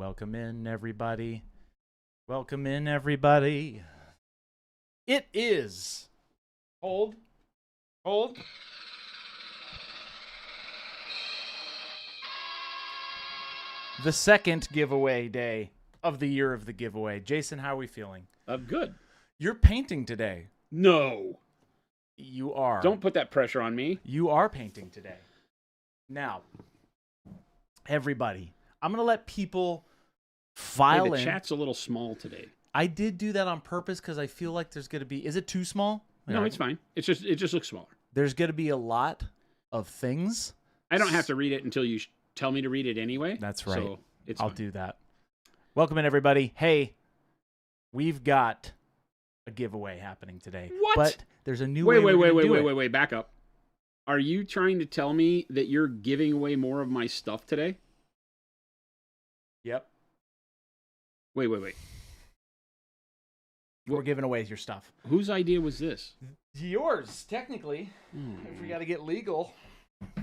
Welcome in, everybody. Welcome in, everybody. It is. Hold. The second giveaway day of the year of the giveaway. Jason, how are we feeling? I'm good. You're painting today. No. You are. Don't put that pressure on me. You are painting today. Now, everybody, I'm going to let people file the in. chat's a little small today. I did do that on purpose because I feel like there's going to be... Is it too small? No, it's fine. It just looks smaller. There's going to be a lot of things. I don't have to read it until you tell me to read it anyway. That's right. So I'll do that. Welcome in, everybody. Hey, we've got a giveaway happening today. What? But there's a new way we're gonna do it. Wait, back up. Are you trying to tell me that you're giving away more of my stuff today? Yep. Wait. We're giving away your stuff. Whose idea was this? Yours, technically. If we got to get legal.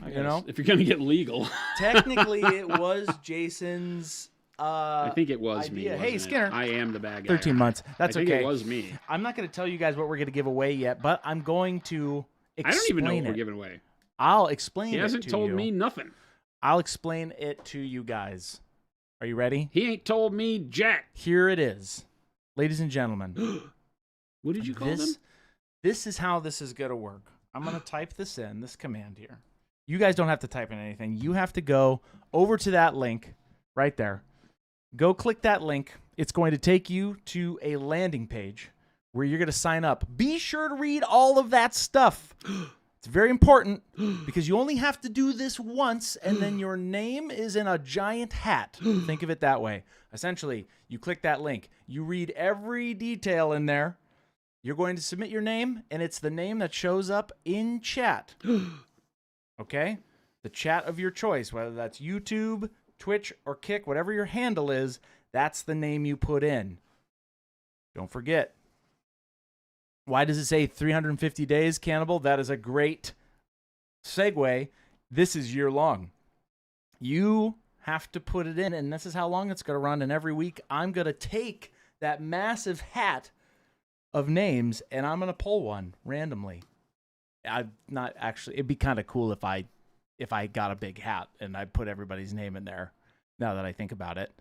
If you're going to get legal. Technically, it was Jason's I think it was idea. me. Hey, Skinner. It? I am the bad guy. 13 months. That's okay. I think it was me. I'm not going to tell you guys what we're going to give away yet, but I'm going to explain I don't even know what it. we're giving away. I'll explain it to you. He hasn't told me nothing. I'll explain it to you guys. Are you ready? He ain't told me jack. Here it is. Ladies and gentlemen. What did you call them? This is how this is going to work. I'm going to type this in, this command here. You guys don't have to type in anything. You have to go over to that link right there. Go click that link. It's going to take you to a landing page where you're going to sign up. Be sure to read all of that stuff. It's very important because you only have to do this once, and then your name is in a giant hat. Think of it that way. Essentially, you click that link. You read every detail in there. You're going to submit your name, and it's the name that shows up in chat. Okay? The chat of your choice, whether that's YouTube, Twitch, or Kick, whatever your handle is, that's the name you put in. Don't forget. Why does it say 350 days, Cannibal? That is a great segue. This is year long. You have to put it in, and this is how long it's going to run. And every week, I'm going to take that massive hat of names, and I'm going to pull one randomly. I'm not actually... It'd be kind of cool if I got a big hat and I put everybody's name in there, now that I think about it.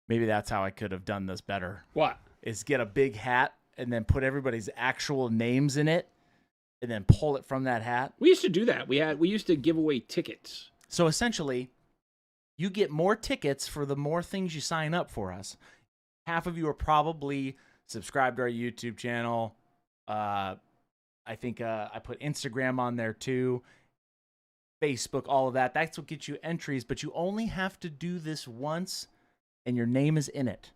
Maybe that's how I could have done this better. What? Is get a big hat and then put everybody's actual names in it and then pull it from that hat. We used to do that. We used to give away tickets. So essentially, you get more tickets for the more things you sign up for us. Half of you are probably subscribed to our YouTube channel. I think I put Instagram on there too. Facebook, all of that. That's what gets you entries, but you only have to do this once and your name is in it.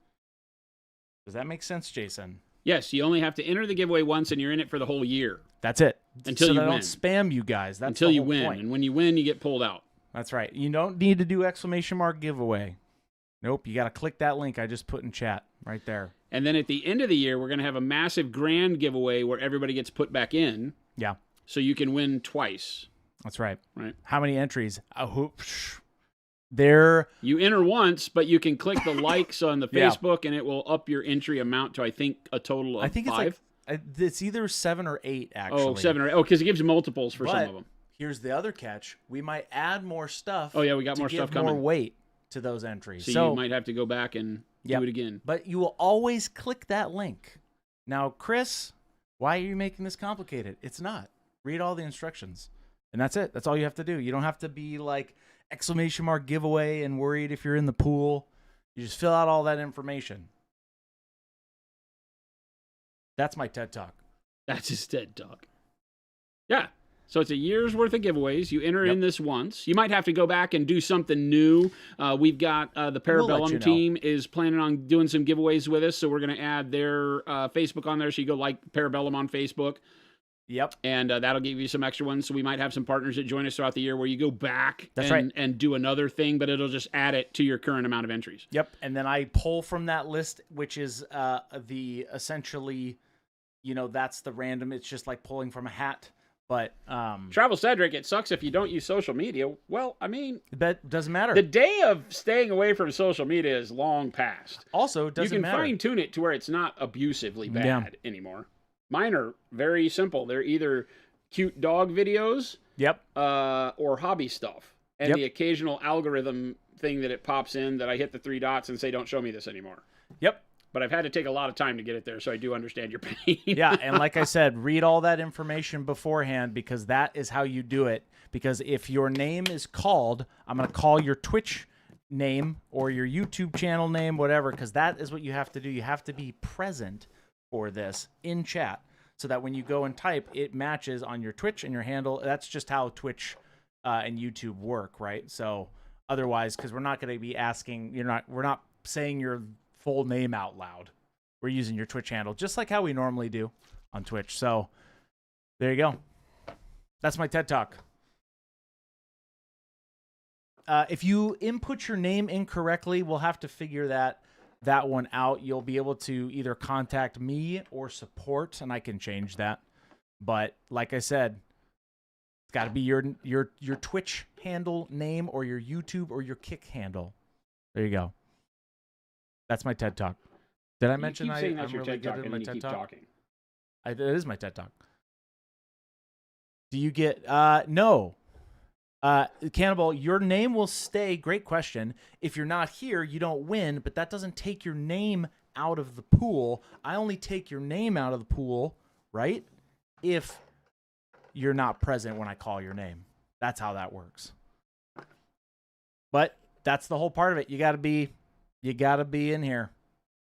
Does that make sense, Jason? Yes, you only have to enter the giveaway once and you're in it for the whole year. That's it. Until you win. Don't spam you guys. That's until the you whole win. point. And when you win, you get pulled out. That's right. You don't need to do ! giveaway. Nope, you got to click that link I just put in chat right there. And then at the end of the year, we're going to have a massive grand giveaway where everybody gets put back in. Yeah. So you can win twice. That's right. Right. How many entries? You enter once, but you can click the likes on the Facebook, and it will up your entry amount to, I think, a total of 5. It's like, it's either 7 or 8, actually. Oh, 7 or 8. Oh, because it gives multiples for some of them. Here's the other catch. We might add more stuff. Oh, yeah, we got more stuff coming. More weight to those entries. So you might have to go back and do it again. But you will always click that link. Now, Chris, why are you making this complicated? It's not. Read all the instructions. And that's it. That's all you have to do. You don't have to be like ! giveaway and worried if you're in the pool. You just fill out all that information. That's my TED Talk. That's his TED Talk. Yeah. So it's a year's worth of giveaways. You enter in this once. You might have to go back and do something new. We've got the Parabellum team is planning on doing some giveaways with us. So we're going to add their Facebook on there. So you go like Parabellum on Facebook. Yep. And that'll give you some extra ones. So we might have some partners that join us throughout the year where you go back and do another thing, but it'll just add it to your current amount of entries. Yep. And then I pull from that list, which is the essentially, that's the random. It's just like pulling from a hat. But Travel Cedric, it sucks if you don't use social media. Well, I mean, that doesn't matter. the day of staying away from social media is long past. Also, it doesn't You can matter. fine tune it to where it's not abusively bad anymore. Mine are very simple. They're either cute dog videos, Yep. or hobby stuff, and the occasional algorithm thing that it pops in that I hit the 3 dots and say, "Don't show me this anymore." Yep. But I've had to take a lot of time to get it there, so I do understand your pain. Yeah, and like I said, read all that information beforehand because that is how you do it. Because if your name is called, I'm going to call your Twitch name or your YouTube channel name, whatever, because that is what you have to do. You have to be present for this in chat so that when you go and type, it matches on your Twitch and your handle. That's just how Twitch and YouTube work, right? So otherwise, because we're not going to be asking, we're not saying your full name out loud. We're using your Twitch handle just like how we normally do on Twitch. So there you go. That's my TED Talk. If you input your name incorrectly, we'll have to figure that one out. You'll be able to either contact me or support, and I can change that. But like I said, it's got to be your Twitch handle name or your YouTube or your Kick handle. There you go. That's my TED Talk. Did I mention I'm really TED Talk, good at and my then you TED keep Talk? talking. It is my TED Talk. Do you get no? Cannibal, your name will stay. Great question. If you're not here, you don't win, but that doesn't take your name out of the pool. I only take your name out of the pool, right? If you're not present when I call your name. That's how that works. But that's the whole part of it. You gotta be in here.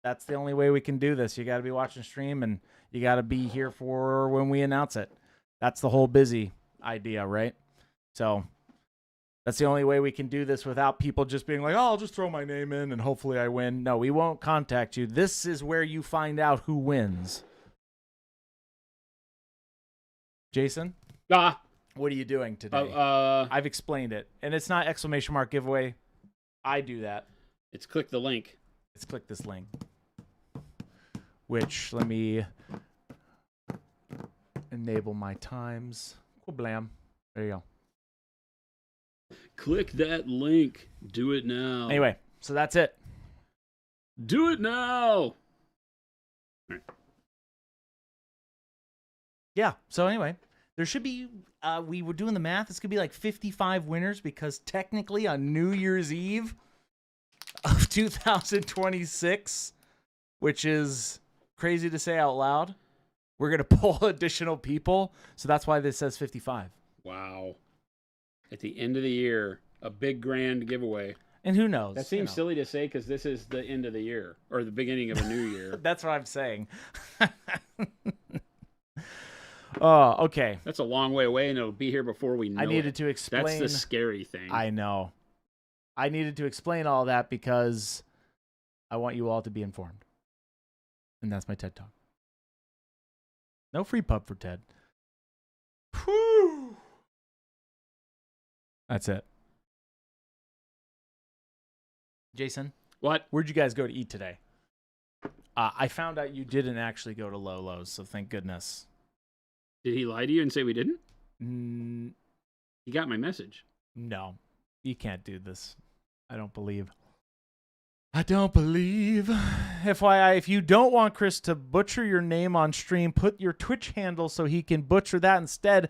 That's the only way we can do this. You gotta be watching stream and you gotta be here for when we announce it. That's the whole busy idea, right? So that's the only way we can do this without people just being like, oh, I'll just throw my name in and hopefully I win. No, we won't contact you. This is where you find out who wins. Jason? What are you doing today? I've explained it. And it's not ! Giveaway. I do that. It's click the link. Let's click this link. Which, let me enable my times. Cool, blam. There you go. Click that link. Do it now. Anyway, so that's it. Do it now. Right. Yeah, so anyway, there should be, we were doing the math, it's going to be like 55 winners because technically on New Year's Eve of 2026, which is crazy to say out loud, we're going to pull additional people. So that's why this says 55. Wow. At the end of the year, a big grand giveaway. And who knows? That seems silly to say because this is the end of the year or the beginning of a new year. That's what I'm saying. Oh, okay. That's a long way away and it'll be here before we know I needed to explain. That's the scary thing. I know. I needed to explain all that because I want you all to be informed. And that's my TED Talk. No free pub for Ted. Whew. That's it. Jason? What? Where'd you guys go to eat today? I found out you didn't actually go to Lolo's, so thank goodness. Did he lie to you and say we didn't? He got my message. No, you can't do this. I don't believe. FYI, if you don't want Chris to butcher your name on stream, put your Twitch handle so he can butcher that instead.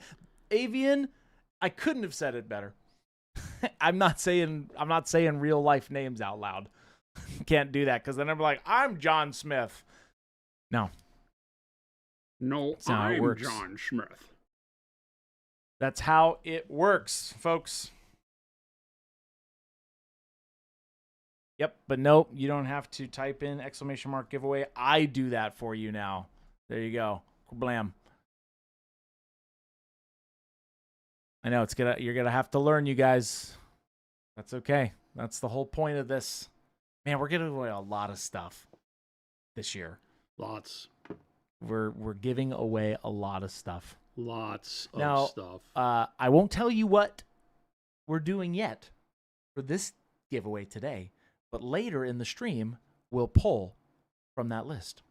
Avian, I couldn't have said it better. I'm not saying real life names out loud. Can't do that because then I'm like, I'm John Smith. No, I'm John Smith. That's how it works, folks. Yep, but nope, you don't have to type in ! Giveaway. I do that for you now. There you go. Blam. I know you're gonna have to learn, you guys. That's okay. That's the whole point of this. Man, we're giving away a lot of stuff this year. Lots. We're giving away a lot of stuff. Lots of stuff. I won't tell you what we're doing yet for this giveaway today, but later in the stream, we'll pull from that list.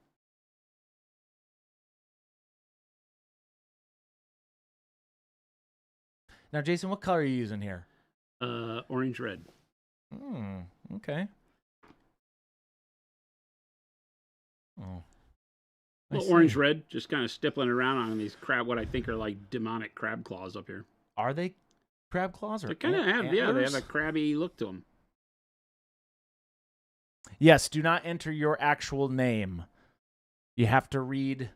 Now, Jason, what color are you using here? Orange red. Okay. Oh. Well, orange red, just kind of stippling around on these what I think are like demonic crab claws up here. Are they crab claws or they kind of have, antlers? yeah, they have a crabby look to them. Yes, do not enter your actual name. You have to read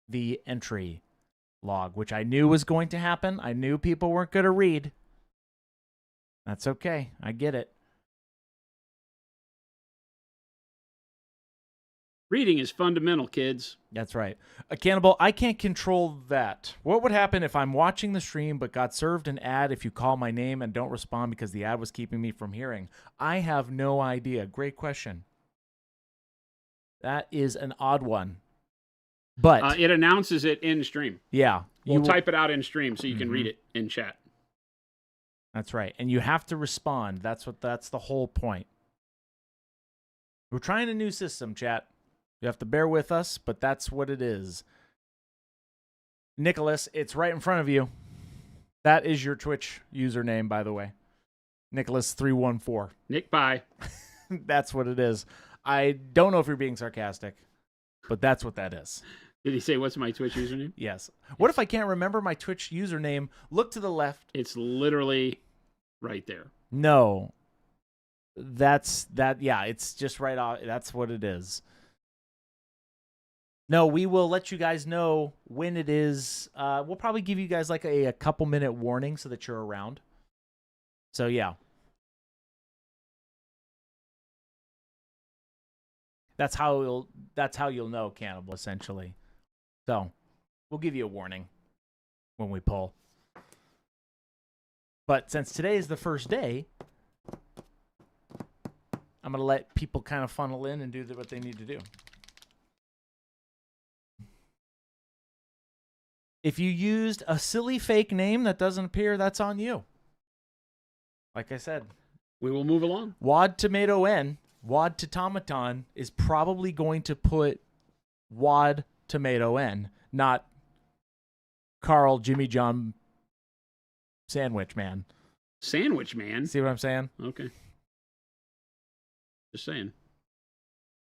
the entry log, which I knew was going to happen. I knew people weren't going to read. That's okay. I get it. Reading is fundamental, kids. That's right. Cannibal, I can't control that. What would happen if I'm watching the stream but got served an ad if you call my name and don't respond because the ad was keeping me from hearing? I have no idea. Great question. That is an odd one. But it announces it in stream. Yeah. We'll type it out in stream so you can read it in chat. That's right. And you have to respond. That's the whole point. We're trying a new system, chat. You have to bear with us, but that's what it is. Nicholas, it's right in front of you. That is your Twitch username, by the way. Nicholas314. Nick Pie. That's what it is. I don't know if you're being sarcastic, but that's what that is. Did he say, what's my Twitch username? Yes. What if I can't remember my Twitch username? Look to the left. It's literally right there. No. That's that. Yeah, it's just right off. That's what it is. No, we will let you guys know when it is. We'll probably give you guys like a couple minute warning so that you're around. So yeah. That's how you'll know, Cannibal, essentially. So we'll give you a warning when we pull. But since today is the first day, I'm going to let people kind of funnel in and do what they need to do. If you used a silly fake name that doesn't appear, that's on you. Like I said. We will move along. Wad Tomato N, Wad Tomaton is probably going to put Wad Tomato N, not Carl Jimmy John Sandwich Man. Sandwich Man? See what I'm saying? Okay. Just saying.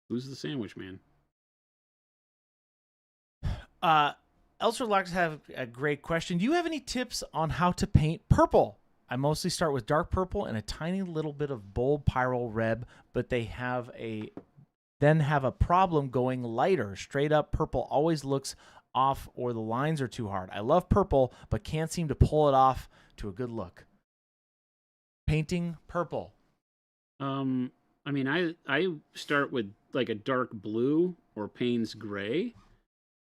Who's the Sandwich Man? Elserlocks have a great question. Do you have any tips on how to paint purple? I mostly start with dark purple and a tiny little bit of bold pyro red, but they then have a problem going lighter. Straight up purple always looks off or the lines are too hard. I love purple, but can't seem to pull it off to a good look. Painting purple. I mean, I start with like a dark blue or Payne's gray,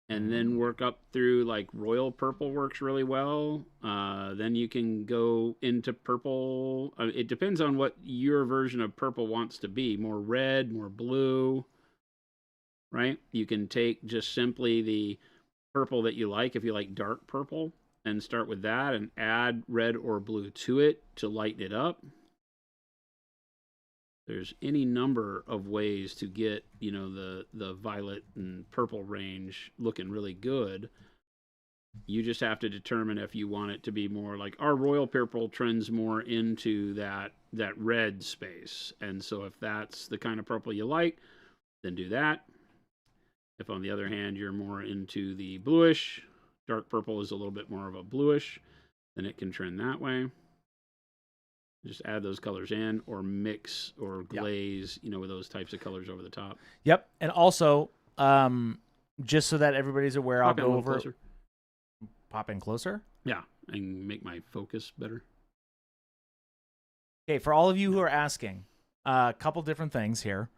and then work up through like royal purple works really well. Then you can go into purple. It depends on what your version of purple wants to be. More red, more blue, right? You can take just simply the purple that you like, if you like dark purple, and start with that and add red or blue to it to lighten it up. There's any number of ways to get, the violet and purple range looking really good. You just have to determine if you want it to be more like our royal purple trends more into that red space. And so if that's the kind of purple you like, then do that. If on the other hand, you're more into the bluish, dark purple is a little bit more of a bluish, then it can trend that way. Just add those colors in or mix or glaze, with those types of colors over the top. Yep. And also, just so that everybody's aware, I'll go over. Closer. Pop in closer? Yeah. And make my focus better. Okay. For all of you who are asking, a couple different things here.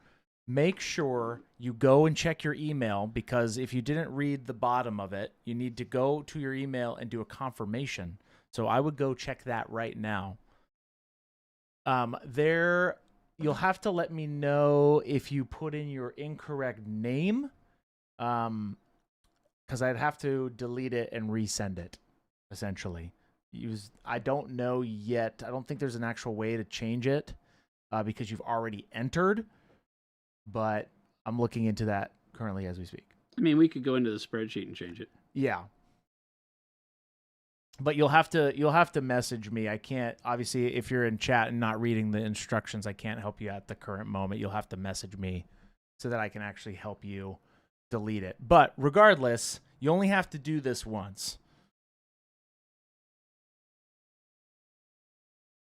Make sure you go and check your email, because if you didn't read the bottom of it, you need to go to your email and do a confirmation. So I would go check that right now. You'll have to let me know if you put in your incorrect name, because I'd have to delete it and resend it, essentially. I don't know yet. I don't think there's an actual way to change it, because you've already entered, but I'm looking into that currently as we speak. I mean, we could go into the spreadsheet and change it. Yeah. But you'll have to message me. I can't, obviously, if you're in chat and not reading the instructions, I can't help you at the current moment. You'll have to message me so that I can actually help you delete it. But regardless, you only have to do this once.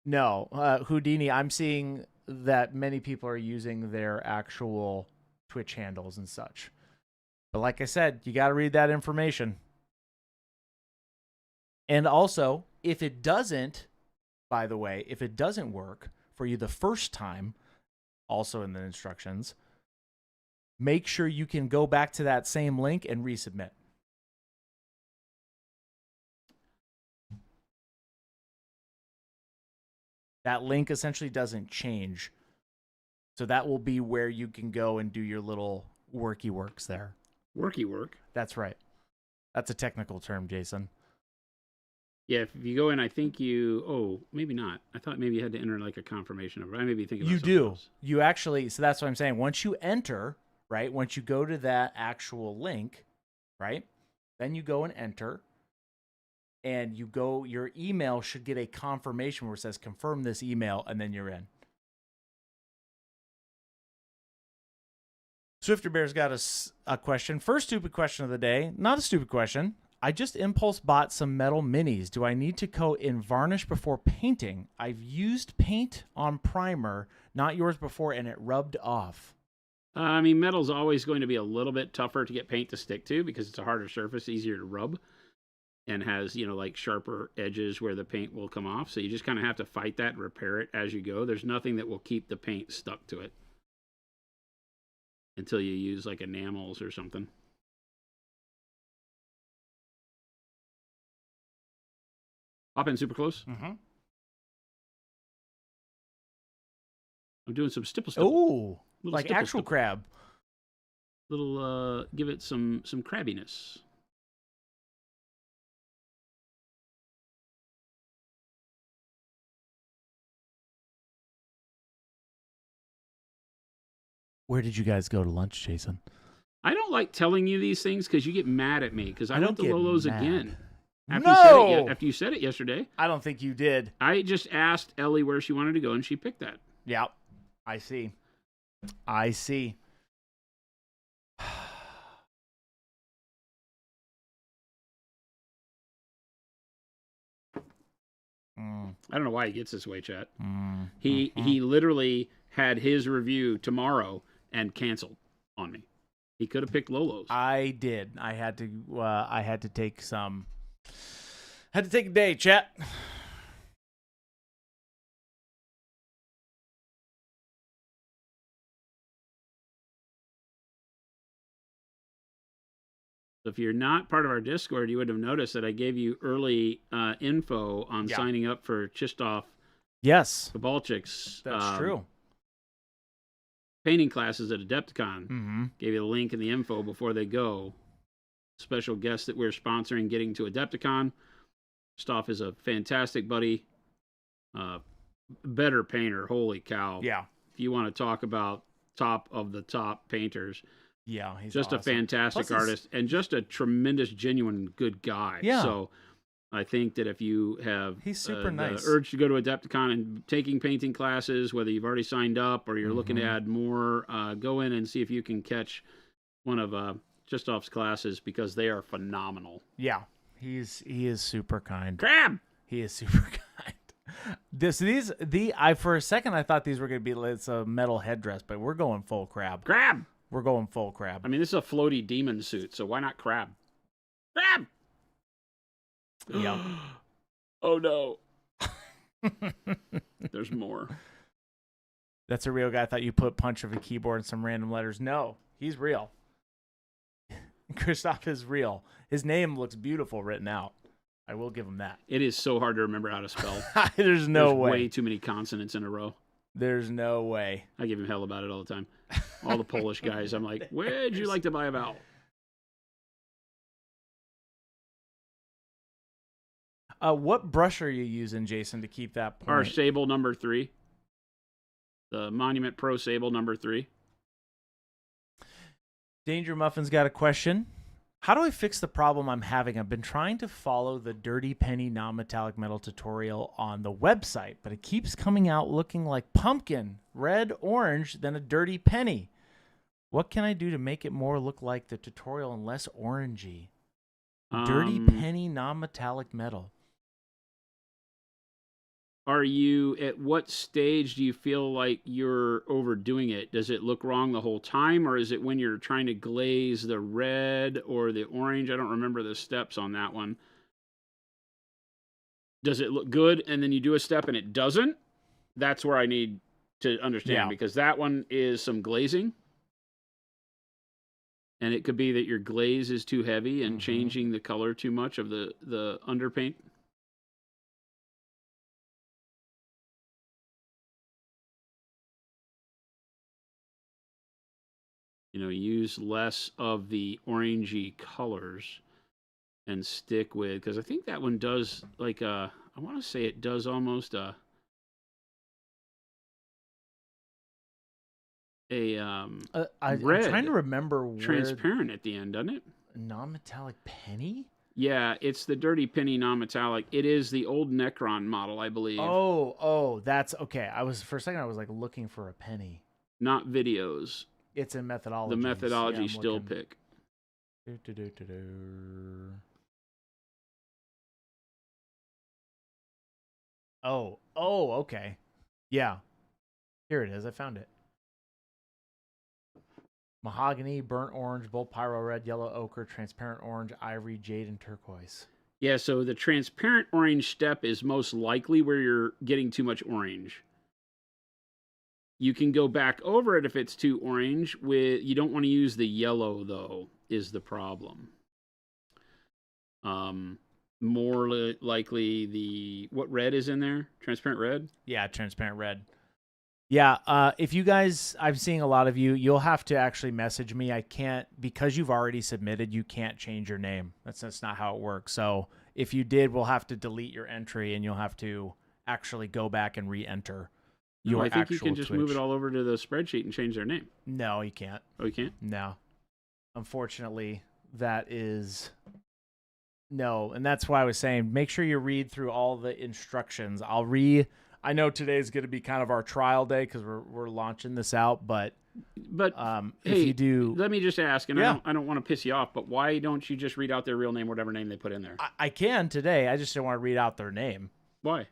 No, Houdini, I'm seeing that many people are using their actual Twitch handles and such. But like I said, you got to read that information. And also, if it doesn't, by the way, if it doesn't work for you the first time, also in the instructions, make sure you can go back to that same link and resubmit. That link essentially doesn't change. So that will be where you can go and do your little worky works there. Worky work? That's right. That's a technical term, Jason. Yeah, if you go in, I think you... Oh, maybe not. I thought maybe you had to enter like a confirmation number. I may be thinking about something else. You actually... So that's what I'm saying. Once you enter, right? Once you go to that actual link, right? Then you go and enter. And you go... Your email should get a confirmation where it says, confirm this email, and then you're in. Swifter Bear's got a question. First stupid question of the day. Not a stupid question. I just impulse bought some metal minis. Do I need to coat in varnish before painting? I've used paint on primer, not yours before, and it rubbed off. I mean, metal's always going to be a little bit tougher to get paint to stick to because it's a harder surface, easier to rub, and has, you know, like sharper edges where the paint will come off. So you just kind of have to fight that and repair it as you go. There's nothing that will keep the paint stuck to it until you use like enamels or something. Hop in super close. Mm-hmm. I'm doing some stipple stipple. Oh, like stipple, actual stipple. crab. Little, give it some crabbiness. Where did you guys go to lunch, Jason? I don't like telling you these things because you get mad at me because I went to Lolo's again. After you said it yesterday. I don't think you did. I just asked Ellie where she wanted to go, and she picked that. Yeah, I see. I don't know why he gets this way, chat. He literally had his review tomorrow and canceled on me. He could have picked Lolo's. I did. I had to take some. Had to take a day, chat. If you're not part of our Discord, you would have noticed that I gave you early info on signing up for Chistov. Yes, Kabalchik's. That's true. Painting classes at Adepticon. Mm-hmm. Gave you the link and the info before they go. Special guest that we're sponsoring getting to Adepticon. Stoff is a fantastic buddy. Better painter. Holy cow. Yeah. If you want to talk about top of the top painters. Yeah, he's just awesome. A fantastic artist and just a tremendous, genuine, good guy. Yeah. So I think that if you have he's super nice. The urge to go to Adepticon and taking painting classes, whether you've already signed up or you're looking to add more, go in and see if you can catch one of Justov's classes because they are phenomenal. Yeah, he is super kind. Crab. He is super kind. I for a second I thought these were going to be it's a metal headdress, but we're going full crab. Crab. We're going full crab. I mean, this is a floaty demon suit, so why not crab? Crab! Yeah. Oh, no. There's more. That's a real guy. I thought you put punch of a keyboard and some random letters. No, he's real. Christoph is real. His name looks beautiful written out. I will give him that. It is so hard to remember how to spell. There's no way. Way too many consonants in a row. There's no way. I give him hell about it all the time. All the Polish guys, I'm like, where'd you like to buy a vowel? What brush are you using, Jason, to keep that point? Our Sable number 3. The Monument Pro Sable number 3. Danger Muffin's got a question. How do I fix the problem I'm having? I've been trying to follow the Dirty Penny non-metallic metal tutorial on the website, but it keeps coming out looking like pumpkin, red, orange, then a dirty penny. What can I do to make it more look like the tutorial and less orangey? Dirty Penny non-metallic metal. Are you, at what stage do you feel like you're overdoing it? Does it look wrong the whole time, or is it when you're trying to glaze the red or the orange? I don't remember the steps on that one. Does it look good and then you do a step and it doesn't? That's where I need to understand, because that one is some glazing. And it could be that your glaze is too heavy and changing the color too much of the underpaint. You know, use less of the orangey colors and stick with, because I think that one does like I want to say it does almost I'm trying to remember where transparent at the end, doesn't it? Non-metallic penny? Yeah, it's the Dirty Penny non-metallic. It is the old Necron model, I believe. Oh, that's okay. For a second I was like looking for a penny. Not videos. It's in methodology. The methodology still pick. Oh, okay. Yeah. Here it is. I found it. Mahogany, burnt orange, bold pyro red, yellow ochre, transparent orange, ivory, jade, and turquoise. Yeah, so the transparent orange step is most likely where you're getting too much orange. You can go back over it if it's too orange. You don't want to use the yellow, though, is the problem. More likely what red is in there? Transparent red? Yeah, transparent red. Yeah, if you guys, I'm seeing a lot of you'll have to actually message me. I can't, because you've already submitted, you can't change your name. That's not how it works. So if you did, we'll have to delete your entry and you'll have to actually go back and re-enter. I think you can just move it all over to the spreadsheet and change their name. No, you can't. Oh, you can't? No. Unfortunately, that is... No, and that's why I was saying, make sure you read through all the instructions. I know today's going to be kind of our trial day because we're launching this out, but hey, if you do... Let me just ask, and I don't want to piss you off, but why don't you just read out their real name, whatever name they put in there? I can today. I just don't want to read out their name. Why?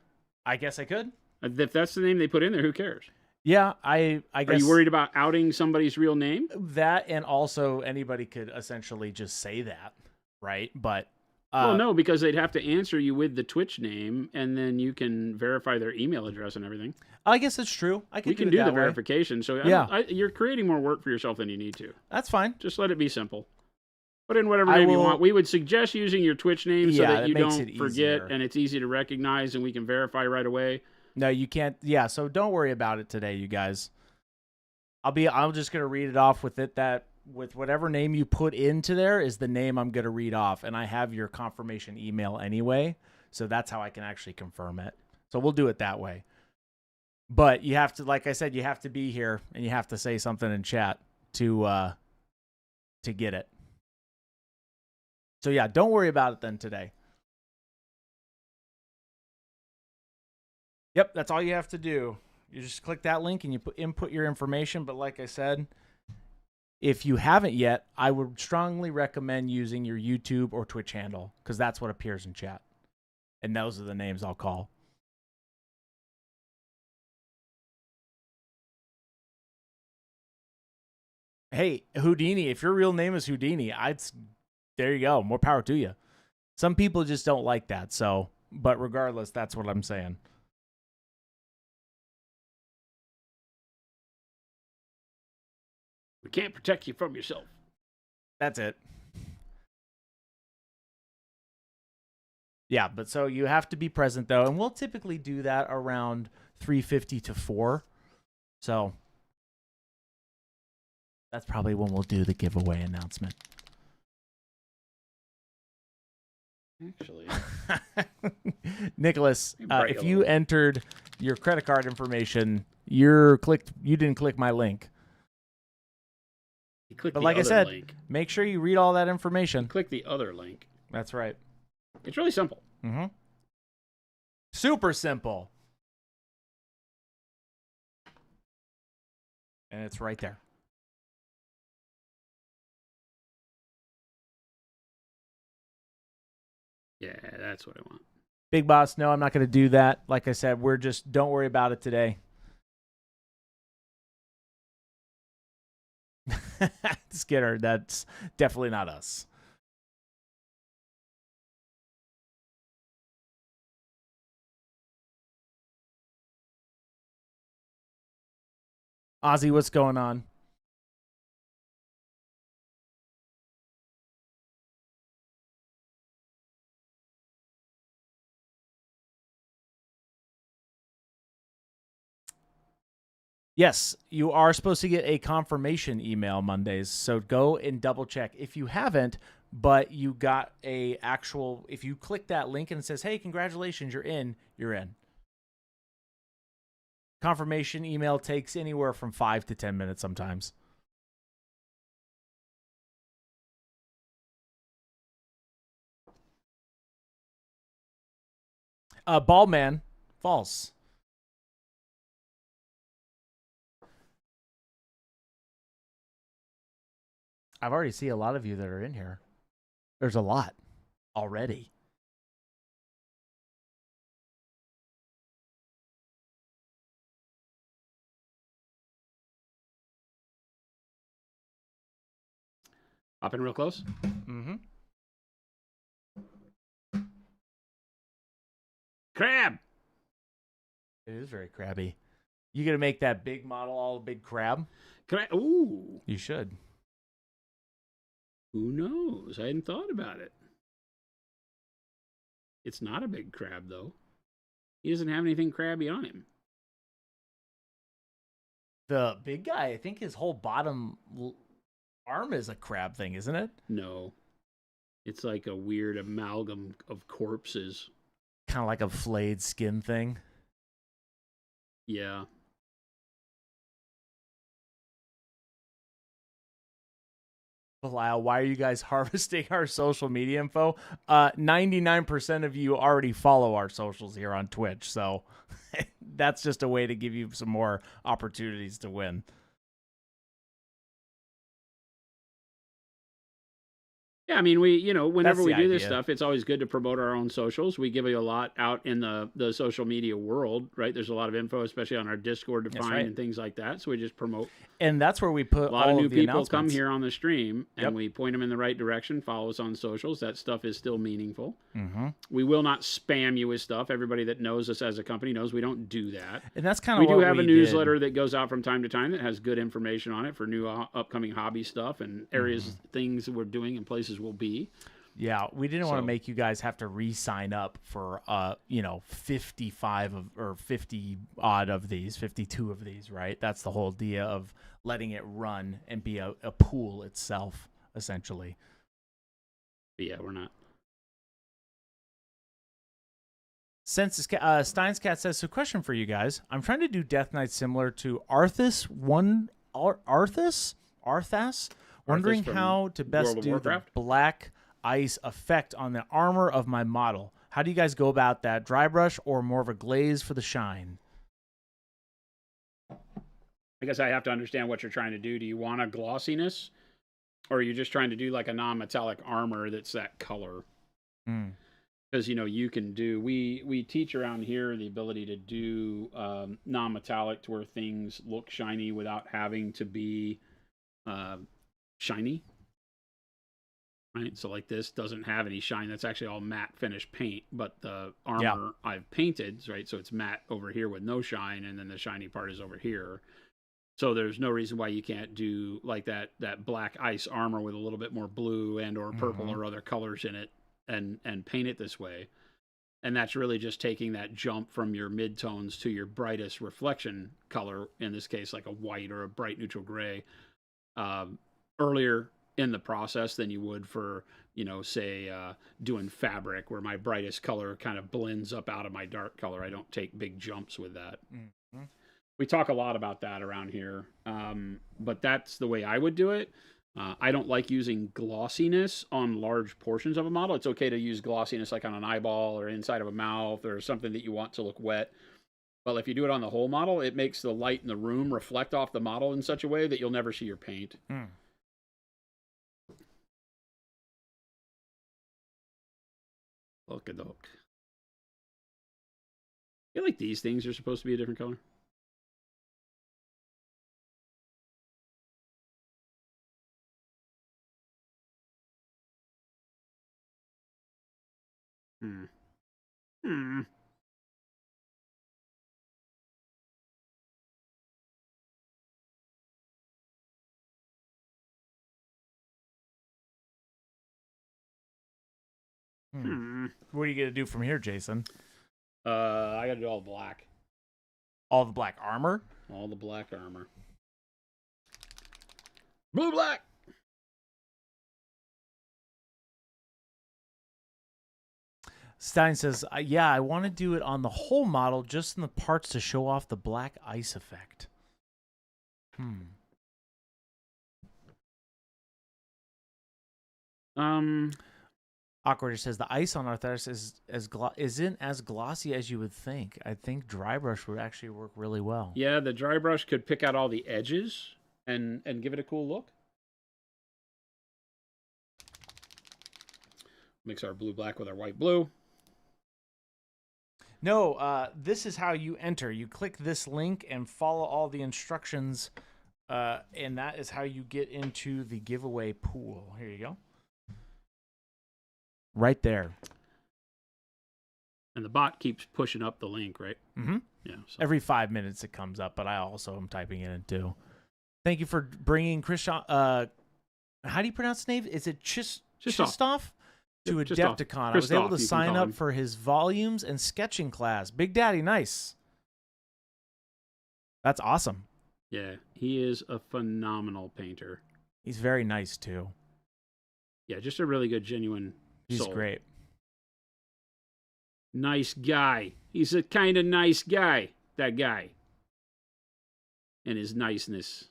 I guess I could. If that's the name they put in there, who cares? Yeah, I guess. Are you worried about outing somebody's real name? That, and also anybody could essentially just say that, right? But well, no, because they'd have to answer you with the Twitch name, and then you can verify their email address and everything. I guess it's true. We can do the verification. So you're creating more work for yourself than you need to. That's fine. Just let it be simple. Put in whatever name you want. We would suggest using your Twitch name so that you don't forget, and it's easy to recognize, and we can verify right away. No, you can't. Yeah, so don't worry about it today, you guys. I'm just gonna read it off with with whatever name you put into there is the name I'm gonna read off, and I have your confirmation email anyway, so that's how I can actually confirm it. So we'll do it that way. But you have to, like I said, you have to be here and you have to say something in chat to get it. So yeah, don't worry about it then today. Yep, that's all you have to do. You just click that link and you input your information. But like I said, if you haven't yet, I would strongly recommend using your YouTube or Twitch handle because that's what appears in chat. And those are the names I'll call. Hey, Houdini, if your real name is Houdini, there you go. More power to you. Some people just don't like that. So, but regardless, that's what I'm saying. We can't protect you from yourself. That's it. Yeah, but so you have to be present though, and we'll typically do that around 3:50 to 4. So that's probably when we'll do the giveaway announcement. Actually, Nicholas, if you entered your credit card information, you didn't click my link. You click But the like I other said, link. make sure you read all that information. Click the other link. That's right. It's really simple. Mm-hmm. Super simple. And it's right there. Yeah, that's what I want. Big Boss, no, I'm not going to do that. Like I said, don't worry about it today. Skinner, that's definitely not us. Ozzy, what's going on? Yes, you are supposed to get a confirmation email Mondays. So go and double check. If you haven't, but you got if you click that link and it says, hey, congratulations, you're in, you're in. Confirmation email takes anywhere from 5 to 10 minutes sometimes. Bald man, false. I've already seen a lot of you that are in here. There's a lot already. Hop in real close. Mm-hmm. Crab. It is very crabby. You gonna make that big model all a big crab? Ooh. You should. Who knows? I hadn't thought about it. It's not a big crab, though. He doesn't have anything crabby on him. The big guy, I think his whole bottom arm is a crab thing, isn't it? No. It's like a weird amalgam of corpses. Kind of like a flayed skin thing. Yeah. Lyle, why are you guys harvesting our social media info? 99% of you already follow our socials here on Twitch, so that's just a way to give you some more opportunities to win. Yeah, I mean, whenever we do this idea. stuff, it's always good to promote our own socials. We give you a lot out in the social media world, right? There's a lot of info, especially on our Discord to find and things like that. So we just promote. And that's where we put a lot all of new the people come here on the stream, and Yep. we point them in the right direction. Follow us on socials. That stuff is still meaningful. Mm-hmm. We will not spam you with stuff. Everybody that knows us as a company knows we don't do that. And that's kind of we what do have we a newsletter that goes out from time to time that has good information on it for new upcoming hobby stuff and areas, things we're doing, and places we'll be. Yeah, we didn't want to make you guys have to re-sign up for 55 or 50 odd of these, 52 of these, right? That's the whole idea of letting it run and be a pool itself, essentially. But yeah, we're not. Since Stein's Cat says, so question for you guys. I'm trying to do Death Knight similar to Arthas, wondering how to best do the black ice effect on the armor of my model. How do you guys go about that? Dry brush or more of a glaze for the shine? I guess I have to understand what you're trying to do. Do you want a glossiness, or are you just trying to do like a non-metallic armor that's that color? Because you can do. We teach around here the ability to do non-metallic to where things look shiny without having to be shiny. Right, so like this doesn't have any shine. That's actually all matte finish paint, but the armor I've painted, right? So it's matte over here with no shine, and then the shiny part is over here. So there's no reason why you can't do like that black ice armor with a little bit more blue and or purple or other colors in it, and paint it this way. And that's really just taking that jump from your midtones to your brightest reflection color, in this case like a white or a bright neutral gray, earlier in the process than you would for, say, doing fabric, where my brightest color kind of blends up out of my dark color. I don't take big jumps with that. We talk a lot about that around here, but that's the way I would do it. I don't like using glossiness on large portions of a model. It's okay to use glossiness like on an eyeball or inside of a mouth or something that you want to look wet. But if you do it on the whole model, it makes the light in the room reflect off the model in such a way that you'll never see your paint. Look at look. I feel like these things are supposed to be a different color. Hmm. What are you gonna do from here, Jason? I gotta do all black. All the black armor? All the black armor. Blue black! Stein says, yeah, I want to do it on the whole model, just in the parts to show off the black ice effect. Awkward says the ice on Arthurs isn't as glossy as you would think. I think dry brush would actually work really well. Yeah, the dry brush could pick out all the edges and give it a cool look. Mix our blue black with our white blue. No, this is how you enter. You click this link and follow all the instructions, and that is how you get into the giveaway pool. Here you go. Right there. And the bot keeps pushing up the link, right? Mm-hmm. Yeah. So. Every 5 minutes it comes up, but I also am typing it in too. Thank you for bringing Christian. How do you pronounce his name? Is it Chistoff? To Adepticon. I was able to sign up for his volumes and sketching class. Big Daddy, nice. That's awesome. Yeah, he is a phenomenal painter. He's very nice too. Yeah, just a really good, genuine soul. He's great. Nice guy. He's a kind of nice guy, that guy. And his niceness.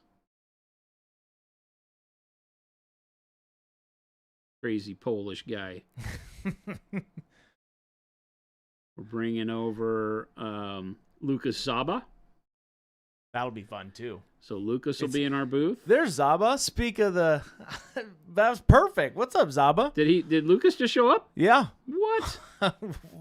Crazy Polish guy. We're bringing over Lucas Zaba. That'll be fun too. So Lucas will be in our booth. There's Zaba. Speak of the, that was perfect. What's up, Zaba? Did Lucas just show up? Yeah. What?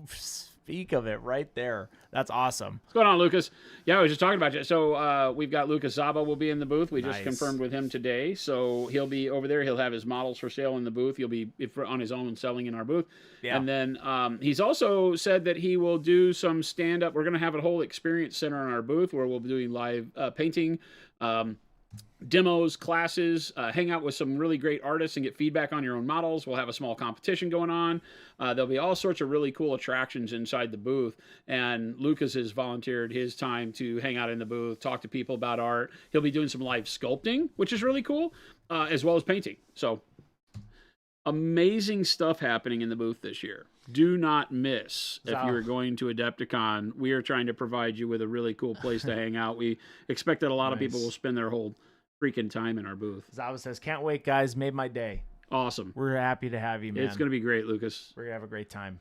Speak of it right there. That's awesome. What's going on, Lucas? Yeah, I was just talking about you. So we've got Lucas Zaba will be in the booth. We just confirmed with him today. So he'll be over there. He'll have his models for sale in the booth. He'll be on his own selling in our booth. Yeah. And then he's also said that he will do some stand-up. We're going to have a whole experience center in our booth where we'll be doing live painting, demos, classes, hang out with some really great artists and get feedback on your own models. We'll have a small competition going on. There'll be all sorts of really cool attractions inside the booth. And Lucas has volunteered his time to hang out in the booth, talk to people about art. He'll be doing some live sculpting, which is really cool, as well as painting. So amazing stuff happening in the booth this year. Do not miss if you're going to Adepticon. We are trying to provide you with a really cool place to hang out. We expect that a lot of people will spend their whole freaking time in our booth. Zava says, can't wait, guys. Made my day. Awesome. We're happy to have you, man. It's going to be great, Lucas. We're going to have a great time.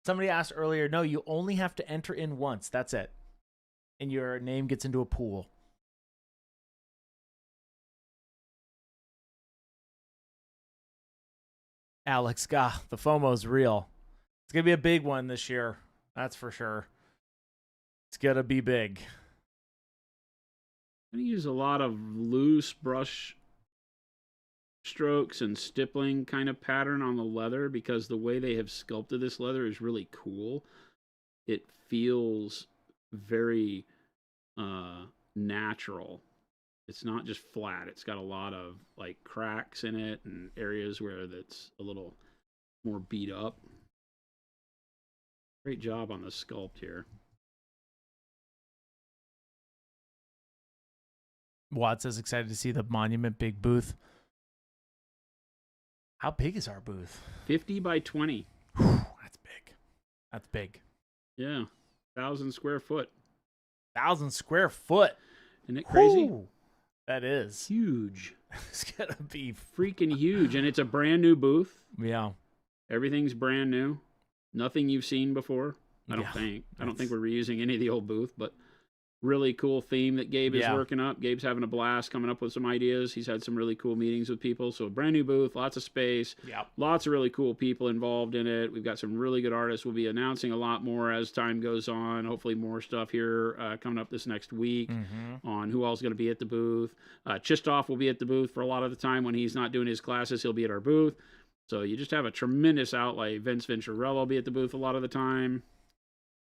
Somebody asked earlier, no, you only have to enter in once. That's it. And your name gets into a pool. Alex, God, the FOMO's real. It's going to be a big one this year. That's for sure. It's going to be big. I'm going to use a lot of loose brush strokes and stippling kind of pattern on the leather because the way they have sculpted this leather is really cool. It feels very natural. It's not just flat. It's got a lot of like cracks in it and areas where that's a little more beat up. Great job on the sculpt here. Watts is excited to see the Monument Big booth. How big is our booth? 50 by 20. Whew, that's big. That's big. Yeah. 1,000 square foot. 1,000 square foot. Isn't it crazy? Whew. That is. Huge. It's going to be freaking huge. And it's a brand new booth. Yeah. Everything's brand new. Nothing you've seen before, I don't think. I don't think we're reusing any of the old booth, but really cool theme that Gabe is working up. Gabe's having a blast coming up with some ideas. He's had some really cool meetings with people. So a brand new booth, lots of space, lots of really cool people involved in it. We've got some really good artists. We'll be announcing a lot more as time goes on. Hopefully more stuff here coming up this next week on who all's going to be at the booth. Chistoff will be at the booth for a lot of the time. When he's not doing his classes, he'll be at our booth. So you just have a tremendous outlay. Vince Venturello will be at the booth a lot of the time.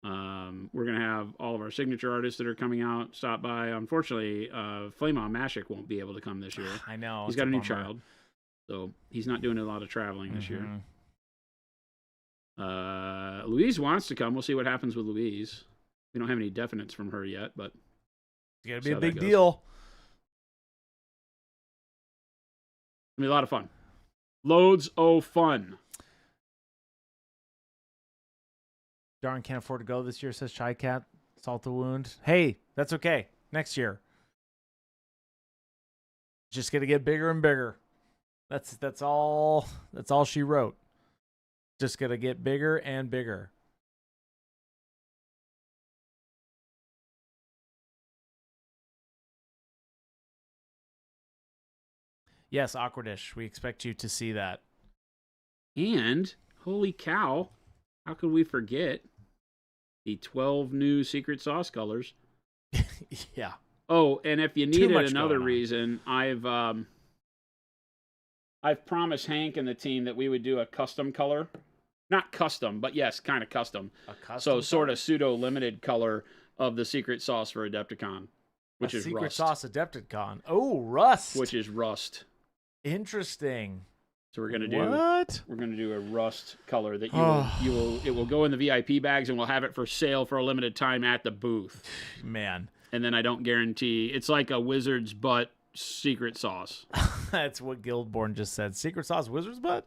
We're going to have all of our signature artists that are coming out stop by. Unfortunately, Flamon Mashik won't be able to come this year. I know. He's got a new child, so he's not doing a lot of traveling this year. Louise wants to come. We'll see what happens with Louise. We don't have any definites from her yet, but it's going to be a big deal. It'll be a lot of fun. Loads of fun. Darn, can't afford to go this year, says Shy Cat. Salt the wound. Hey, that's okay. Next year. Just gonna get bigger and bigger. That's all she wrote. Just gonna get bigger and bigger. Yes, Aquadish. We expect you to see that. And holy cow, how could we forget the 12 new secret sauce colors? Yeah. Oh, and if you needed another reason, I've promised Hank and the team that we would do a custom color. Not custom, but yes, kind of custom. A custom so sort of pseudo limited color of the secret sauce for Adepticon, which is secret Rust. Sauce Adepticon. Oh, Rust. Which is Rust. Interesting. So we're gonna do what? We're gonna do a Rust color that it will go in the VIP bags, and we'll have it for sale for a limited time at the booth. Man. And then I don't guarantee it's like a wizard's butt secret sauce. That's what Guildborn just said. Secret sauce wizard's butt?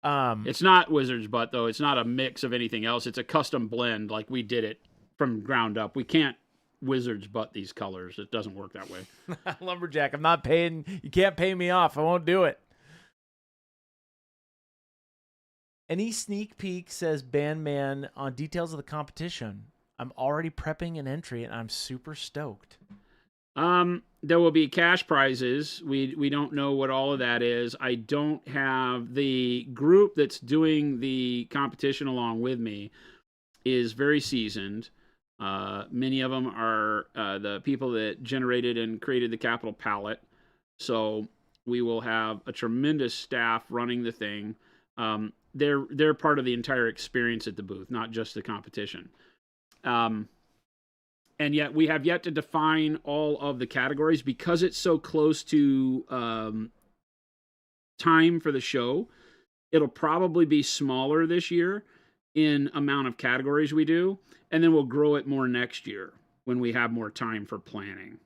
It's not wizard's butt though. It's not a mix of anything else. It's a custom blend. Like we did it from ground up. We can't wizard's butt these colors. It doesn't work that way. Lumberjack, I'm not paying. You can't pay me off. I won't do it. Any sneak peek, says Bandman, on details of the competition? I'm already prepping an entry, and I'm super stoked. There will be cash prizes. We don't know what all of that is. I don't have the group that's doing the competition along with me is very seasoned. Many of them are the people that generated and created the Capital Palette. So we will have a tremendous staff running the thing. They're part of the entire experience at the booth, not just the competition. And yet we have yet to define all of the categories because it's so close to time for the show. It'll probably be smaller this year in amount of categories we do, and then we'll grow it more next year when we have more time for planning,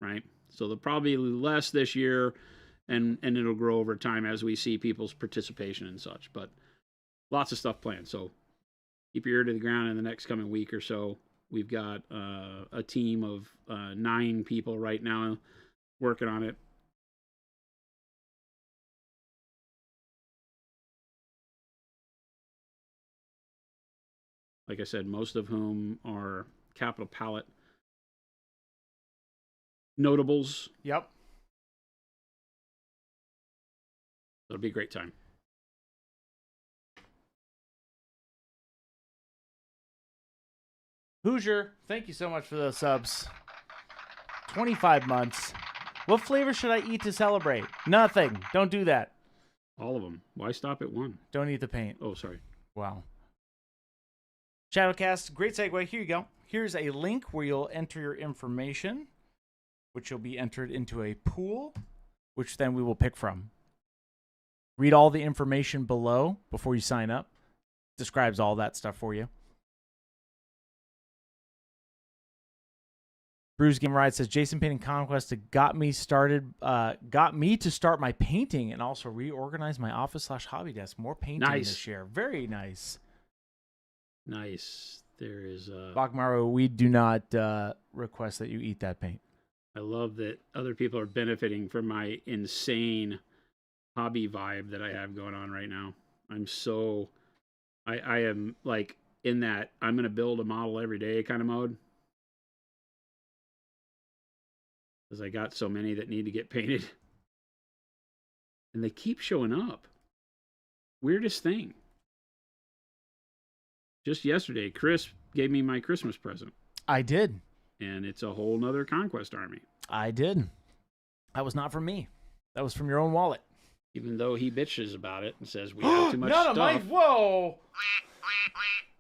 right? So there'll probably be less this year, and it'll grow over time as we see people's participation and such. But lots of stuff planned, so keep your ear to the ground in the next coming week or so. We've got a team of 9 people right now working on it. Like I said, most of whom are Capital Palette notables. Yep. It'll be a great time. Hoosier, thank you so much for those subs. 25 months. What flavor should I eat to celebrate? Nothing. Don't do that. All of them. Why stop at one? Don't eat the paint. Oh, sorry. Wow. Shadowcast, great segue. Here you go. Here's a link where you'll enter your information, which will be entered into a pool, which then we will pick from. Read all the information below before you sign up. Describes all that stuff for you. Bruce Game Ride says Jason painting Conquest got me to start my painting and also reorganize my office/hobby desk. More painting this year. Very nice. Nice. There is Bakmaru, we do not request that you eat that paint. I love that other people are benefiting from my insane hobby vibe that I have going on right now. I am like in that I'm going to build a model every day kind of mode because I got so many that need to get painted. And they keep showing up. Weirdest thing. Just yesterday, Chris gave me my Christmas present. I did. And it's a whole nother Conquest army. I did. That was not from me. That was from your own wallet. Even though he bitches about it and says we have too much not stuff. On my, whoa!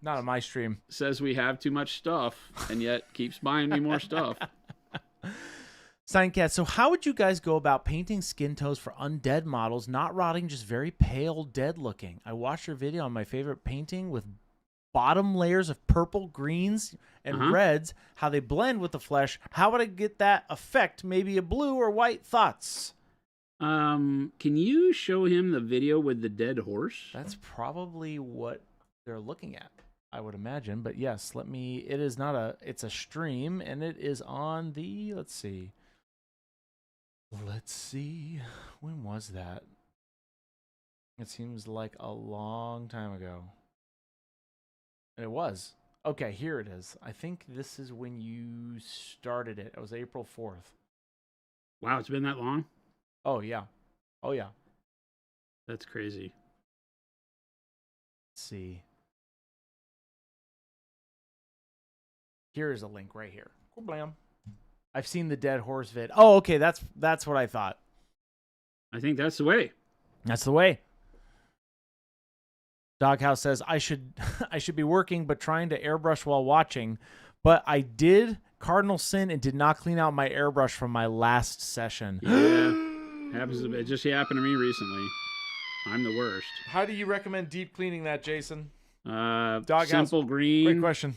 Not on my stream. Says we have too much stuff, and yet keeps buying me more stuff. Signcat, so how would you guys go about painting skin tones for undead models, not rotting, just very pale, dead looking? I watched your video on my favorite painting with bottom layers of purple, greens, and reds, how they blend with the flesh. How would I get that effect? Maybe a blue or white. Thoughts? Can you show him the video with the dead horse? That's probably what they're looking at, I would imagine. But yes, it is not it's a stream, and it is on the, let's see. When was that? It seems like a long time ago. And it was. Okay, here it is. I think this is when you started it. It was April 4th. Wow, it's been that long? Oh, yeah. Oh, yeah. That's crazy. Let's see. Here is a link right here. Blam. I've seen the dead horse vid. Oh, okay. That's what I thought. I think that's the way. That's the way. Doghouse says I should be working but trying to airbrush while watching, but I did cardinal sin and did not clean out my airbrush from my last session. Yeah, it just happened to me recently. I'm the worst. How do you recommend deep cleaning that, Jason? Doghouse. Simple green. Great question.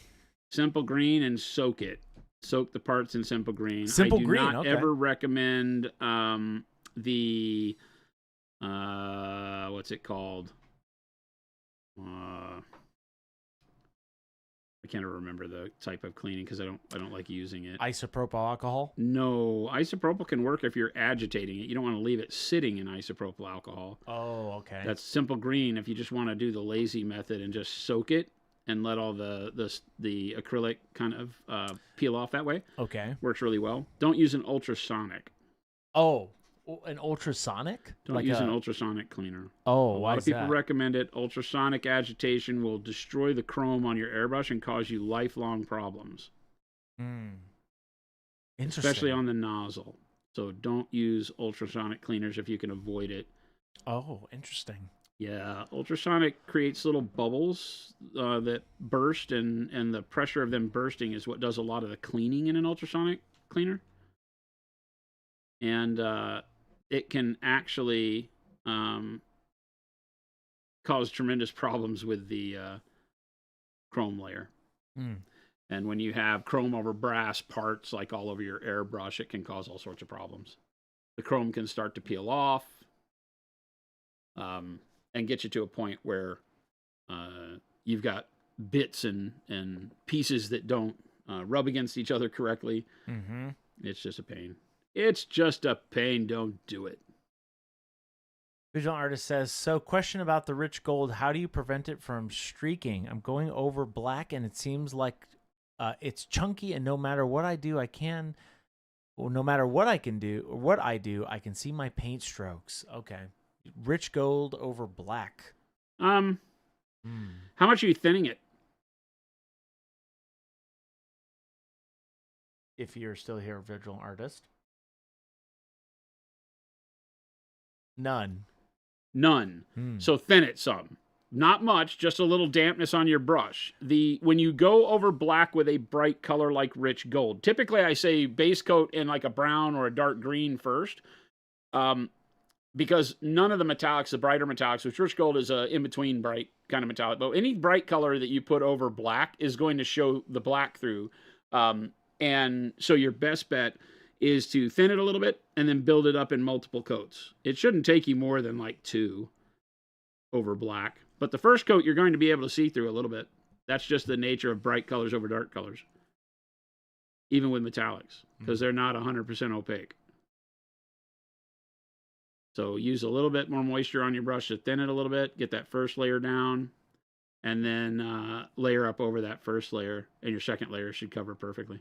Simple green and soak it. Soak the parts in simple green. Simple green. I do not ever recommend the what's it called? I can't remember the type of cleaning because I don't like using it. Isopropyl alcohol? No, isopropyl can work if you're agitating it. You don't want to leave it sitting in isopropyl alcohol. Oh, okay. That's simple green if you just want to do the lazy method and just soak it and let all the acrylic kind of peel off that way. Okay. Works really well. Don't use an ultrasonic. Oh, an ultrasonic? Don't use an ultrasonic cleaner. Oh, a lot of people recommend it. Ultrasonic agitation will destroy the chrome on your airbrush and cause you lifelong problems. Interesting. Especially on the nozzle. So don't use ultrasonic cleaners if you can avoid it. Oh, interesting. Yeah, ultrasonic creates little bubbles that burst, and the pressure of them bursting is what does a lot of the cleaning in an ultrasonic cleaner. And it can actually cause tremendous problems with the chrome layer. And when you have chrome over brass parts like all over your airbrush, it can cause all sorts of problems. The chrome can start to peel off and get you to a point where you've got bits and pieces that don't rub against each other correctly. It's just a pain. It's just a pain. Don't do it. Visual Artist says, so question about the rich gold. How do you prevent it from streaking? I'm going over black and it seems like it's chunky, and no matter what I do, I can see my paint strokes. Okay. Rich gold over black. How much are you thinning it? If you're still here, Visual Artist. None. So thin it some. Not much, just a little dampness on your brush. When you go over black with a bright color like rich gold, typically I say base coat in like a brown or a dark green first, because none of the metallics, the brighter metallics, which rich gold is a in-between bright kind of metallic, but any bright color that you put over black is going to show the black through. And so your best bet is to thin it a little bit and then build it up in multiple coats. It shouldn't take you more than like 2 over black. But the first coat, you're going to be able to see through a little bit. That's just the nature of bright colors over dark colors. even with metallics, because they're not 100% opaque. So use a little bit more moisture on your brush to thin it a little bit, get that first layer down, and then layer up over that first layer, and your second layer should cover perfectly.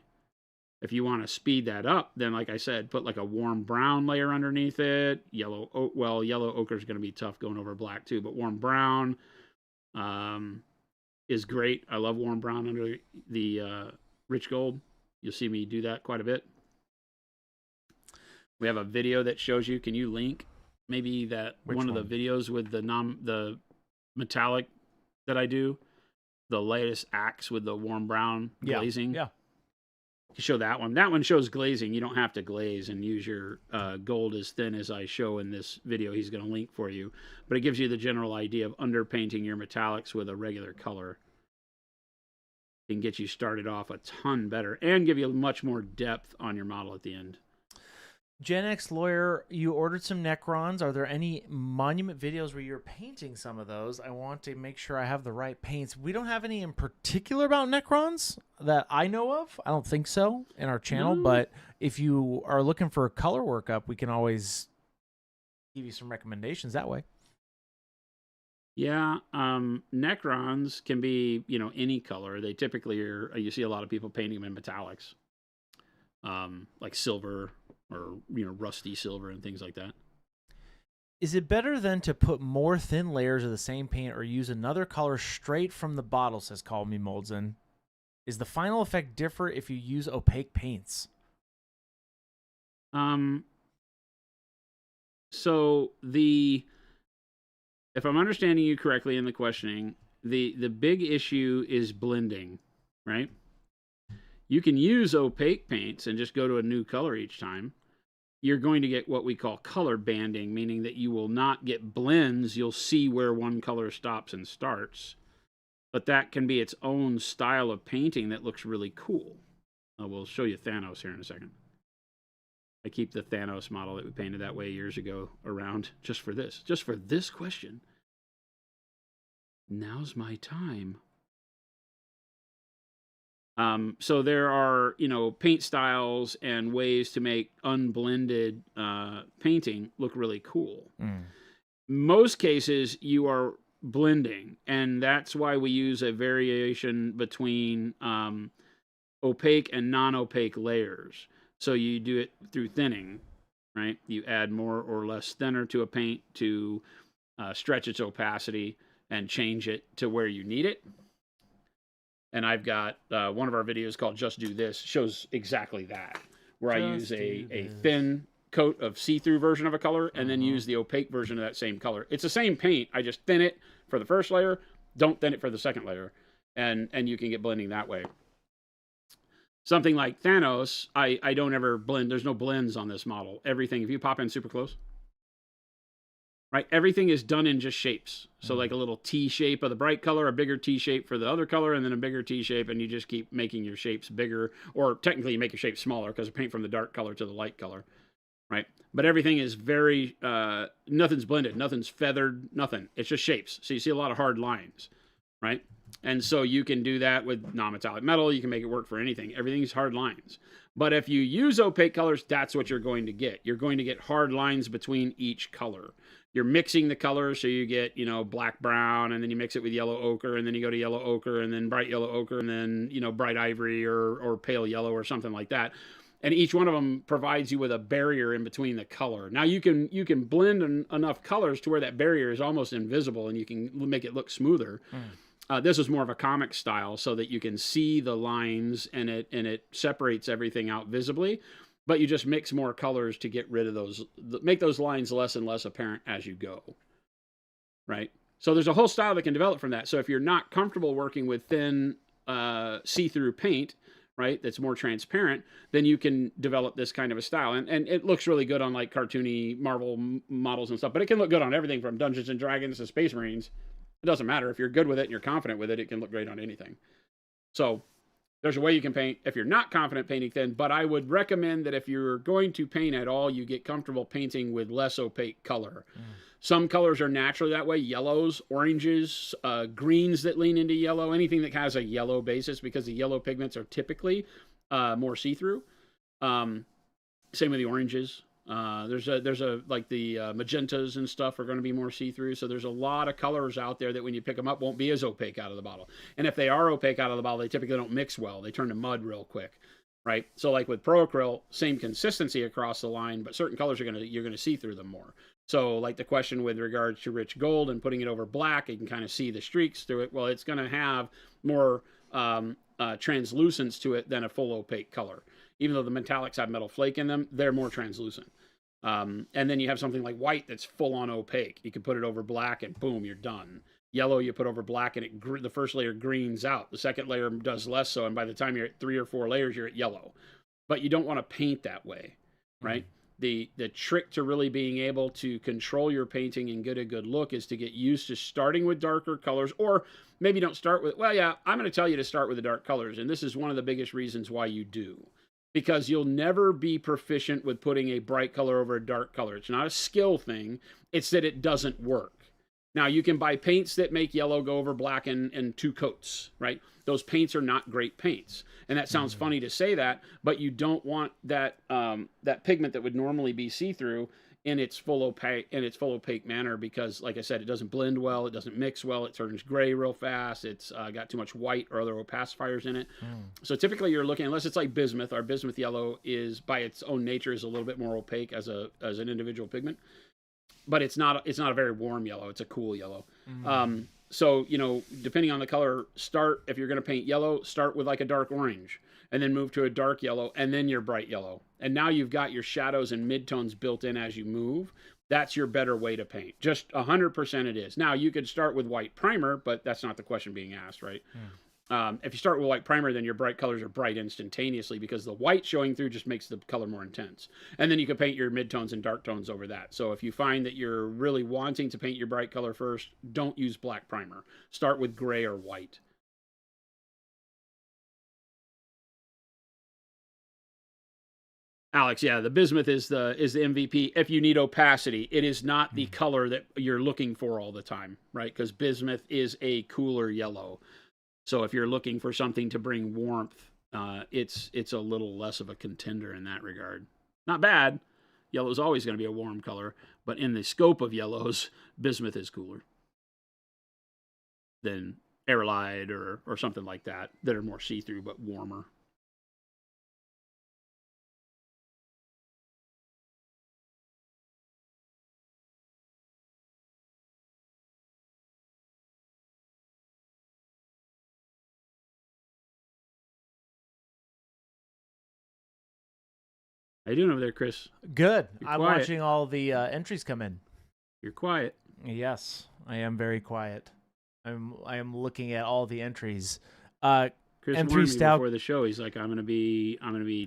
If you want to speed that up, then like I said, put like a warm brown layer underneath it. Yellow ochre is going to be tough going over black too, but warm brown is great. I love warm brown under the rich gold. You'll see me do that quite a bit. We have a video that shows you. Can you link maybe that one of the videos with the metallic that I do, the latest axe with the warm brown glazing? Yeah. You show that one. That one shows glazing. You don't have to glaze and use your gold as thin as I show in this video. He's going to link for you. But it gives you the general idea of underpainting your metallics with a regular color. It can get you started off a ton better and give you much more depth on your model at the end. Gen X Lawyer, you ordered some Necrons. Are there any monument videos where you're painting some of those? I want to make sure I have the right paints. We don't have any in particular about Necrons that I know of. I don't think so in our channel, but if you are looking for a color workup, we can always give you some recommendations that way. Yeah, Necrons can be, any color. They typically are, you see a lot of people painting them in metallics, like silver, or rusty silver and things like that. Is it better then to put more thin layers of the same paint or use another color straight from the bottle, says Call Me Moldson? Is the final effect differ if you use opaque paints? So if I'm understanding you correctly in the questioning, the big issue is blending, right? You can use opaque paints and just go to a new color each time. You're going to get what we call color banding, meaning that you will not get blends. You'll see where one color stops and starts. But that can be its own style of painting that looks really cool. We'll show you Thanos here in a second. I keep the Thanos model that we painted that way years ago around just for this question. Now's my time. So there are, paint styles and ways to make unblended painting look really cool. Most cases you are blending, and that's why we use a variation between opaque and non-opaque layers. So you do it through thinning, right? You add more or less thinner to a paint to stretch its opacity and change it to where you need it. And I've got one of our videos called Just Do This, shows exactly that, where I use a thin coat of see-through version of a color and then use the opaque version of that same color. It's the same paint. I just thin it for the first layer, don't thin it for the second layer, and you can get blending that way. Something like Thanos, I don't ever blend. There's no blends on this model. Everything, if you pop in super close, right, everything is done in just shapes. So like a little T shape of the bright color, a bigger T shape for the other color, and then a bigger T shape, and you just keep making your shapes bigger, or technically you make your shape smaller because you paint from the dark color to the light color, right? But everything is very, nothing's blended, nothing's feathered, nothing. It's just shapes. So you see a lot of hard lines, right? And so you can do that with non-metallic metal. You can make it work for anything. Everything's hard lines. But if you use opaque colors, that's what you're going to get. You're going to get hard lines between each color. You're mixing the colors, so you get, black brown, and then you mix it with yellow ochre, and then you go to yellow ochre, and then bright yellow ochre, and then, bright ivory or pale yellow or something like that. And each one of them provides you with a barrier in between the color. Now you can blend enough colors to where that barrier is almost invisible, and you can make it look smoother. This is more of a comic style, so that you can see the lines, and it separates everything out visibly. But you just mix more colors to get rid of those, make those lines less and less apparent as you go, right? So there's a whole style that can develop from that. So if you're not comfortable working with thin, see-through paint, right, that's more transparent, then you can develop this kind of a style. And it looks really good on like cartoony Marvel models and stuff, but it can look good on everything from Dungeons and Dragons to Space Marines. It doesn't matter. If you're good with it and you're confident with it, it can look great on anything. So there's a way you can paint if you're not confident painting thin, but I would recommend that if you're going to paint at all, you get comfortable painting with less opaque color. Some colors are naturally that way: yellows, oranges, greens that lean into yellow, anything that has a yellow basis, because the yellow pigments are typically more see-through. Same with the oranges. There's a like the magentas and stuff are going to be more see-through. So there's a lot of colors out there that when you pick them up won't be as opaque out of the bottle. And if they are opaque out of the bottle, they typically don't mix well. They turn to mud real quick, right? So like with Pro Acryl, same consistency across the line, but certain colors you're gonna see through them more. So like the question with regards to rich gold and putting it over black, you can kind of see the streaks through it. Well, it's going to have more translucence to it than a full opaque color. Even though the metallics have metal flake in them, they're more translucent. And then you have something like white that's full on opaque. You can put it over black and boom, you're done. Yellow, you put over black and the first layer greens out. The second layer does less so. And by the time you're at 3 or 4 layers, you're at yellow. But you don't want to paint that way, right? Mm-hmm. The trick to really being able to control your painting and get a good look is to get used to starting with darker colors, or maybe don't start with, well, yeah, I'm going to tell you to start with the dark colors. And this is one of the biggest reasons why you do. Because you'll never be proficient with putting a bright color over a dark color. It's not a skill thing. It's that it doesn't work. Now, you can buy paints that make yellow go over black in 2 coats, right? Those paints are not great paints. And that sounds funny to say that, but you don't want that that pigment that would normally be see-through in its full opaque manner, because, like I said, it doesn't blend well, it doesn't mix well, it turns gray real fast, it's got too much white or other opacifiers in it. So typically you're looking, unless it's like bismuth, our bismuth yellow is, by its own nature, is a little bit more opaque as an individual pigment. But it's not a very warm yellow. It's a cool yellow. So, depending on the color, if you're going to paint yellow, start with like a dark orange, and then move to a dark yellow, and then your bright yellow. And now you've got your shadows and midtones built in as you move. That's your better way to paint. Just 100% it is. Now, you could start with white primer, but that's not the question being asked, right? If you start with white primer, then your bright colors are bright instantaneously, because the white showing through just makes the color more intense. And then you can paint your midtones and dark tones over that. So if you find that you're really wanting to paint your bright color first, don't use black primer. Start with gray or white. Alex, yeah, the bismuth is the MVP. If you need opacity, it is not the color that you're looking for all the time, right? Because bismuth is a cooler yellow. So if you're looking for something to bring warmth, it's a little less of a contender in that regard. Not bad. Yellow is always going to be a warm color, but in the scope of yellows, bismuth is cooler than aerolite or something like that are more see-through but warmer. How you doing over there, Chris? Good. I'm watching all the entries come in. You're quiet. Yes, I am very quiet. I am looking at all the entries. Chris warned me before the show. He's like, I'm gonna be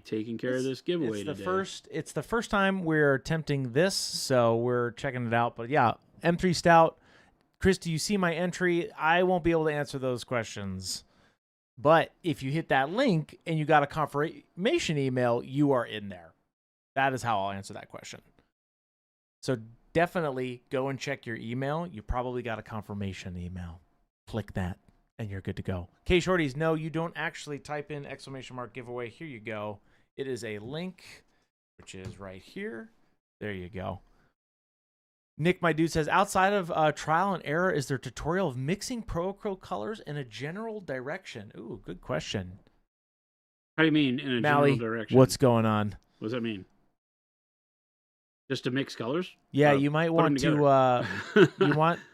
taking care of this giveaway today. It's the first time we're attempting this, so we're checking it out. But yeah, M3 Stout. Chris, do you see my entry? I won't be able to answer those questions. But if you hit that link and you got a confirmation email, you are in there. That is how I'll answer that question. So definitely go and check your email. You probably got a confirmation email. Click that, and you're good to go. K-Shorties, no, you don't actually type in !giveaway. Here you go. It is a link, which is right here. There you go. Nick, my dude, says, outside of trial and error, is there a tutorial of mixing Pro Acryl colors in a general direction? Ooh, good question. How do you mean in a Mally, general direction? What's going on? What does that mean? Just to mix colors? Yeah, you might want to.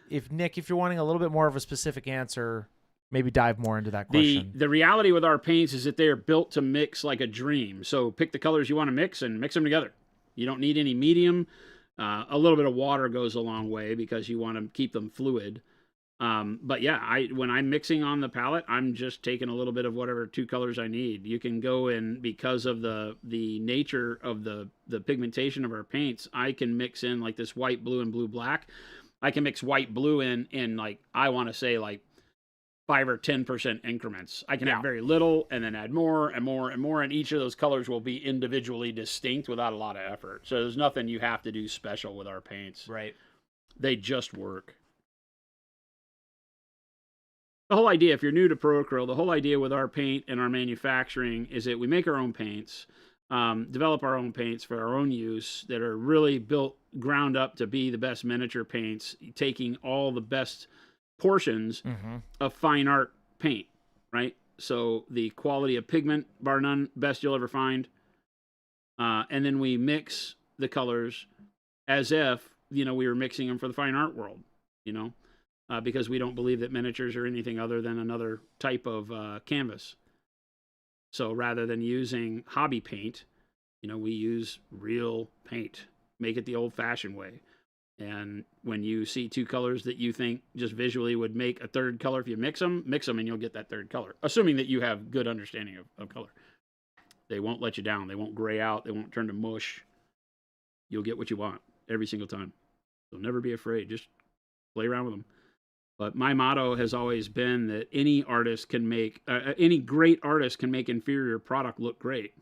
If you're wanting a little bit more of a specific answer, maybe dive more into that question. The reality with our paints is that they are built to mix like a dream. So pick the colors you want to mix and mix them together. You don't need any medium. A little bit of water goes a long way because you want to keep them fluid. But yeah, when I'm mixing on the palette, I'm just taking a little bit of whatever 2 colors I need. You can go in, because of the nature of the pigmentation of our paints, I can mix in like this white, blue, and blue, black. I can mix white, blue in like, I want to say like 5 or 10% increments. I can have very little and then add more and more and more, and each of those colors will be individually distinct without a lot of effort. So there's nothing you have to do special with our paints. Right. They just work. The whole idea, if you're new to Pro-Acryl, the whole idea with our paint and our manufacturing is that we make our own paints, develop our own paints for our own use that are really built ground up to be the best miniature paints, taking all the best portions of fine art paint, right? So the quality of pigment, bar none, best you'll ever find. And then we mix the colors as if, we were mixing them for the fine art world, because we don't believe that miniatures are anything other than another type of canvas. So rather than using hobby paint, we use real paint, make it the old-fashioned way. And when you see two colors that you think just visually would make a third color, if you mix them and you'll get that third color, assuming that you have good understanding of color. They won't let you down. They won't gray out. They won't turn to mush. You'll get what you want every single time. So never be afraid. Just play around with them. But my motto has always been that any artist can make, any great artist can make inferior product look great,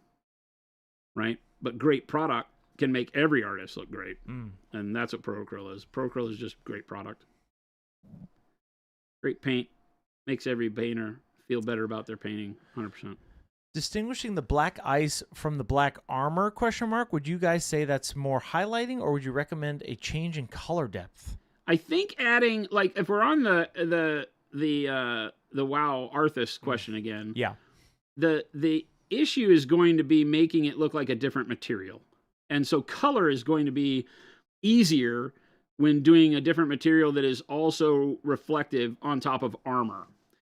right? But great product can make every artist look great. And that's what Pro-Acryl is. Pro-Acryl is just great product. Great paint. Makes every painter feel better about their painting, 100%. Distinguishing the black ice from the black armor, ? Would you guys say that's more highlighting, or would you recommend a change in color depth? I think adding, like, if we're on the WoW Arthas question again, yeah, the issue is going to be making it look like a different material, and so color is going to be easier when doing a different material that is also reflective on top of armor,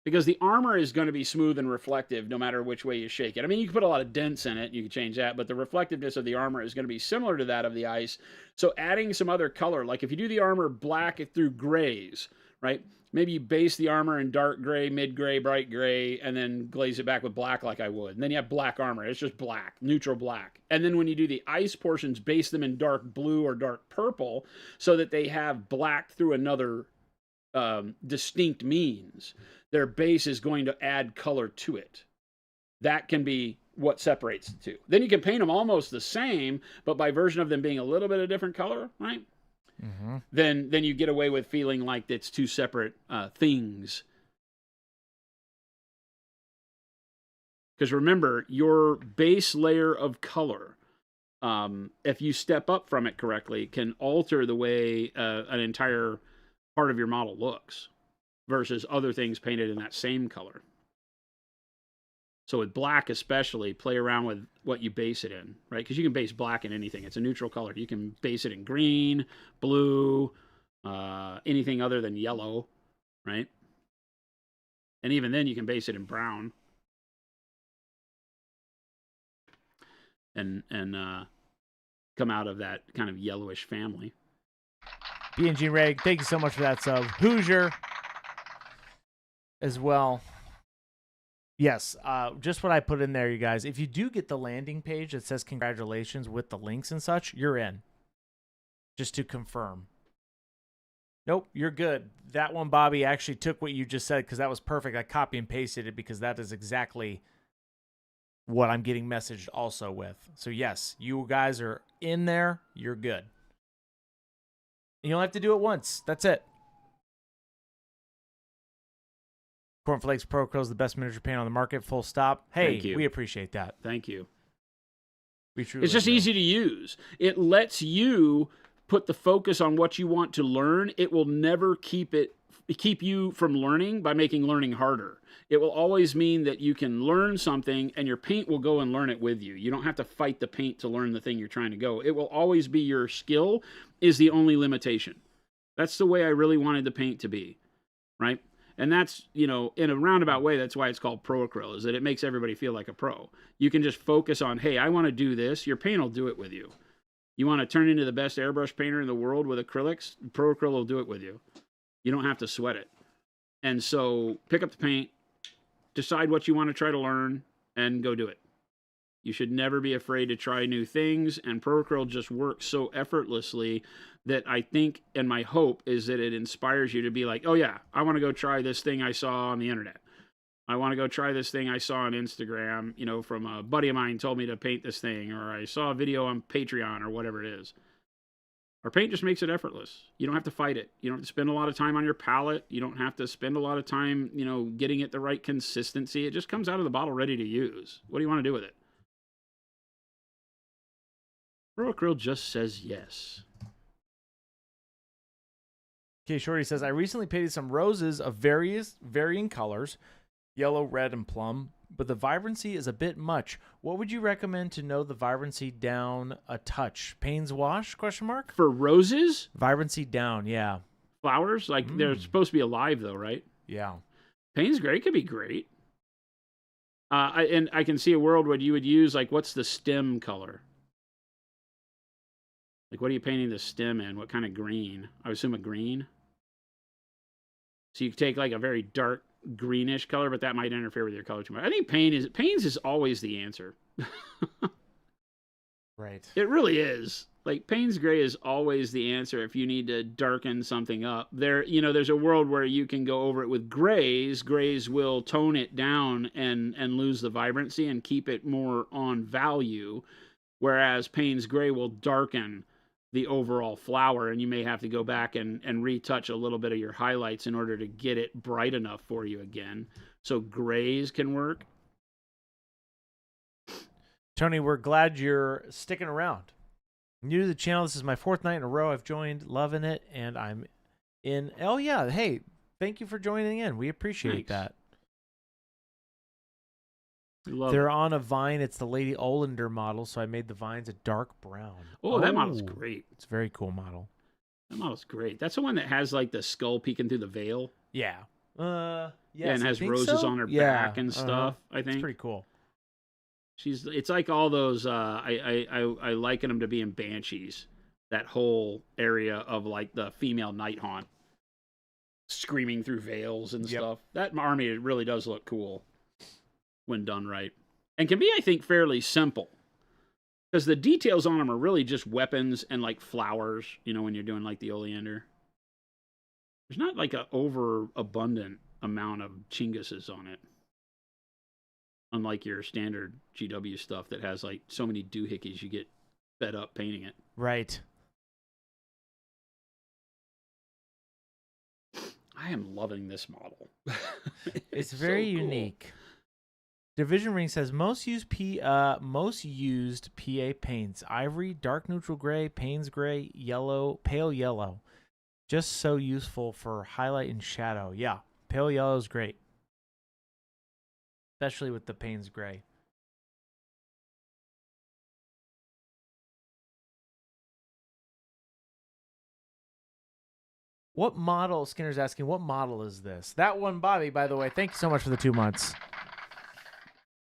because the armor is going to be smooth and reflective no matter which way you shake it. I mean, you can put a lot of dents in it, you can change that, but the reflectiveness of the armor is going to be similar to that of the ice. So adding some other color, like if you do the armor black through grays, right? Maybe you base the armor in dark gray, mid gray, bright gray, and then glaze it back with black like I would. And then you have black armor. It's just black, neutral black. And then when you do the ice portions, base them in dark blue or dark purple so that they have black through another distinct means. Their base is going to add color to it. That can be what separates the two. Then you can paint them almost the same, but by version of them being a little bit of different color, right? Then you get away with feeling like it's two separate things. Because remember, your base layer of color, if you step up from it correctly, can alter the way an entire part of your model looks versus other things painted in that same color. So with black especially, play around with what you base it in, right? Because you can base black in anything. It's a neutral color. You can base it in green, blue, anything other than yellow, right? And even then you can base it in brown. And come out of that kind of yellowish family. B&G Reg, thank you so much for that sub. Hoosier as well. Yes, just what I put in there, you guys. If you do get the landing page that says congratulations with the links and such, you're in. Just to confirm. Nope, you're good. That one, Bobby, actually took what you just said because that was perfect. I copy and pasted it because that is exactly what I'm getting messaged also with. So yes, you guys are in there. You're good. And you don't have to do it once. That's it. Cornflakes Pro-Acryl is the best miniature paint on the market. Full stop. Hey, we appreciate that. Thank you. We truly It's just easy to use. It lets you put the focus on what you want to learn. It will never keep you from learning by making learning harder. It will always mean that you can learn something and your paint will go and learn it with you. You don't have to fight the paint to learn the thing you're trying to go. It will always be your skill is the only limitation. That's the way I really wanted the paint to be, right? And that's, in a roundabout way, that's why it's called Pro-Acryl, is that it makes everybody feel like a pro. You can just focus on, hey, I want to do this. Your paint will do it with you. You want to turn into the best airbrush painter in the world with acrylics? Pro-Acryl will do it with you. You don't have to sweat it. And so pick up the paint, decide what you want to try to learn, and go do it. You should never be afraid to try new things, and Pro-Acryl just works so effortlessly that I think, and my hope, is that it inspires you to be like, oh yeah, I want to go try this thing I saw on the internet. I want to go try this thing I saw on Instagram, from a buddy of mine told me to paint this thing, or I saw a video on Patreon, or whatever it is. Our paint just makes it effortless. You don't have to fight it. You don't have to spend a lot of time on your palette. You don't have to spend a lot of time, getting it the right consistency. It just comes out of the bottle ready to use. What do you want to do with it? Acryl just says yes. Okay, Shorty says, I recently painted some roses of varying colors, yellow, red, and plum, but the vibrancy is a bit much. What would you recommend to know the vibrancy down a touch? Payne's wash, ? For roses? Vibrancy down, yeah. Flowers? Like, they're supposed to be alive, though, right? Yeah. Payne's Gray could be great. I can see a world where you would use, like, what's the stem color? Like, what are you painting the stem in? What kind of green? I would assume a green. So you could take, like, a very dark greenish color, but that might interfere with your color too much. I think Payne's is always the answer. Right. It really is. Like, Payne's Gray is always the answer if you need to darken something up. There's a world where you can go over it with grays. Grays will tone it down and lose the vibrancy and keep it more on value, whereas Payne's Gray will darken the overall flower, and you may have to go back and retouch a little bit of your highlights in order to get it bright enough for you again. So grays can work. Tony, we're glad you're sticking around. New to the channel, this is my 4th night in a row I've joined, loving it, and I'm in. Oh, yeah, hey, thank you for joining in. We appreciate that. They're on a vine. It's the Lady Olander model, so I made the vines a dark brown. Oh, that model's great. It's a very cool model. That model's great. That's the one that has, like, the skull peeking through the veil. Yeah. Yeah, and has roses on her back and stuff, I think. It's pretty cool. It's like all those, I liken them to being banshees. That whole area of, like, the female night haunt screaming through veils and stuff. That army really does look cool when done right, and can be, I think, fairly simple, because the details on them are really just weapons and, like, flowers, when you're doing, like, the oleander. There's not, like, an overabundant amount of chinguses on it, unlike your standard GW stuff that has, like, so many doohickeys you get fed up painting it. Right. I am loving this model. It's very so cool. unique. Division Ring says most used PA paints: ivory, dark neutral gray, Payne's Gray, yellow, pale yellow. Just so useful for highlight and shadow. Yeah, pale yellow is great, especially with the Payne's Gray. What model? Skinner's asking, what model is this? That one, Bobby, by the way. Thank you so much for the 2 months.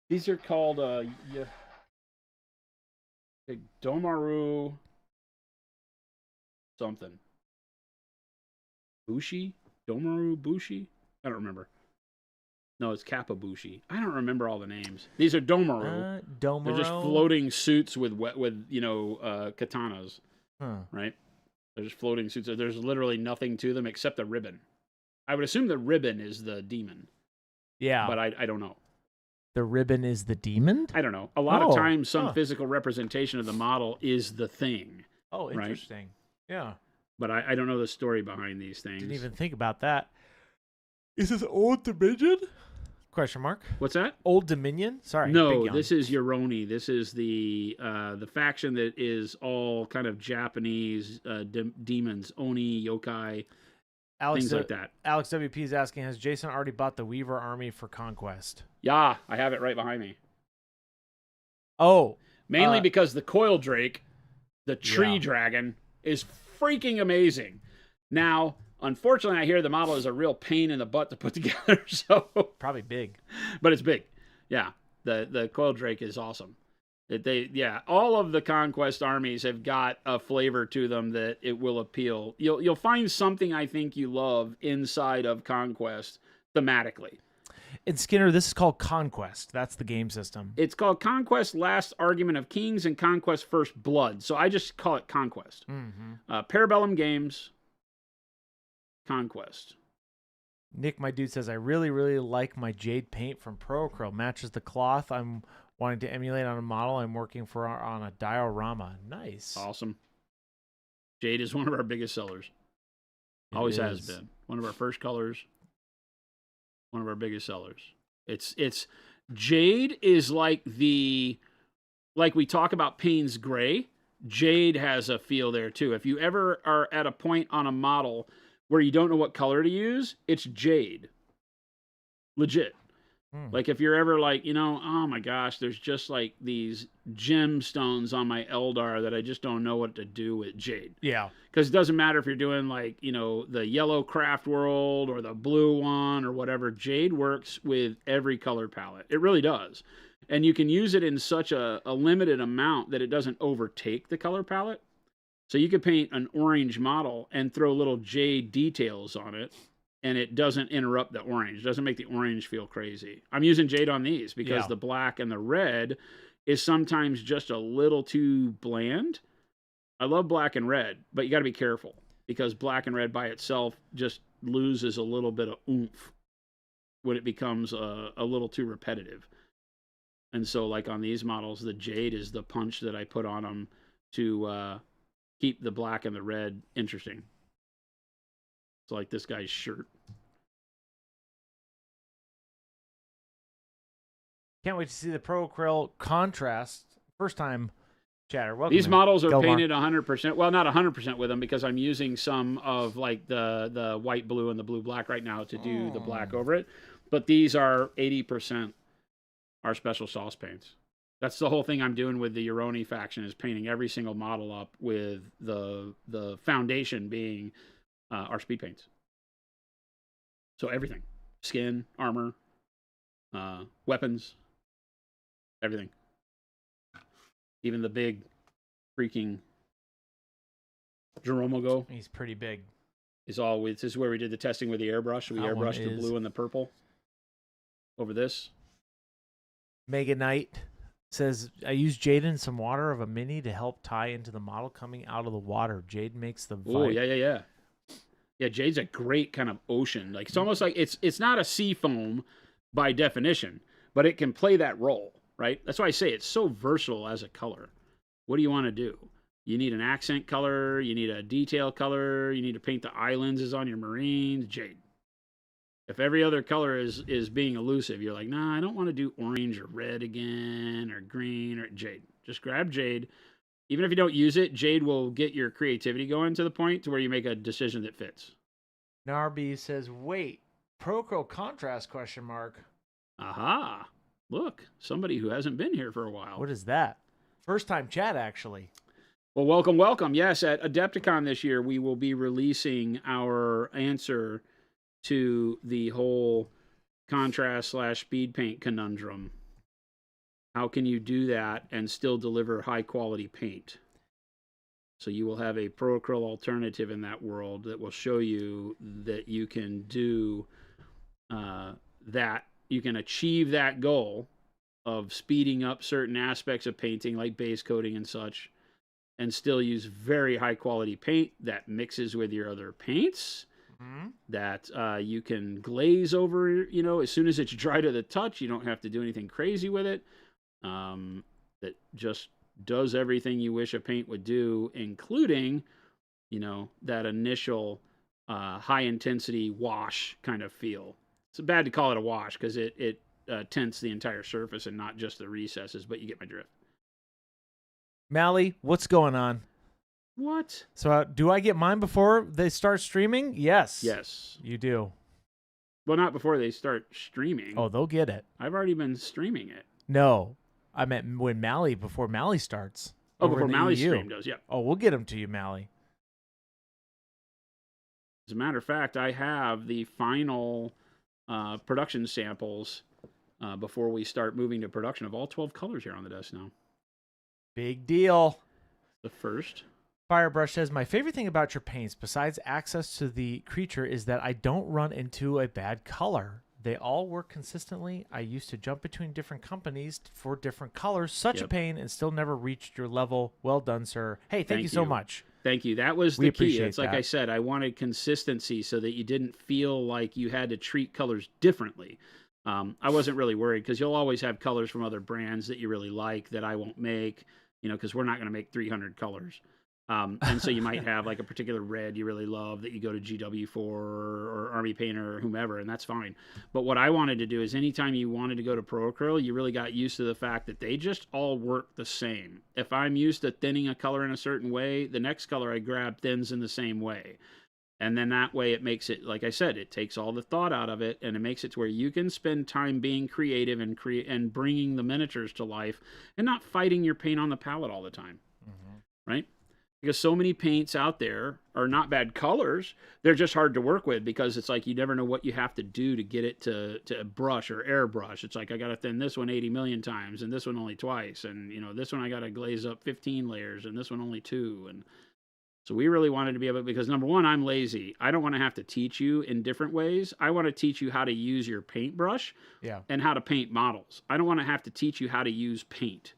These are called Domaru something. Bushi? Domaru Bushi? I don't remember. No, it's Kappa Bushi. I don't remember all the names. These are Domaru. Domaru. They're just floating suits with katanas. Right? They're just floating suits. There's literally nothing to them except the ribbon. I would assume the ribbon is the demon. Yeah. But I don't know. The ribbon is the demon? I don't know. A lot of times, some physical representation of the model is the thing. Oh, interesting. Right? Yeah. But I don't know the story behind these things. Didn't even think about that. Is this Old Dominion? ? What's that? Old Dominion? Sorry. No, this is Yoroni. This is the faction that is all kind of Japanese demons, Oni, yokai, things like that. Alex WP is asking, has Jason already bought the Weaver army for Conquest? Yeah, I have it right behind me. Oh. Mainly because the Coil Drake, the Tree Dragon, is freaking amazing. Now, unfortunately, I hear the model is a real pain in the butt to put together. So probably big. But it's big. Yeah, the Coil Drake is awesome. All of the Conquest armies have got a flavor to them that it will appeal. You'll find something I think you love inside of Conquest thematically. And Skinner, this is called Conquest. That's the game system. It's called Conquest Last Argument of Kings and Conquest First Blood. So I just call it Conquest. Mm-hmm. Parabellum Games, Conquest. Nick, my dude, says, I really, really like my jade paint from Pro Acryl. Matches the cloth I'm wanting to emulate on a model I'm working for on a diorama. Nice. Awesome. Jade is one of our biggest sellers. Always has been. One of our first colors. One of our biggest sellers. It's Jade is like we talk about Payne's Gray. Jade has a feel there too. If you ever are at a point on a model where you don't know what color to use, it's Jade. Legit. Like if you're ever like, oh my gosh, there's just like these gemstones on my Eldar that I just don't know what to do with. Jade. Yeah. Because it doesn't matter if you're doing like, the yellow craft world or the blue one or whatever. Jade works with every color palette. It really does. And you can use it in such a limited amount that it doesn't overtake the color palette. So you could paint an orange model and throw little jade details on it, and it doesn't interrupt the orange. It doesn't make the orange feel crazy. I'm using jade on these because the black and the red is sometimes just a little too bland. I love black and red, but you got to be careful because black and red by itself just loses a little bit of oomph when it becomes a little too repetitive. And so like on these models, the jade is the punch that I put on them to keep the black and the red interesting. It's like this guy's shirt. Can't wait to see the Pro Acryl contrast. First time chatter. Welcome. These models are Gilmar. painted 100%. Well, not 100% with them because I'm using some of like the white blue and the blue black right now to do the black over it. But these are 80% our special sauce paints. That's the whole thing I'm doing with the Euroni faction is painting every single model up with the foundation being our speed paints. So everything. Skin, armor, weapons, everything. Even the big freaking Jeromogo. He's pretty big. This is where we did the testing with the airbrush. We airbrushed the blue and the purple over this. Mega Knight says, I use jade in some water of a mini to help tie into the model coming out of the water. Jade makes the vibe. Oh, yeah. Yeah, jade's a great kind of ocean. Like it's almost like it's not a sea foam by definition, but it can play that role, right? That's why I say it's so versatile as a color. What do you want to do? You need an accent color, you need a detail color, you need to paint the islands as on your Marines, jade. If every other color is being elusive, you're like, nah, I don't want to do orange or red again or green or jade. Just grab jade. Even if you don't use it, jade will get your creativity going to the point to where you make a decision that fits. Narby says, wait, Pro Acryl contrast ? Aha. Look, somebody who hasn't been here for a while. What is that? First time chat, actually. Well, welcome. Yes, at Adepticon this year, we will be releasing our answer to the whole contrast/speed paint conundrum. How can you do that and still deliver high quality paint? So you will have a Pro Acryl alternative in that world that will show you that you can do that. You can achieve that goal of speeding up certain aspects of painting like base coating and such and still use very high quality paint that mixes with your other paints. That you can glaze over, as soon as it's dry to the touch. You don't have to do anything crazy with it. That just does everything you wish a paint would do, including, that initial high intensity wash kind of feel. It's bad to call it a wash because it tints the entire surface and not just the recesses, but you get my drift. Mally, what's going on? What? So do I get mine before they start streaming? Yes. Yes. You do. Well, not before they start streaming. Oh, they'll get it. I've already been streaming it. No. I meant before Mally starts. Oh, before Mally's stream does, yeah. Oh, we'll get them to you, Mally. As a matter of fact, I have the final production samples before we start moving to production of all 12 colors here on the desk now. Big deal. The first. Firebrush says, my favorite thing about your paints, besides access to the creature, is that I don't run into a bad color. They all work consistently. I used to jump between different companies for different colors. Such a pain, and still never reached your level. Well done, sir. Hey, thank you so much. Thank you. That was the key. It's like that. I said, I wanted consistency so that you didn't feel like you had to treat colors differently. I wasn't really worried because you'll always have colors from other brands that you really like that I won't make, because we're not going to make 300 colors. And so you might have like a particular red you really love that you go to GW for or Army Painter or whomever, and that's fine. But what I wanted to do is anytime you wanted to go to Pro Acryl, you really got used to the fact that they just all work the same. If I'm used to thinning a color in a certain way, the next color I grab thins in the same way. And then that way it makes it, like I said, it takes all the thought out of it, and it makes it to where you can spend time being creative and bringing the miniatures to life and not fighting your paint on the palette all the time, right? Because so many paints out there are not bad colors. They're just hard to work with because it's like you never know what you have to do to get it to brush or airbrush. It's like I got to thin this one 80 million times and this one only twice. And, this one I got to glaze up 15 layers and this one only 2. And so we really wanted to be able, because number one, I'm lazy. I don't want to have to teach you in different ways. I want to teach you how to use your paintbrush and how to paint models. I don't want to have to teach you how to use paint.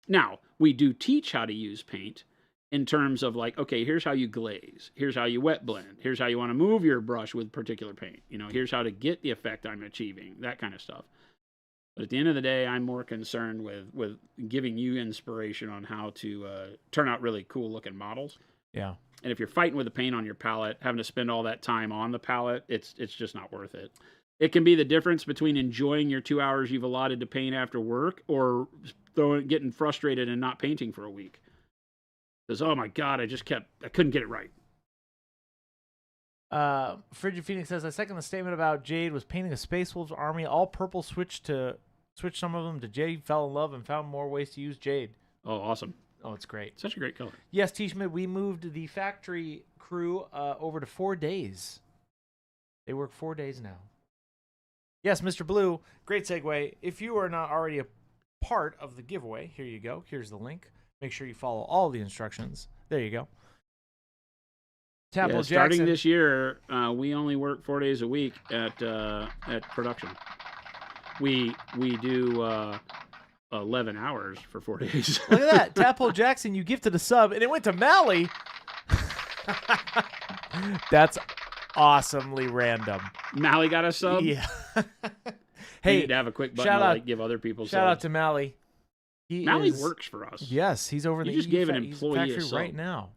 Now, we do teach how to use paint in terms of like, okay, here's how you glaze. Here's how you wet blend. Here's how you want to move your brush with particular paint. Here's how to get the effect I'm achieving, that kind of stuff. But at the end of the day, I'm more concerned with giving you inspiration on how to turn out really cool looking models. Yeah. And if you're fighting with the paint on your palette, having to spend all that time on the palette, it's just not worth it. It can be the difference between enjoying your 2 hours you've allotted to paint after work or getting frustrated and not painting for a week. Because, oh my God, I couldn't get it right. Frigid Phoenix says, I second the statement about Jade was painting a Space Wolves army, all purple, switched some of them to Jade, fell in love, and found more ways to use Jade. Oh, awesome. Oh, it's great. Such a great color. Yes, T. Schmidt, we moved the factory crew over to 4 days. They work 4 days now. Yes, Mr. Blue, great segue. If you are not already a part of the giveaway, here you go. Here's the link. Make sure you follow all the instructions. There you go. Tapple starting Jackson. This year, we only work 4 days a week at production. We do 11 hours for 4 days. Look at that. Tapple Jackson, you gifted a sub, and it went to Mally. That's awesomely random. Mally got a sub? Yeah. Hey, we need to have a quick button to give other people shout out to Mally. Mally works for us. Yes, he's over in the just gave an employee factory right now.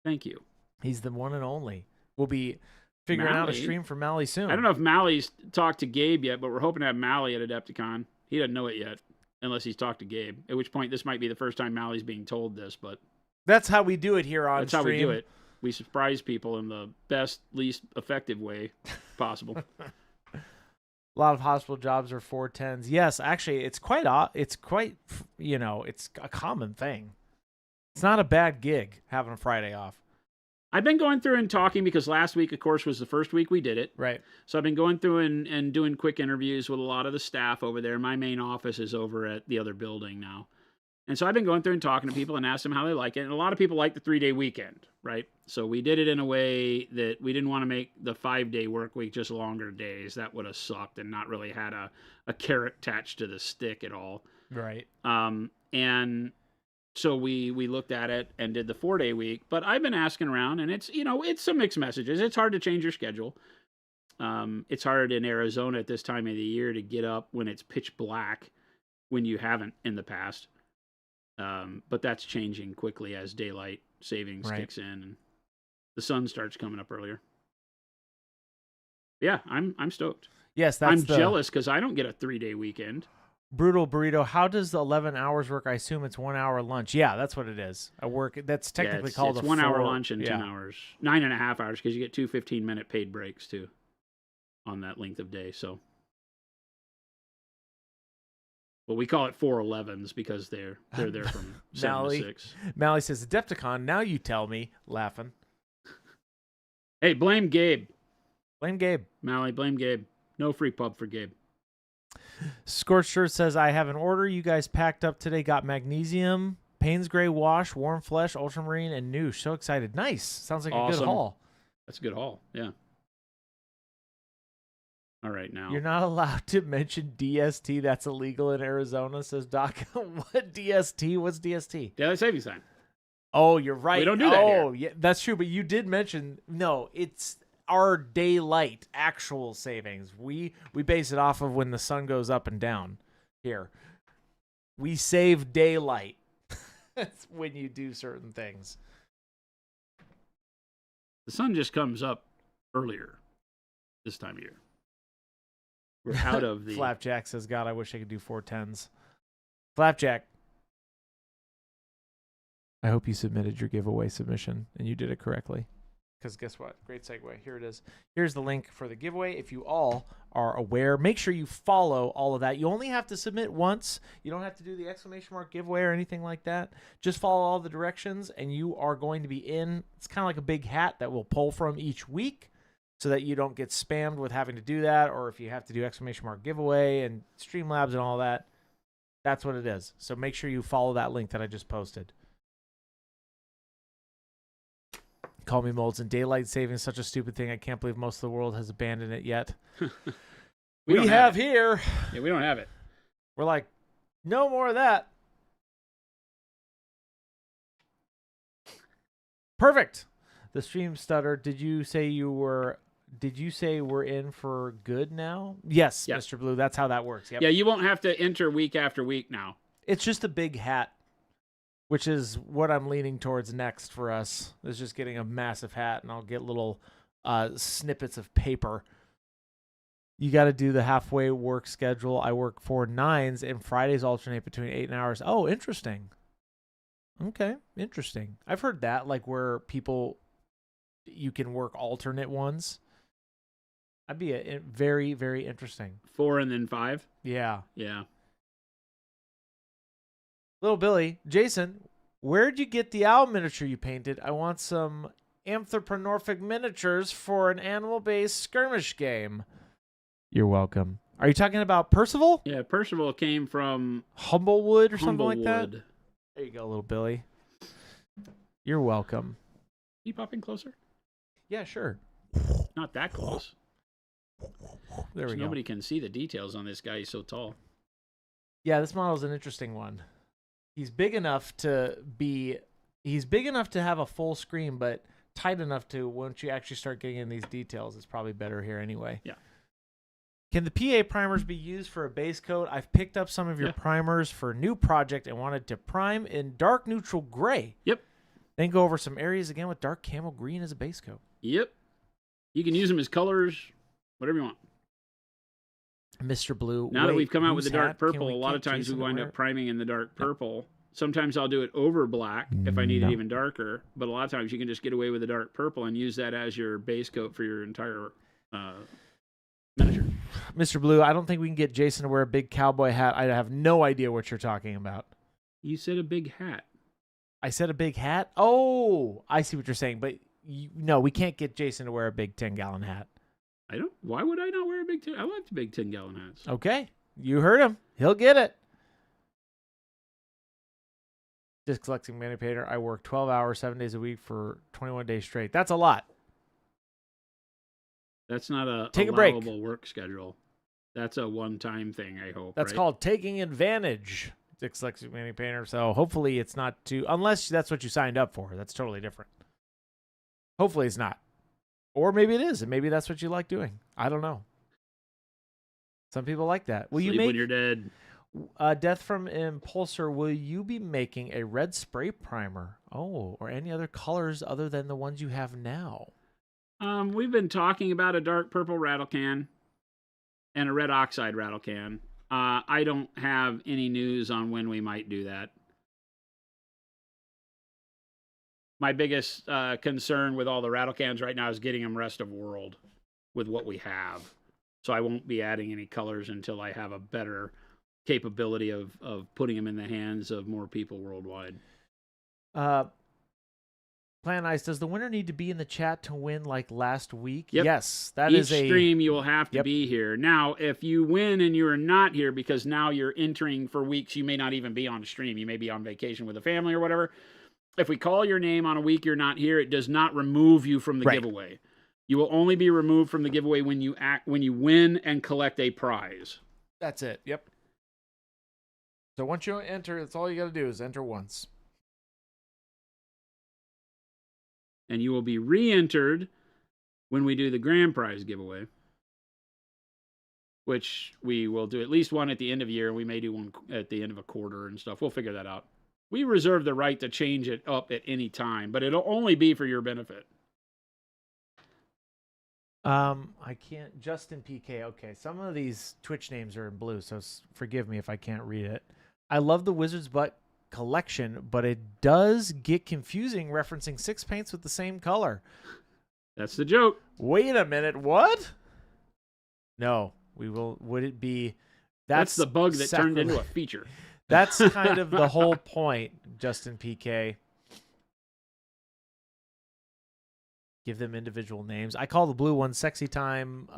Thank you. He's the one and only. We'll be figuring out a stream for Mally soon. I don't know if Mally's talked to Gabe yet, but we're hoping to have Mally at Adepticon. He doesn't know it yet, unless he's talked to Gabe. At which point, this might be the first time Mally's being told this, but that's how we do it here on stream. That's how we do it. We surprise people in the best, least effective way possible. A lot of hospital jobs are 410s. Yes, actually, it's quite it's a common thing. It's not a bad gig having a Friday off. I've been going through and talking because last week, of course, was the first week we did it. Right. So I've been going through and doing quick interviews with a lot of the staff over there. My main office is over at the other building now. And so I've been going through and talking to people and asked them how they like it. And a lot of people like the 3-day weekend, right? So we did it in a way that we didn't want to make the 5-day work week just longer days. That would have sucked and not really had a carrot attached to the stick at all. Right. And so we looked at it and did the 4-day week. But I've been asking around, and it's some mixed messages. It's hard to change your schedule. It's hard in Arizona at this time of the year to get up when it's pitch black when you haven't in the past. But that's changing quickly as daylight savings kicks in and the sun starts coming up earlier. Yeah, I'm stoked. Yes, I'm jealous because I don't get a 3-day weekend. Brutal Burrito, how does the 11 hours work? I assume it's 1 hour lunch. Yeah, that's what it is. That's technically called it's 1 hour lunch and 2 hours. 9.5 hours because you get 2 15-minute paid breaks too on that length of day. So, well, we call it 411s because they're there from 7 to 6. Mally says, Adepticon, now you tell me, laughing. Hey, blame Gabe. Blame Gabe. Mally, blame Gabe. No free pub for Gabe. Scorched Shirt says, I have an order you guys packed up today. Got magnesium, Payne's Gray Wash, Warm Flesh, Ultramarine, and Noosh. So excited. Nice. Sounds like awesome. A good haul. That's a good haul. Yeah. All right, now. You're not allowed to mention DST. That's illegal in Arizona, says Doc. What DST? What's DST? Daylight savings time. Oh, you're right. We don't do that here. Yeah, that's true. But you did mention, no, it's our daylight actual savings. We base it off of when the sun goes up and down here. We save daylight. That's when you do certain things. The sun just comes up earlier this time of year. We're out of the... Flapjack says, God, I wish I could do 410s. Flapjack, I hope you submitted your giveaway submission and you did it correctly. Because guess what? Great segue. Here it is. Here's the link for the giveaway. If you all are aware, make sure you follow all of that. You only have to submit once. You don't have to do the exclamation mark giveaway or anything like that. Just follow all the directions and you are going to be in. It's kind of like a big hat that we'll pull from each week so that you don't get spammed with having to do that, or if you have to do exclamation mark giveaway and Streamlabs and all that. That's what it is. So make sure you follow that link that I just posted. Call me Molds, and daylight saving is such a stupid thing. I can't believe most of the world has abandoned it yet. we have here. Yeah, we don't have it. We're like, no more of that. Perfect. The stream stutter. Did you say we're in for good now? Yes, yep. Mr. Blue. That's how that works. Yep. Yeah, you won't have to enter week after week now. It's just a big hat, which is what I'm leaning towards next for us. Is just getting a massive hat, and I'll get little snippets of paper. You got to do the halfway work schedule. I work 4 9s, and Fridays alternate between 8 hours. Oh, interesting. Okay, interesting. I've heard that, like where you can work alternate ones. That'd be a very, very interesting. 4 and then 5? Yeah. Yeah. Little Billy, Jason, where'd you get the owl miniature you painted? I want some anthropomorphic miniatures for an animal-based skirmish game. You're welcome. Are you talking about Percival? Yeah, Percival came from Humblewood or something like that? There you go, little Billy. You're welcome. You popping closer? Yeah, sure. Not that close. There we go. Nobody can see the details on this guy. He's so tall. Yeah, this model is an interesting one. He's big enough to have a full screen, but tight enough to, once you actually start getting in these details, it's probably better here anyway. Yeah. Can the PA primers be used for a base coat? I've picked up some of your primers for a new project and wanted to prime in dark neutral gray. Yep. Then go over some areas again with dark camel green as a base coat. Yep. You can use them as colors, whatever you want. Mr. Blue. Now that we've come out with the dark purple, a lot of times we wind up priming in the dark purple. Sometimes I'll do it over black if I need it even darker, but a lot of times you can just get away with the dark purple and use that as your base coat for your entire miniature. Mr. Blue, I don't think we can get Jason to wear a big cowboy hat. I have no idea what you're talking about. You said a big hat. I said a big hat? Oh, I see what you're saying, but no, we can't get Jason to wear a big 10-gallon hat. Why would I not wear a big 10? I like the big 10-gallon hats. Okay. You heard him. He'll get it. Just collecting mini painter. I work 12 hours, 7 days a week for 21 days straight. That's a lot. That's not a Take allowable a break. Work schedule. That's a one-time thing, I hope. That's called taking advantage. Dyslexic mini painter. So hopefully it's not too, unless that's what you signed up for. That's totally different. Hopefully it's not. Or maybe it is, and maybe that's what you like doing. I don't know. Some people like that. Will Sleep you make when you're dead? Death from Impulsor, will you be making a red spray primer? Oh, or any other colors other than the ones you have now? We've been talking about a dark purple rattle can and a red oxide rattle can. I don't have any news on when we might do that. My biggest concern with all the rattle cans right now is getting them rest of world with what we have. So I won't be adding any colors until I have a better capability of putting them in the hands of more people worldwide. Plan Ice, does the winner need to be in the chat to win like last week? Yep. Yes, that Each is a stream you will have to be here. Now, if you win and you're not here because now you're entering for weeks, you may not even be on stream. You may be on vacation with a family or whatever. If we call your name on a week you're not here, it does not remove you from the giveaway. You will only be removed from the giveaway when you win and collect a prize. That's it. Yep. So once you enter, that's all you got to do is enter once. And you will be re-entered when we do the grand prize giveaway, which we will do at least one at the end of the year, and we may do one at the end of a quarter and stuff. We'll figure that out. We reserve the right to change it up at any time, but it'll only be for your benefit. I can't. Justin PK. Okay, some of these Twitch names are in blue, so forgive me if I can't read it. I love the Wizard's Butt collection, but it does get confusing referencing 6 paints with the same color. That's the joke. Wait a minute. What? No, we will. Would it be? That's the bug that turned into a feature. That's kind of the whole point, Justin PK. Give them individual names. I call the blue one Sexy Time,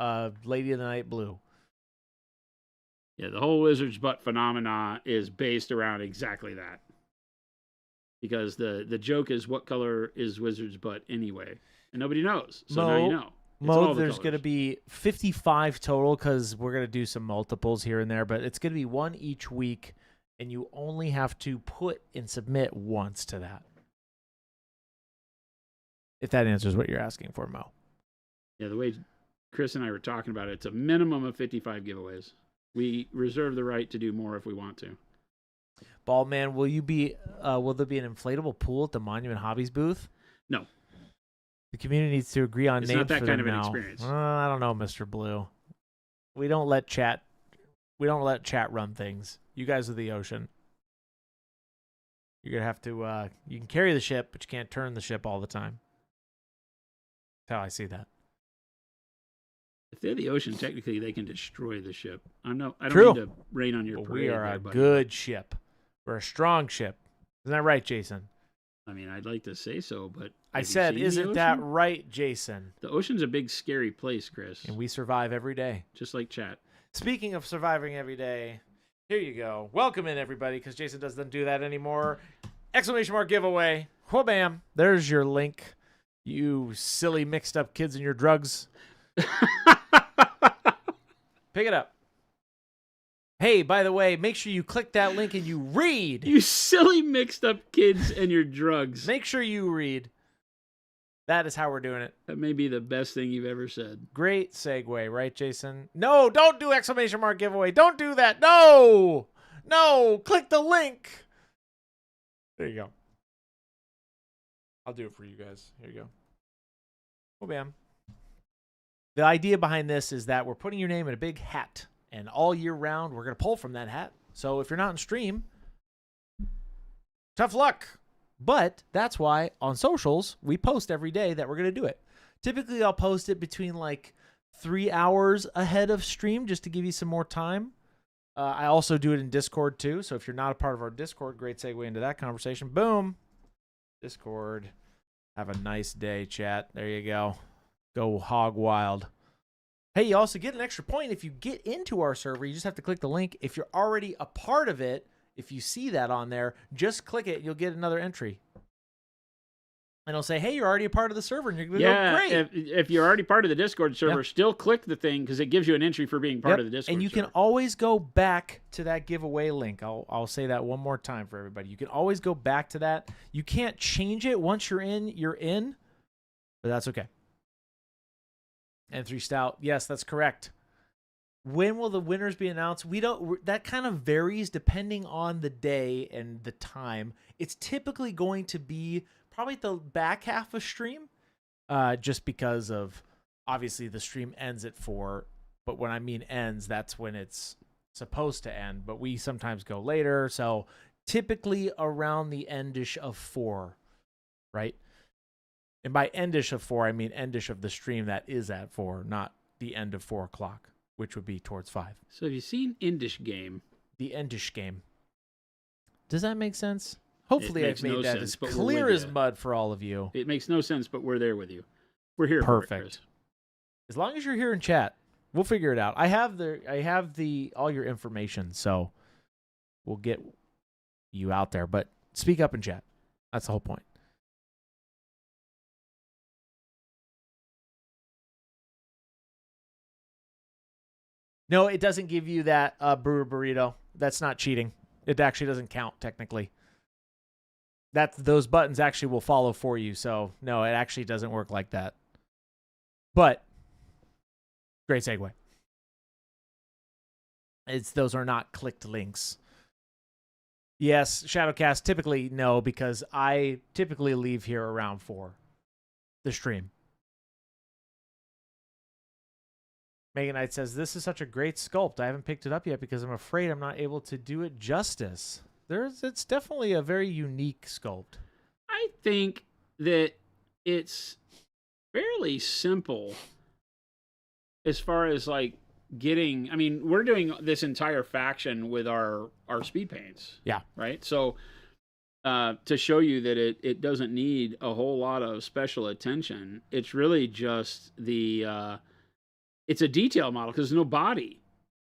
Lady of the Night Blue. Yeah, the whole Wizard's Butt phenomena is based around exactly that. Because the joke is, what color is Wizard's Butt anyway? And nobody knows. So now you know. There's going to be 55 total because we're going to do some multiples here and there, but it's going to be one each week, and you only have to put and submit once to that. If that answers what you're asking for, Mo. Yeah, the way Chris and I were talking about it, it's a minimum of 55 giveaways. We reserve the right to do more if we want to. Baldman, will there be an inflatable pool at the Monument Hobbies booth? No. The community needs to agree on names. It's not that for kind them of an now. experience. I don't know, Mr. Blue. We don't let chat run things. You guys are the ocean. You're gonna have to. You can carry the ship, but you can't turn the ship all the time. That's how I see that. If they're the ocean, technically they can destroy the ship. I don't True. mean to rain on your But parade. we are a good ship. We're a strong ship. Isn't that right, Jason? I mean, I'd like to say so, but I said, isn't that right, Jason? The ocean's a big, scary place, Chris. And we survive every day. Just like chat. Speaking of surviving every day, here you go. Welcome in, everybody, because Jason doesn't do that anymore. Exclamation mark giveaway. Whoa, bam. There's your link. You silly mixed up kids and your drugs. Pick it up. Hey, by the way, make sure you click that link and you read. You silly mixed up kids and your drugs. Make sure you read. That is how we're doing it. That may be the best thing you've ever said. Great segue, right, Jason? No, don't do exclamation mark giveaway. Don't do that. No. No, click the link. There you go. I'll do it for you guys. Here you go. Oh, bam. The idea behind this is that we're putting your name in a big hat. And all year round, we're going to pull from that hat. So if you're not in stream, tough luck. But that's why on socials, we post every day that we're going to do it. Typically, I'll post it between like 3 hours ahead of stream just to give you some more time. I also do it in Discord too. So if you're not a part of our Discord, great segue into that conversation. Boom. Discord. Have a nice day, chat. There you go. Go hog wild. Hey, you also get an extra point if you get into our server. You just have to click the link. If you're already a part of it, if you see that on there, just click it. You'll get another entry. And it'll say, hey, you're already a part of the server. And you're going to go, great. If you're already part of the Discord server, still click the thing because it gives you an entry for being part of the Discord And you server. can always go back to that giveaway link. I'll say that one more time for everybody. You can always go back to that. You can't change it. Once you're in. But that's okay. N3 Stout. Yes, that's correct. When will the winners be announced? That kind of varies depending on the day and the time. It's typically going to be probably the back half of stream, just because of obviously the stream ends at 4. But when I mean ends, that's when it's supposed to end. But we sometimes go later. So typically around the endish of 4, right? And by endish of 4, I mean endish of the stream that is at 4, not the end of 4 o'clock, which would be towards 5. So have you seen Indish Game? The endish game. Does that make sense? Hopefully I've made that as clear as mud for all of you. It makes no sense, but we're there with you. We're here. Perfect. For it, Chris. As long as you're here in chat, we'll figure it out. I have all your information, so we'll get you out there. But speak up in chat. That's the whole point. No, it doesn't give you that brewer burrito. That's not cheating. It actually doesn't count technically. Those buttons actually will follow for you. So no, it actually doesn't work like that. But great segue. Those are not clicked links. Yes, Shadowcast typically no, because I typically leave here around 4. The stream. Megan Knight says, this is such a great sculpt. I haven't picked it up yet because I'm afraid I'm not able to do it justice. It's definitely a very unique sculpt. I think that it's fairly simple as far as like getting. I mean, we're doing this entire faction with our speed paints. Yeah. Right. So to show you that it doesn't need a whole lot of special attention, it's really just it's a detail model because there's no body.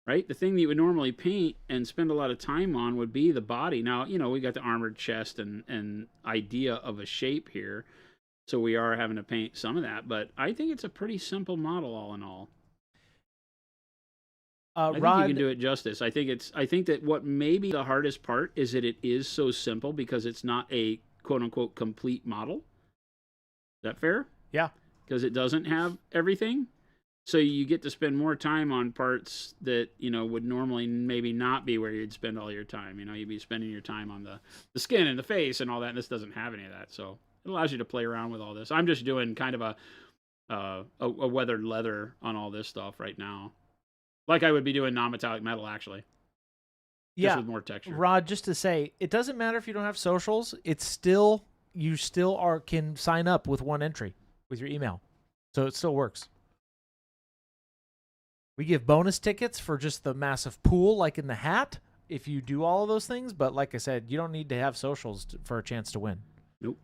Right? The thing that you would normally paint and spend a lot of time on would be the body. Now, we got the armored chest and idea of a shape here. So we are having to paint some of that. But I think it's a pretty simple model all in all. I think you can do it justice. I think that what may be the hardest part is that it is so simple because it's not a quote-unquote complete model. Is that fair? Yeah. Because it doesn't have everything. So you get to spend more time on parts that, would normally maybe not be where you'd spend all your time. You'd be spending your time on the skin and the face and all that, and this doesn't have any of that. So it allows you to play around with all this. I'm just doing kind of a weathered leather on all this stuff right now. Like I would be doing non-metallic metal, actually. Yeah. Just with more texture. Rod, just to say, it doesn't matter if you don't have socials. You still can sign up with one entry with your email. So it still works. We give bonus tickets for just the massive pool, like in the hat, if you do all of those things. But like I said, you don't need to have socials for a chance to win. Nope.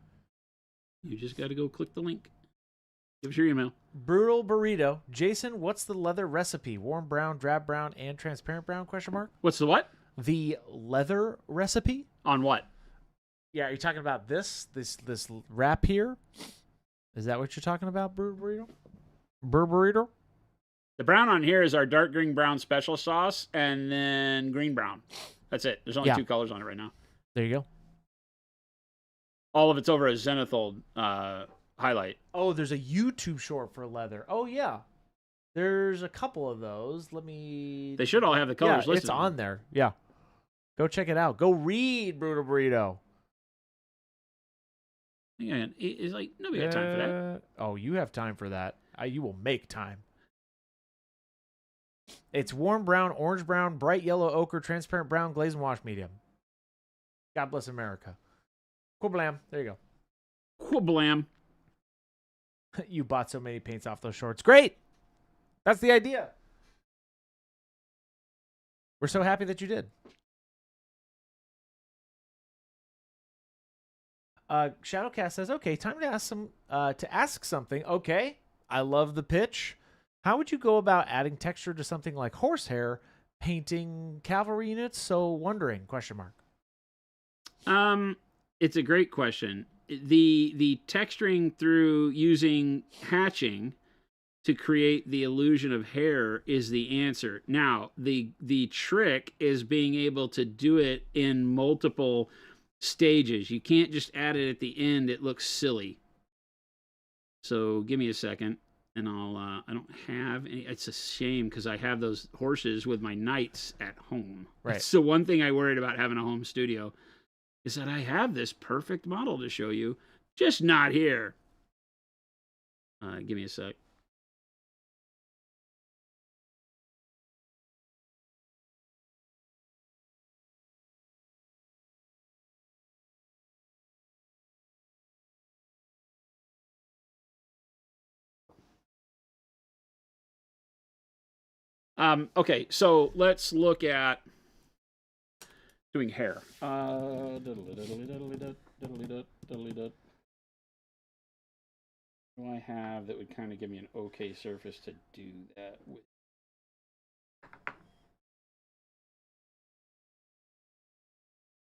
You just got to go click the link. Give us your email. Brutal Burrito. Jason, what's the leather recipe? Warm brown, drab brown, and transparent brown, ? What's the what? The leather recipe? On what? Yeah, are you talking about this wrap here? Is that what you're talking about, Brutal Burrito? The brown on here is our dark green brown special sauce, and then green brown. That's it. There's only 2 colors on it right now. There you go. All of it's over a zenithal highlight. Oh, there's a YouTube short for leather. Oh, yeah. There's a couple of those. They should all have the colors listed. It's on there. Yeah. Go check it out. Go read Brutal Burrito. Yeah, it's like nobody got time for that. Oh, you have time for that. You will make time. It's warm brown, orange brown, bright yellow, ochre, transparent brown, glaze and wash medium. God bless America. Cool blam. There you go. Cool blam. You bought so many paints off those shorts. Great. That's the idea. We're so happy that you did. Shadowcast says, okay, time to ask something. Okay. I love the pitch. How would you go about adding texture to something like horsehair, painting cavalry units? So wondering, ? It's a great question. The texturing through using hatching to create the illusion of hair is the answer. Now, the trick is being able to do it in multiple stages. You can't just add it at the end. It looks silly. So give me a second. And I don't have any. It's a shame because I have those horses with my knights at home. Right. So one thing I worried about having a home studio is that I have this perfect model to show you, just not here. Give me a sec. Okay, so let's look at doing hair. What do I have that would kind of give me an okay surface to do that with?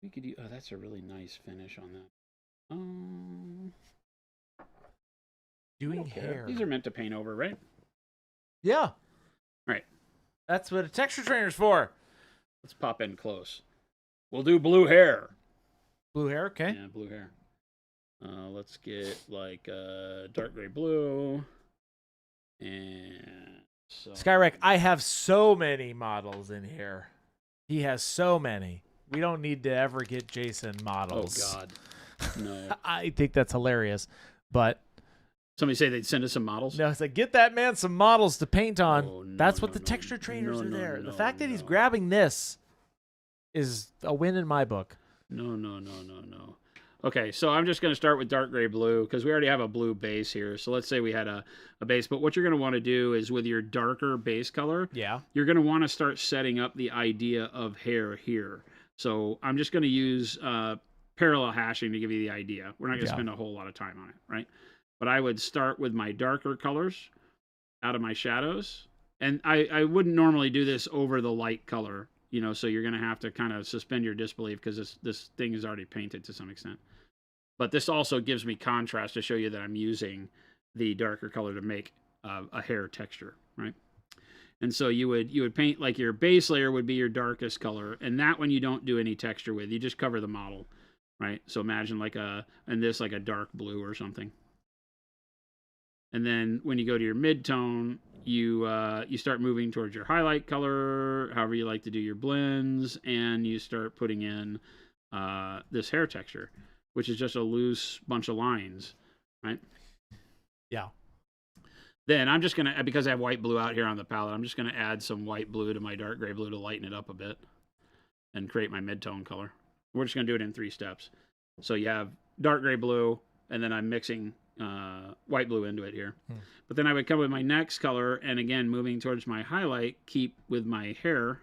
We could do. Oh, that's a really nice finish on that. Doing hair. These are meant to paint over, right? Yeah. Right. That's what a texture trainer's for. Let's pop in close. We'll do blue hair. Blue hair, okay. Yeah, blue hair. Let's get like dark gray blue. And so Skyrek, I have so many models in here. He has so many. We don't need to ever get Jason models. Oh, God. No. I think that's hilarious. But Somebody say they'd send us some models. No, it's like, get that man some models to paint on. Oh, no, That's what no, the no, texture trainers no, are no, there. no, The fact that he's no. grabbing this is a win in my book. No. Okay, so I'm just going to start with dark gray blue because we already have a blue base here. So let's say we had a base, but what you're going to want to do is with your darker base color, you're going to want to start setting up the idea of hair here. So I'm just going to use parallel hashing to give you the idea. We're not going to spend a whole lot of time on it, right? But I would start with my darker colors out of my shadows. And I wouldn't normally do this over the light color, you know, so you're going to have to kind of suspend your disbelief because this thing is already painted to some extent. But this also gives me contrast to show you that I'm using the darker color to make a hair texture, right? And so you would paint, like your base layer would be your darkest color, and that one you don't do any texture with. You just cover the model, right? So imagine like a dark blue or something. And then when you go to your mid-tone, you start moving towards your highlight color, however you like to do your blends, and you start putting in this hair texture, which is just a loose bunch of lines, right? Yeah. Then I'm just going to, because I have white blue out here on the palette, I'm just going to add some white blue to my dark gray blue to lighten it up a bit and create my mid-tone color. We're just going to do it in 3 steps. So you have dark gray blue, and then I'm mixing white blue into it here. But then I would come with my next color, and again, moving towards my highlight, keep with my hair,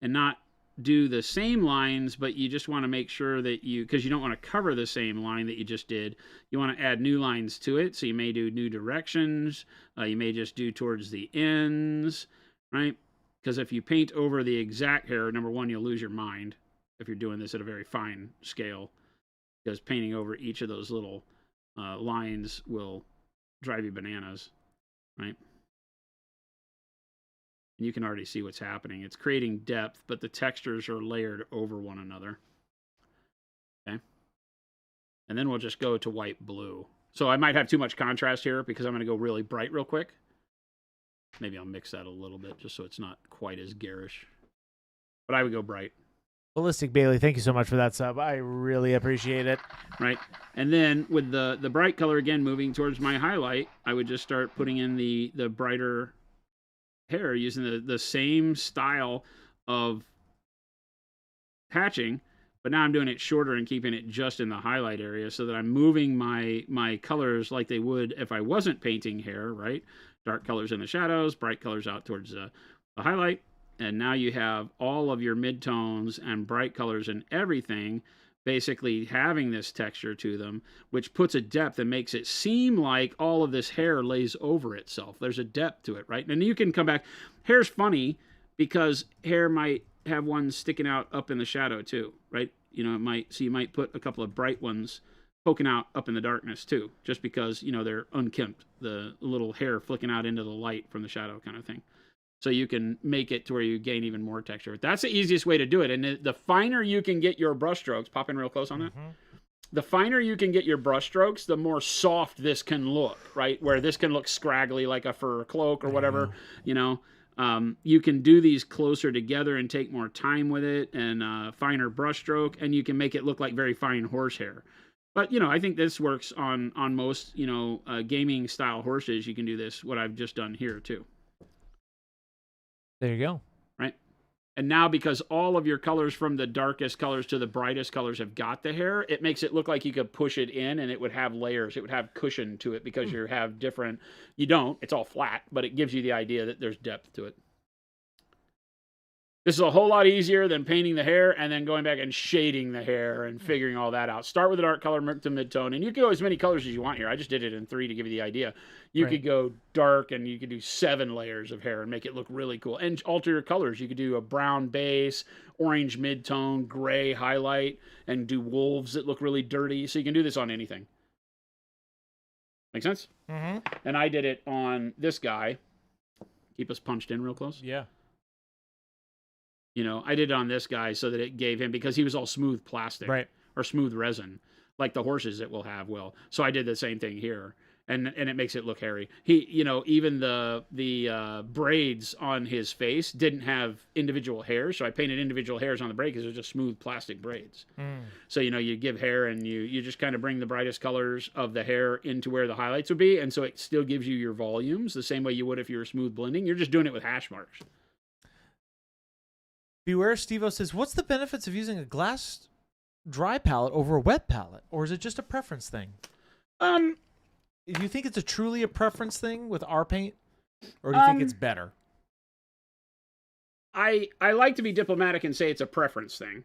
and not do the same lines, but you just want to make sure that because you don't want to cover the same line that you just did, you want to add new lines to it. So you may do new directions, you may just do towards the ends, right? Because if you paint over the exact hair, number one, you'll lose your mind if you're doing this at a very fine scale, because painting over each of those little lines will drive you bananas, right? And you can already see what's happening. It's creating depth, but the textures are layered over one another. Okay. And then we'll just go to white blue. So I might have too much contrast here because I'm going to go really bright real quick. Maybe I'll mix that a little bit just so it's not quite as garish. But I would go bright. Ballistic Bailey, thank you so much for that sub. I really appreciate it. Right. And then with the bright color, again, moving towards my highlight, I would just start putting in the brighter hair using the same style of hatching, but now I'm doing it shorter and keeping it just in the highlight area so that I'm moving my colors like they would if I wasn't painting hair, right? Dark colors in the shadows, bright colors out towards the highlight. And now you have all of your midtones and bright colors and everything basically having this texture to them, which puts a depth and makes it seem like all of this hair lays over itself. There's a depth to it, right? And you can come back. Hair's funny because hair might have one sticking out up in the shadow too, right? You know, you might put a couple of bright ones poking out up in the darkness too, just because, you know, they're unkempt, the little hair flicking out into the light from the shadow kind of thing. So you can make it to where you gain even more texture. That's the easiest way to do it. And the finer you can get your brush strokes, pop in real close on that. The finer you can get your brush strokes, the more soft this can look, right? Where this can look scraggly like a fur cloak or whatever, you know. You can do these closer together and take more time with it and finer brush stroke, and you can make it look like very fine horsehair. But, you know, I think this works on most, you know, gaming style horses. You can do this, what I've just done here too. There you go. Right. And now because all of your colors from the darkest colors to the brightest colors have got the hair, it makes it look like you could push it in and it would have layers. It would have cushion to it because you have different, you don't, it's all flat, but it gives you the idea that there's depth to it. This is a whole lot easier than painting the hair and then going back and shading the hair and figuring all that out. Start with a dark color to mid-tone, and you can go as many colors as you want here. I just did it in 3 to give you the idea. You could go dark, and you could do 7 layers of hair and make it look really cool. And alter your colors. You could do a brown base, orange mid-tone, gray highlight, and do wolves that look really dirty. So you can do this on anything. Make sense? Mm-hmm. And I did it on this guy. Keep us punched in real close. Yeah. You know, I did it on this guy so that it gave him, because he was all smooth plastic or smooth resin, like the horses it will have will. So I did the same thing here. and it makes it look hairy. He, even the braids on his face didn't have individual hairs, so I painted individual hairs on the braid because it was just smooth plastic braids. So you give hair, and you just kind of bring the brightest colors of the hair into where the highlights would be, and so it still gives you your volumes the same way you would if you were smooth blending. You're just doing it with hash marks. Beware Stevo says, what's the benefits of using a glass dry palette over a wet palette, or is it just a preference thing? Do you think it's truly a preference thing with our paint, or do you think it's better? I like to be diplomatic and say it's a preference thing.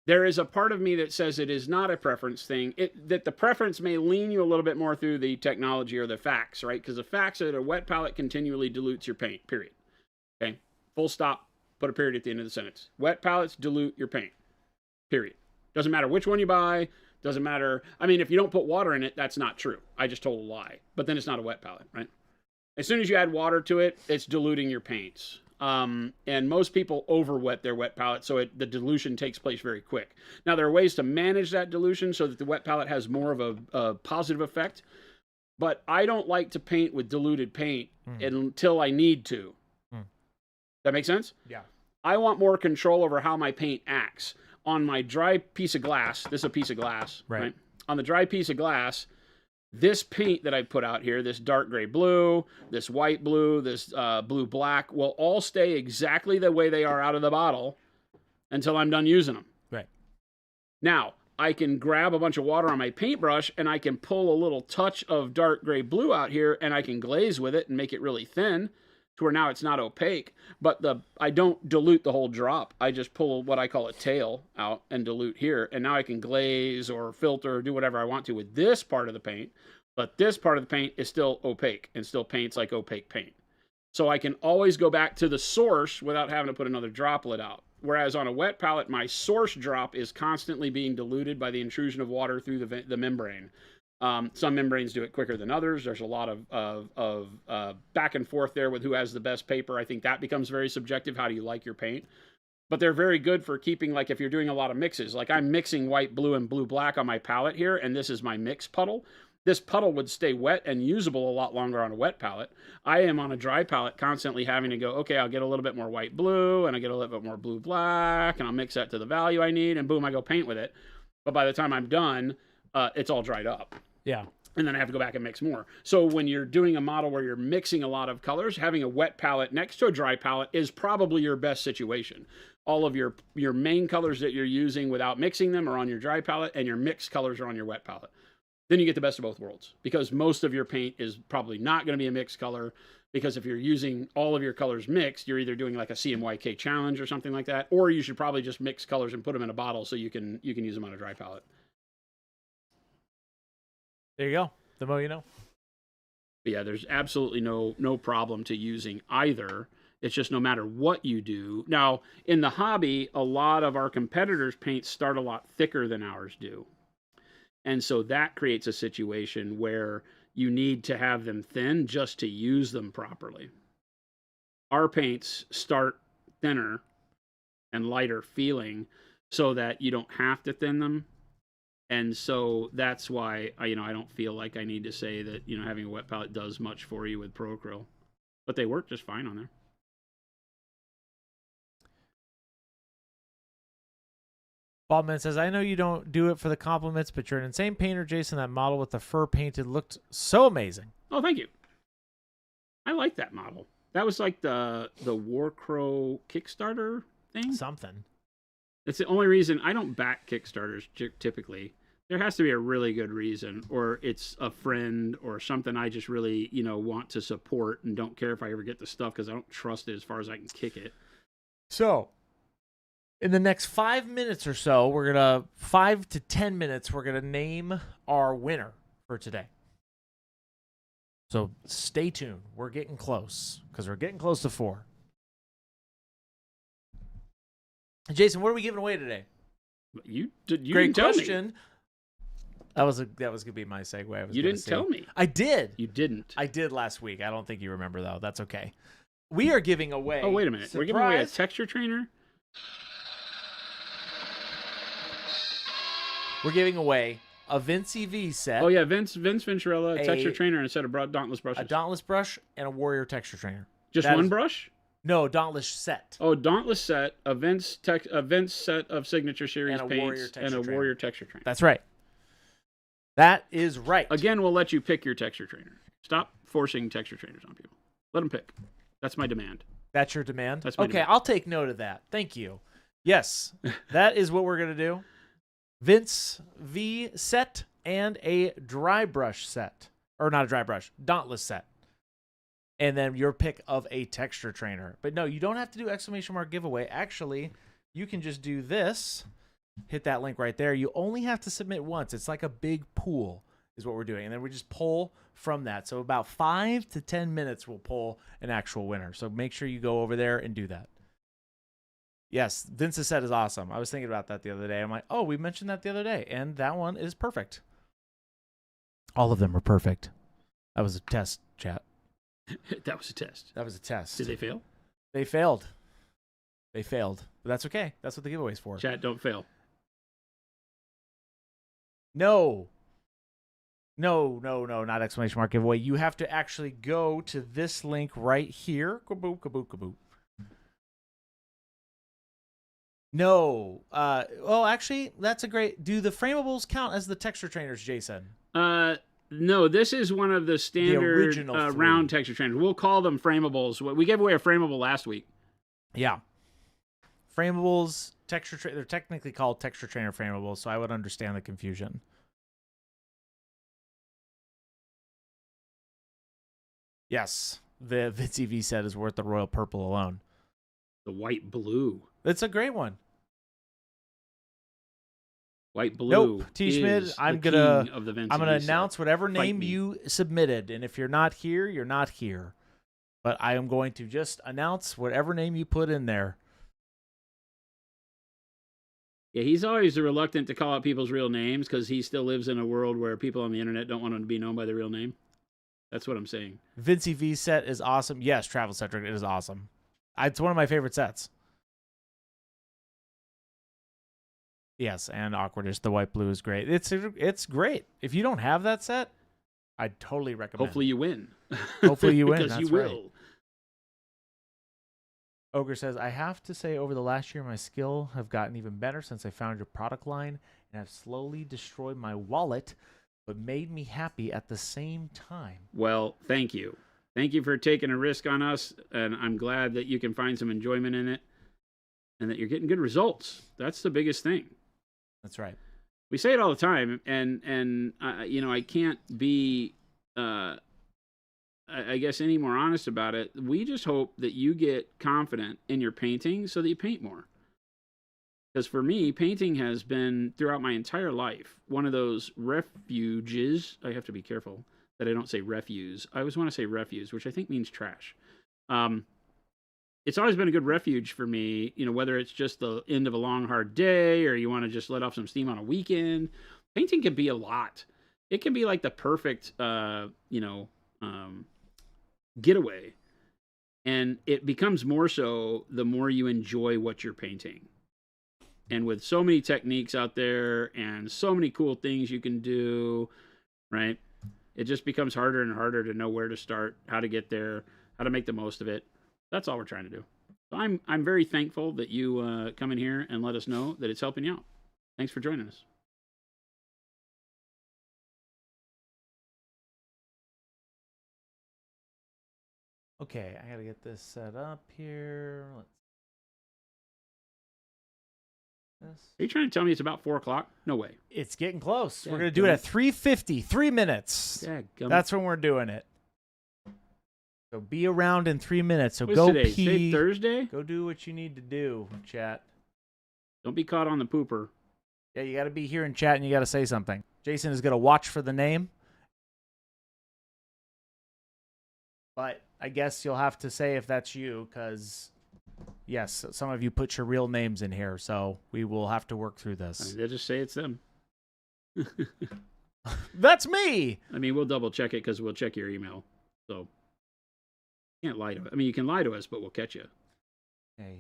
There is a part of me that says it is not a preference thing. That the preference may lean you a little bit more through the technology or the facts, right? Because the facts are that a wet palette continually dilutes your paint, period. Okay? Full stop, put a period at the end of the sentence. Wet palettes dilute your paint, period. Doesn't matter which one you buy. Doesn't matter. I mean, if you don't put water in it, that's not true. I just told a lie. But then it's not a wet palette, right? As soon as you add water to it, it's diluting your paints. And most people over-wet their wet palette, so the dilution takes place very quick. Now, there are ways to manage that dilution so that the wet palette has more of a positive effect. But I don't like to paint with diluted paint until I need to. That make sense? Yeah. I want more control over how my paint acts. On my dry piece of glass, this is a piece of glass, right? On the dry piece of glass, this paint that I put out here, this dark gray blue, this white blue, this blue black, will all stay exactly the way they are out of the bottle until I'm done using them. Right. Now, I can grab a bunch of water on my paintbrush and I can pull a little touch of dark gray blue out here and I can glaze with it and make it really thin to where now it's not opaque, but I don't dilute the whole drop. I just pull what I call a tail out and dilute here, and now I can glaze or filter or do whatever I want to with this part of the paint, but this part of the paint is still opaque and still paints like opaque paint. So I can always go back to the source without having to put another droplet out. Whereas on a wet palette, my source drop is constantly being diluted by the intrusion of water through the membrane. Some membranes do it quicker than others. There's a lot of back and forth there with who has the best paper. I think that becomes very subjective. How do you like your paint? But they're very good for keeping, like if you're doing a lot of mixes, like I'm mixing white, blue, and blue, black on my palette here, and this is my mix puddle. This puddle would stay wet and usable a lot longer on a wet palette. I am on a dry palette constantly having to go, okay, I'll get a little bit more white, blue, and I get a little bit more blue, black, and I'll mix that to the value I need, and boom, I go paint with it. But by the time I'm done, it's all dried up. Yeah. And then I have to go back and mix more. So when you're doing a model where you're mixing a lot of colors, having a wet palette next to a dry palette is probably your best situation. All of your main colors that you're using without mixing them are on your dry palette, and your mixed colors are on your wet palette. Then you get the best of both worlds, because most of your paint is probably not going to be a mixed color, because if you're using all of your colors mixed, you're either doing like a CMYK challenge or something like that, or you should probably just mix colors and put them in a bottle so you can use them on a dry palette. There you go. The more you know. But yeah, there's absolutely no problem to using either. It's just no matter what you do. Now, in the hobby, a lot of our competitors' paints start a lot thicker than ours do. And so that creates a situation where you need to have them thin just to use them properly. Our paints start thinner and lighter feeling so that you don't have to thin them. And so that's why I don't feel like I need to say that, having a wet palette does much for you with Pro Acryl. But they work just fine on there. Baldman says, I know you don't do it for the compliments, but you're an insane painter, Jason. That model with the fur painted looked so amazing. Oh, thank you. I like that model. That was like the War Crow Kickstarter thing. Something. It's the only reason I don't back Kickstarters typically. There has to be a really good reason, or it's a friend or something I just really, want to support and don't care if I ever get the stuff because I don't trust it as far as I can kick it. So, in the next 5 minutes or so, 5 to 10 minutes, we're going to name our winner for today. So stay tuned. We're getting close because we're getting close to 4. Jason, what are we giving away today? You Great didn't tell question. me. That was gonna be my segue. You didn't tell me. I did. You didn't. I did last week. I don't think you remember though. That's okay. We are giving away. Oh, wait a minute. Surprise. We're giving away a texture trainer. We're giving away a Vince EV set. Oh yeah, Vince Venturella, a texture trainer, and a set of Dauntless brushes. A Dauntless brush and a Warrior texture trainer. Just one brush? No, Dauntless set. Oh, Dauntless set, a Vince set of Signature Series paints, and a Warrior texture trainer. That's right. That is right. Again, we'll let you pick your texture trainer. Stop forcing texture trainers on people. Let them pick. That's my demand. That's your demand? That's my demand. I'll take note of that. Thank you. Yes, that is what we're going to do. Vince V set and a dry brush set. Or not a dry brush, Dauntless set. And then your pick of a texture trainer. But no, you don't have to do exclamation mark giveaway. Actually, you can just do this. Hit that link right there. You only have to submit once. It's like a big pool is what we're doing. And then we just pull from that. So about 5 to 10 minutes we'll pull an actual winner. So make sure you go over there and do that. Yes, Vince's set is awesome. I was thinking about that the other day. I'm like, oh, we mentioned that the other day. And that one is perfect. All of them are perfect. That was a test, chat. That was a test. That was a test. Did they fail? They failed. They failed. But that's okay. That's what the giveaway's for. Chat, don't fail. No. No, not exclamation mark giveaway. You have to actually go to this link right here. Kaboom, kaboom, kaboom. No. Well, actually, that's a great... Do the framables count as the texture trainers, Jason? No, this is one of the standard round texture trainers. We'll call them framables. We gave away a framable last week. Yeah. Framables, they're technically called texture trainer framables, so I would understand the confusion. Yes, the Vince EV set is worth the royal purple alone. The white blue. It's a great one. White blue. Nope, T. Schmid. I'm gonna announce whatever name you submitted, and if you're not here, you're not here. But I am going to just announce whatever name you put in there. Yeah, he's always reluctant to call out people's real names because he still lives in a world where people on the internet don't want him to be known by their real name. That's what I'm saying. Vince EV set is awesome. Yes, Travel Centric, it is awesome. It's one of my favorite sets. Yes, and Awkwardish, the white blue is great. It's great. If you don't have that set, I'd totally recommend. Hopefully you win. Hopefully you win. Because That's you will. Right. Ogre says, I have to say over the last year, my skill have gotten even better since I found your product line and have slowly destroyed my wallet, but made me happy at the same time. Well, thank you. Thank you for taking a risk on us, and I'm glad that you can find some enjoyment in it and that you're getting good results. That's the biggest thing. That's right. We say it all the time, and I can't be, I guess, any more honest about it. We just hope that you get confident in your painting so that you paint more. Because for me, painting has been, throughout my entire life, one of those refuges. I have to be careful that I don't say refuse. I always want to say refuse, which I think means trash. It's always been a good refuge for me, whether it's just the end of a long, hard day or you want to just let off some steam on a weekend. Painting can be a lot. It can be like the perfect, getaway. And it becomes more so the more you enjoy what you're painting. And with so many techniques out there and so many cool things you can do, right? It just becomes harder and harder to know where to start, how to get there, how to make the most of it. That's all we're trying to do. So I'm very thankful that you come in here and let us know that it's helping you out. Thanks for joining us. Okay, I gotta get this set up here. Are you trying to tell me it's about 4 o'clock? No way. It's getting close. We're gonna do it at 3:50, 3 minutes. That's when we're doing it. So be around in 3 minutes. So go today? pee. Today, Thursday? Go do what you need to do, chat. Don't be caught on the pooper. Yeah, you got to be here in chat and you got to say something. Jason is going to watch for the name. But I guess you'll have to say if that's you because, yes, some of you put your real names in here. So we will have to work through this. They'll just say it's them. That's me. I mean, we'll double check it because we'll check your email. So. Can't lie to us. I mean, you can lie to us, but we'll catch you. Okay,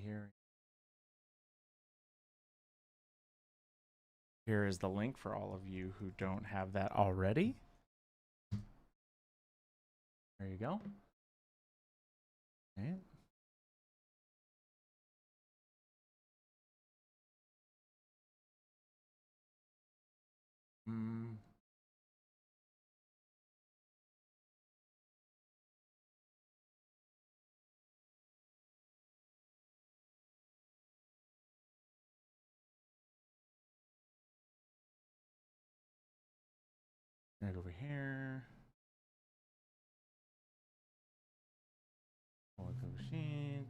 Here is the link for all of you who don't have that already. There you go. Okay. Right over here. Machine.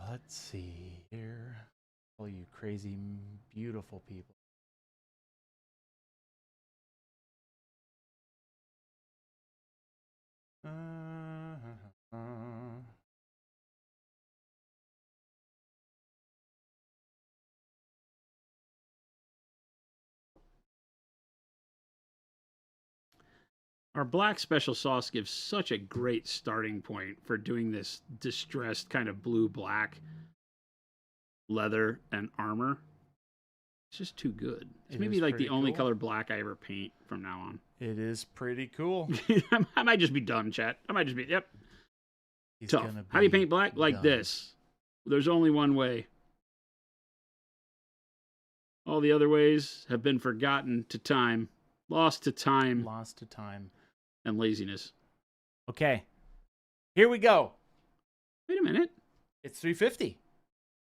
Let's see here. All you crazy, beautiful people. Our black special sauce gives such a great starting point for doing this distressed kind of blue-black leather and armor. It's just too good. It's maybe like the only color black I ever paint from now on. It is pretty cool. I might just be done, chat. I might just be, yep. Tough. How do you paint black? Like this. There's only one way. All the other ways have been forgotten to time. Lost to time. Lost to time. And laziness. Okay. Here we go. Wait a minute. It's 350.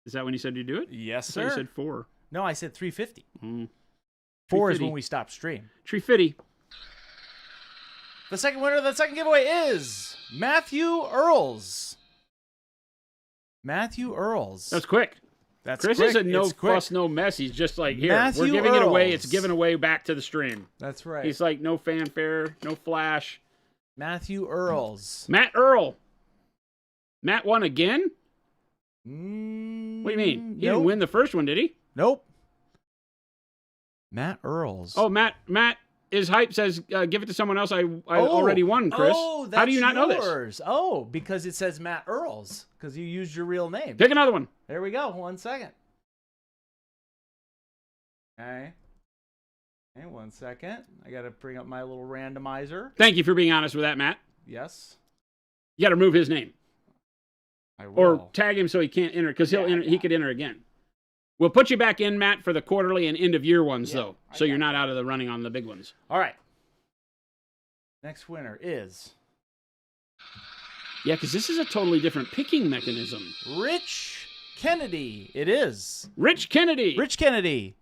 Is that when you said you do it? Yes, I sir. thought you said 4. No, I said 350. 4 is when we stop stream. Tree Fitty. The second winner of the second giveaway is Matthew Earls. Matthew Earls. That's quick. That's Chris quick. isn't no fuss, no mess. He's just like, here, Matthew we're giving it away. It's Earls. given away back to the stream. That's right. He's like, no fanfare, no flash. Matthew Earls. Matt Earl. Matt won again? What do you mean? He didn't win the first one, did he? Nope. Matt Earls. Oh, Matt is hype says, give it to someone else. I already won, Chris. Oh, that's how do you not know this? Oh, because it says Matt Earls. Because you used your real name. Pick another one. There we go. 1 second. Okay. Okay, 1 second. I got to bring up my little randomizer. Thank you for being honest with that, Matt. Yes. You got to remove his name. I will. Or tag him so he can't enter, because he could enter again. We'll put you back in, Matt, for the quarterly and end-of-year ones, though, so you're not out of the running on the big ones. All right. Next winner is... Yeah, because this is a totally different picking mechanism. Rich Kennedy. It is. Rich Kennedy. Rich Kennedy.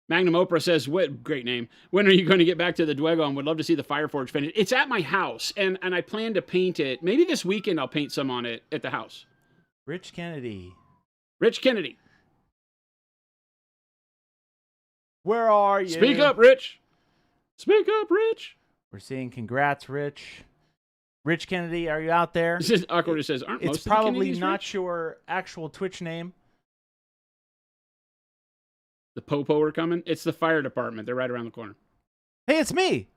Magnum Oprah says, "What great name. When are you going to get back to the Dwegon? Would love to see the Fireforge finish." It's at my house, and I plan to paint it. Maybe this weekend I'll paint some on it at the house. Rich Kennedy. Rich Kennedy. Where are you? Speak up, Rich. Speak up, Rich. We're seeing congrats, Rich. Rich Kennedy, are you out there? This is awkward. It says, aren't most It's of the probably Kennedys not rich? your actual Twitch name. The Popo are coming. It's the fire department. They're right around the corner. Hey, it's me.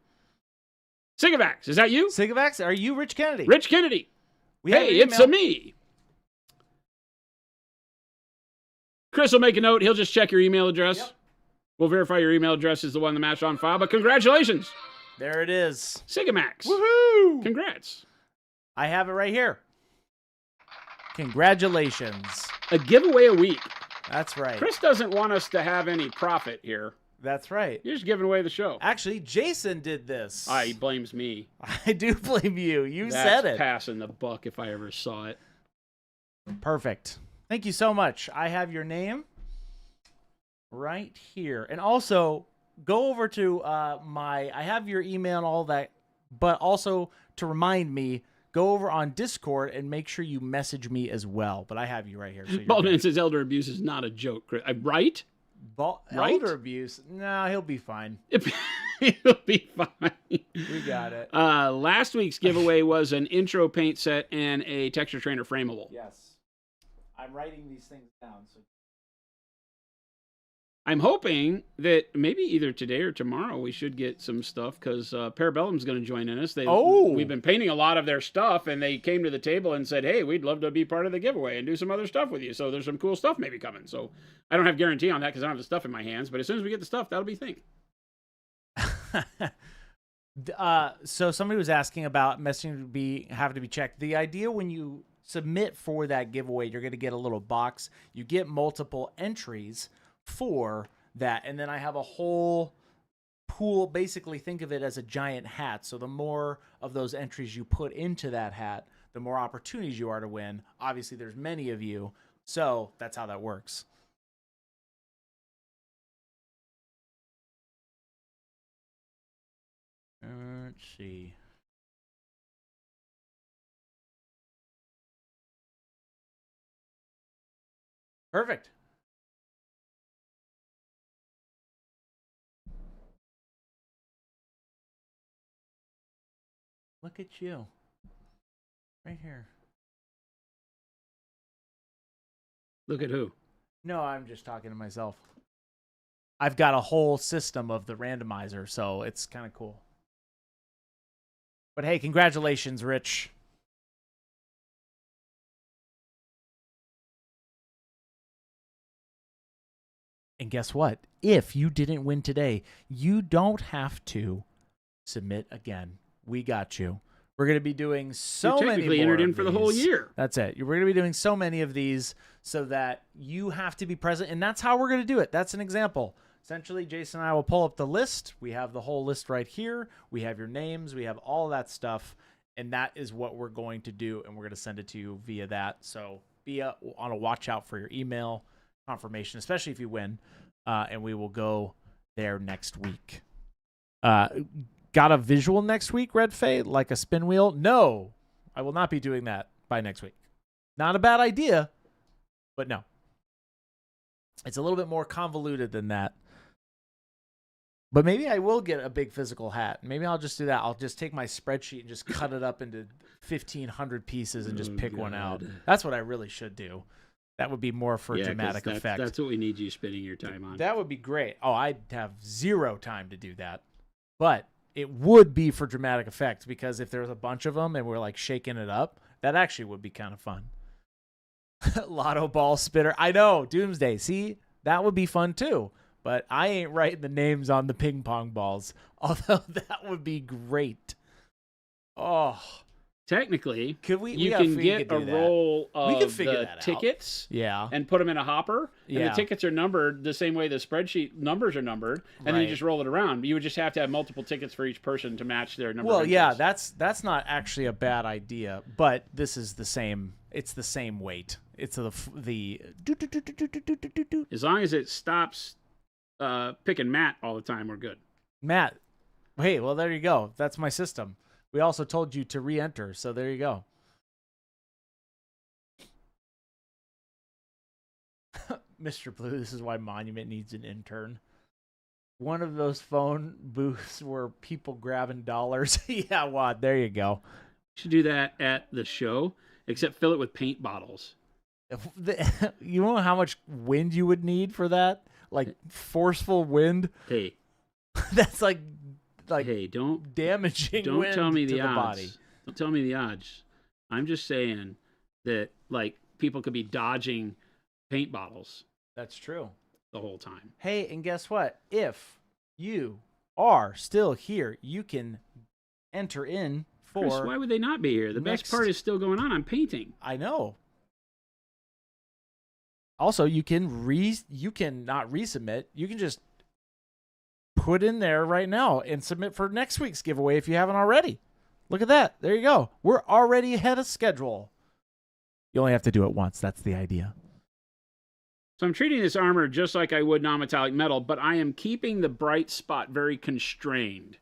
Sigavax, is that you? Sigavax, are you Rich Kennedy? Rich Kennedy. We have Hey, your it's email. a me. Chris will make a note. He'll just check your email address. Yep. We'll verify your email address is the one the match on file. But congratulations, There it is. Sigamax. Woohoo! Congrats. I have it right here. Congratulations. A giveaway a week. That's right. Chris doesn't want us to have any profit here. That's right. You're just giving away the show. Actually, Jason did this. He blames me. I do blame you. You That's said it. passing the buck if I ever saw it. Perfect. Thank you so much. I have your name right here. And also, go over to I have your email and all that, but also to remind me, go over on Discord and make sure you message me as well. But I have you right here. So Baldman says elder abuse is not a joke, Chris. Right? Right? Elder abuse. No, he'll be fine. It'll be fine. We got it. Last week's giveaway was an intro paint set and a texture trainer frameable. Yes. I'm writing these things down. So I'm hoping that maybe either today or tomorrow we should get some stuff because Parabellum's going to join in us. We've been painting a lot of their stuff, and they came to the table and said, "Hey, we'd love to be part of the giveaway and do some other stuff with you." So there's some cool stuff maybe coming. So I don't have guarantee on that because I don't have the stuff in my hands. But as soon as we get the stuff, that'll be a thing. So somebody was asking about messaging having to be checked. The idea when you submit for that giveaway, you're going to get a little box. You get multiple entries for that, and then I have a whole pool. Basically, think of it as a giant hat. So the more of those entries you put into that hat, the more opportunities you are to win. Obviously, there's many of you, so that's how that works. Let's see. Perfect. Look at you. Right here. Look at who? No, I'm just talking to myself. I've got a whole system of the randomizer, so it's kind of cool. But hey, congratulations, Rich. And guess what? If you didn't win today, you don't have to submit again. We got you. We're going to be doing so many more entered in of for the these. whole year. That's it. We're going to be doing so many of these so that you have to be present, and that's how we're going to do it. That's an example. Essentially, Jason and I will pull up the list. We have the whole list right here. We have your names. We have all that stuff, and that is what we're going to do, and we're going to send it to you via that. So be on a watch out for your email confirmation, especially if you win, and we will go there next week. Got a visual next week, Red Faye, like a spin wheel? No, I will not be doing that by next week. Not a bad idea, but no. It's a little bit more convoluted than that. But maybe I will get a big physical hat. Maybe I'll just do that. I'll just take my spreadsheet and just cut it up into 1,500 pieces and just pick one out. That's what I really should do. That would be more for dramatic effect. That's what we need you spending your time on. That would be great. Oh, I'd have zero time to do that. But it would be for dramatic effect because if there's a bunch of them and we're like shaking it up, that actually would be kind of fun. Lotto ball spitter. I know. Doomsday. See, that would be fun too. But I ain't writing the names on the ping pong balls. Although that would be great. Oh. Technically, you can get a roll of the tickets and put them in a hopper. And the tickets are numbered the same way the spreadsheet numbers are numbered. And then you just roll it around. You would just have to have multiple tickets for each person to match their number. Well, yeah, that's not actually a bad idea. But this is the same. It's the same weight. It's the as long as it stops picking Matt all the time, we're good. Matt. Hey, well, there you go. That's my system. We also told you to re-enter, so there you go. Mr. Blue, this is why Monument needs an intern. One of those phone booths where people grabbing dollars. Yeah, Wad, there you go. Should do that at the show, except fill it with paint bottles. You know how much wind you would need for that? Like forceful wind? Hey. That's like hey, don't damaging don't wind tell me the to odds. body. Don't tell me the odds. I'm just saying that like people could be dodging paint bottles. That's true. The whole time. Hey, and guess what? If you are still here, you can enter in for Chris, why would they not be here? The best part is still going on. I'm painting. I know. Also, you can not resubmit. You can just put in there right now and submit for next week's giveaway if you haven't already. Look at that. There you go. We're already ahead of schedule. You only have to do it once. That's the idea. So I'm treating this armor just like I would non-metallic metal, but I am keeping the bright spot very constrained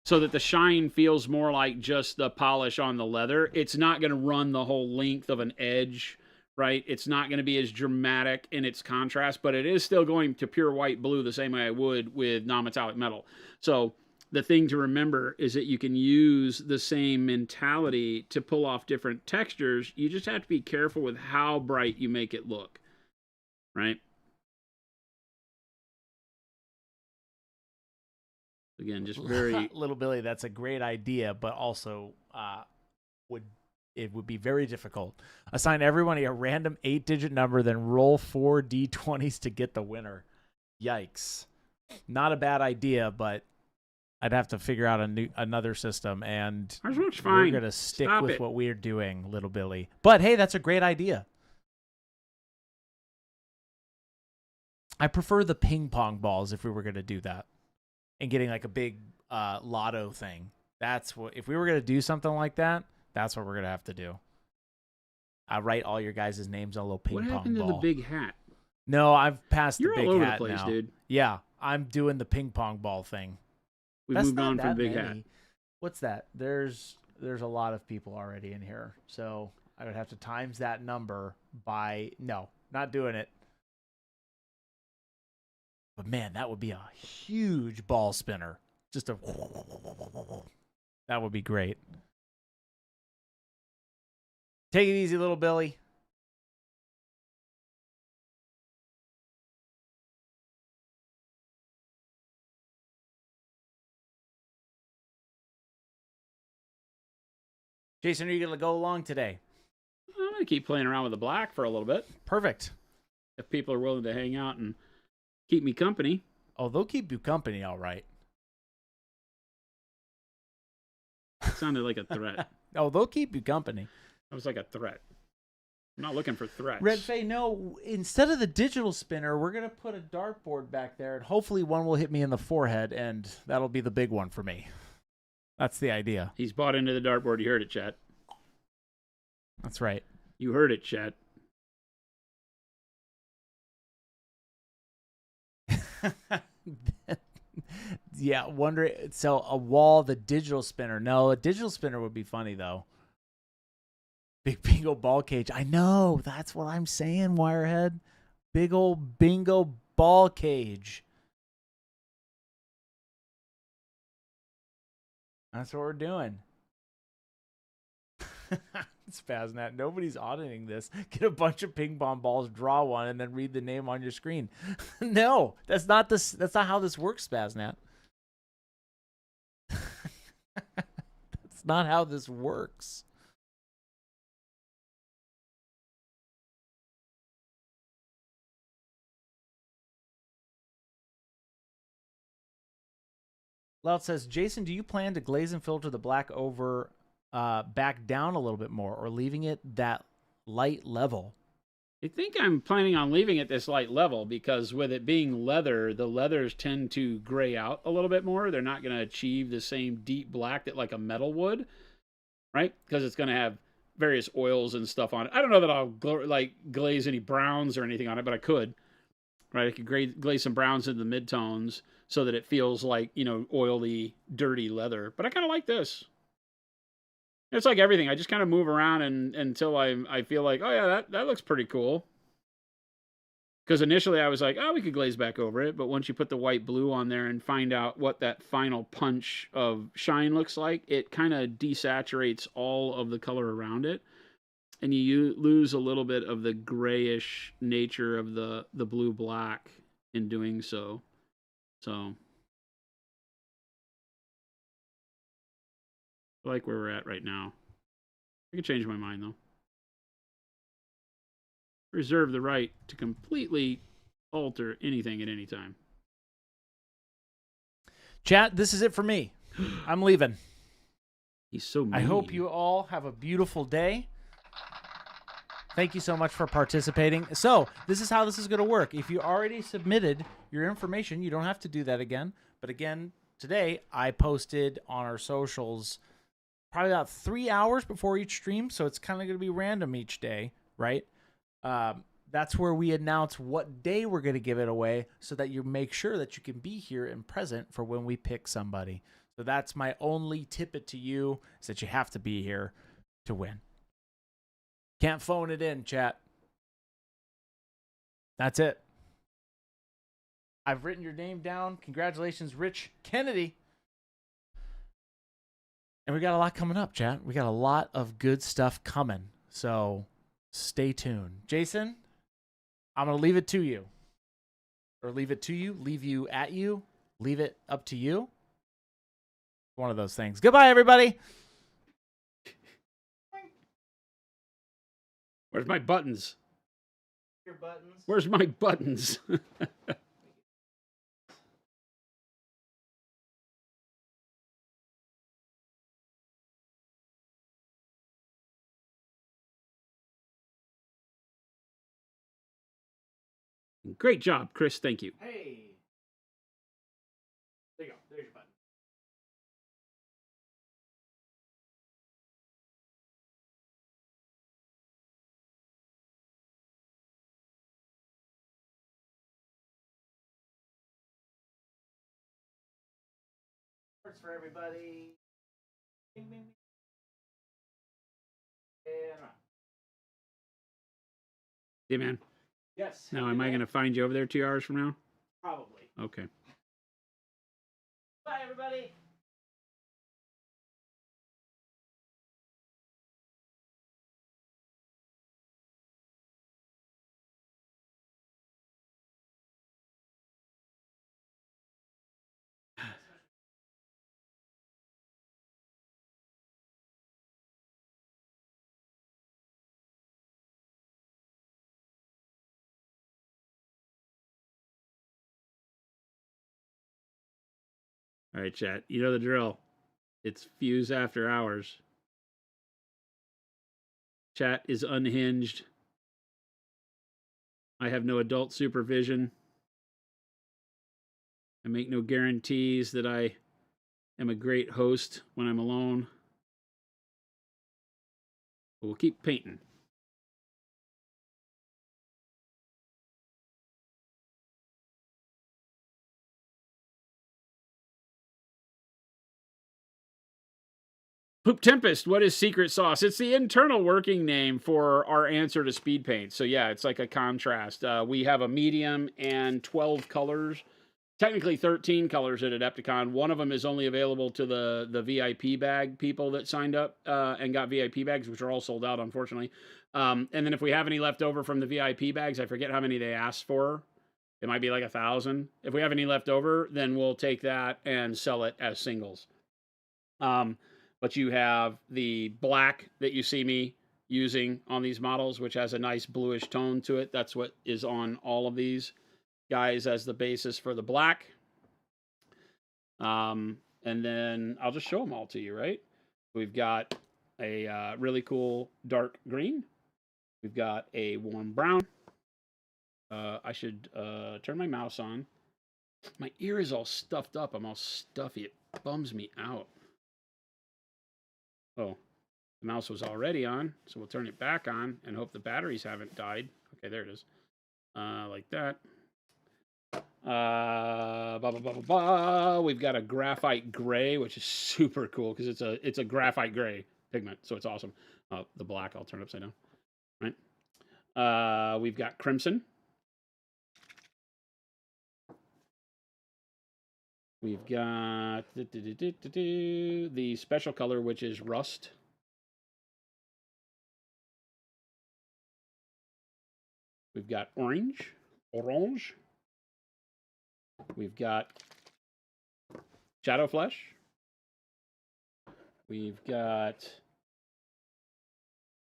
so that the shine feels more like just the polish on the leather. It's not going to run the whole length of an edge, right? It's not going to be as dramatic in its contrast, but it is still going to pure white blue the same way I would with non-metallic metal. So the thing to remember is that you can use the same mentality to pull off different textures. You just have to be careful with how bright you make it look, right? Again, just very Little Billy, that's a great idea, but also would be very difficult. Assign everyone a random 8-digit number, then roll 4 d20s to get the winner. Yikes. Not a bad idea, but I'd have to figure out another system, and ours works fine. we're going to stick Stop with it. what we're doing, Little Billy. But hey, that's a great idea. I prefer the ping pong balls if we were going to do that and getting like a big lotto thing. That's what, if we were going to do something like that, that's what we're going to have to do. I write all your guys' names on a little ping pong ball. What happened to the big hat? No, I've passed You're the big all over hat the place, now. dude. Yeah, I'm doing the ping pong ball thing. We That's moved not on from that big many. hat. What's that? There's a lot of people already in here, so I would have to times that number by no, not doing it. But man, that would be a huge ball spinner. Just a that would be great. Take it easy, Little Billy. Jason, are you going to go along today? I'm going to keep playing around with the black for a little bit. Perfect. If people are willing to hang out and keep me company. Oh, they'll keep you company, all right. It sounded like a threat. Oh, they'll keep you company. That was like a threat. I'm not looking for threats. Red Faye, no, instead of the digital spinner, we're going to put a dartboard back there, and hopefully one will hit me in the forehead, and that'll be the big one for me. That's the idea. He's bought into the dartboard. You heard it, chat. That's right. You heard it, chat. Yeah, wonder. So a wall, the digital spinner. No, a digital spinner would be funny, though. Big bingo ball cage. I know. That's what I'm saying, Wirehead. Big old bingo ball cage. That's what we're doing. Spaznet. Nobody's auditing this. Get a bunch of ping pong balls, draw one, and then read the name on your screen. No, that's not this. That's not how this works, Spaznet. That's not how this works. Loud says, Jason, do you plan to glaze and filter the black over back down a little bit more, or leaving it that light level? I think I'm planning on leaving it this light level because with it being leather, the leathers tend to gray out a little bit more. They're not going to achieve the same deep black that like a metal would, right? Because it's going to have various oils and stuff on it. I don't know that I'll glaze any browns or anything on it, but I could, right? I could glaze some browns into the midtones so that it feels like, oily, dirty leather. But I kind of like this. It's like everything. I just kind of move around until I feel like, oh yeah, that looks pretty cool. Because initially I was like, oh, we could glaze back over it. But once you put the white blue on there and find out what that final punch of shine looks like, it kind of desaturates all of the color around it. And you lose a little bit of the grayish nature of the blue-black in doing so. So I like where we're at right now. I can change my mind, though. Reserve the right to completely alter anything at any time. Chat, this is it for me. I'm leaving. He's so mean. I hope you all have a beautiful day. Thank you so much for participating. So, this is how this is going to work. If you already submitted your information, you don't have to do that again. But again, today I posted on our socials probably about 3 hours before each stream, so it's kind of going to be random each day, right? That's where we announce what day we're going to give it away so that you make sure that you can be here and present for when we pick somebody. So that's my only tippet to you, is that you have to be here to win. Can't phone it in, chat. That's it. I've written your name down. Congratulations, Rich Kennedy. And we got a lot coming up, chat. We got a lot of good stuff coming. So stay tuned. Jason, I'm going to leave it to you. Or leave it to you, leave you at you, leave it up to you. One of those things. Goodbye, everybody. Where's my buttons? Your buttons. Where's my buttons? Great job, Chris. Thank you. Hey. There you go. There's your button. Works for everybody. Bing, bing, bing. And Hey, man. yes. Now, am I going to find you over there 2 hours from now? Probably. Okay. Bye, everybody. All right, chat. You know the drill. It's Fuse After Hours. Chat is unhinged. I have no adult supervision. I make no guarantees that I am a great host when I'm alone. But we'll keep painting. Poop Tempest, what is secret sauce? It's the internal working name for our answer to speed paint. So yeah, it's like a contrast. We have a medium and 12 colors. Technically 13 colors at Adepticon. One of them is only available to the VIP bag people that signed up and got VIP bags, which are all sold out, unfortunately. And then if we have any left over from the VIP bags, I forget how many they asked for. It might be like 1,000. If we have any left over, then we'll take that and sell it as singles. But you have the black that you see me using on these models, which has a nice bluish tone to it. That's what is on all of these guys as the basis for the black. And then I'll just show them all to you, right? We've got a really cool dark green. We've got a warm brown. I should turn my mouse on. My ear is all stuffed up. I'm all stuffy. It bums me out. Oh, the mouse was already on, so we'll turn it back on and hope the batteries haven't died. Okay, there it is. Like that. Blah, blah, blah, blah, blah. We've got a graphite gray, which is super cool because it's a graphite gray pigment, so it's awesome. The black I'll turn upside down. Right. We've got crimson. We've got the special color, which is rust. We've got orange. We've got shadow flesh. We've got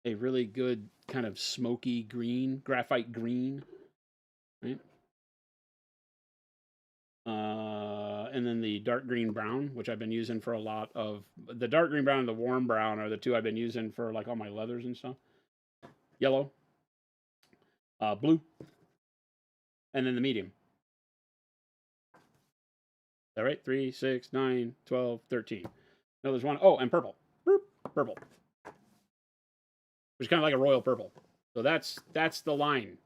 a really good kind of smoky green, graphite green, right? And then the dark green brown, which I've been using for a lot of the dark green brown and the warm brown are the two I've been using for like all my leathers and stuff. Yellow, blue, and then the medium. Is that right? 3, 6, 9, 12, 13. No, there's one. Oh, and purple. Purple. Which is kind of like a royal purple. So that's the line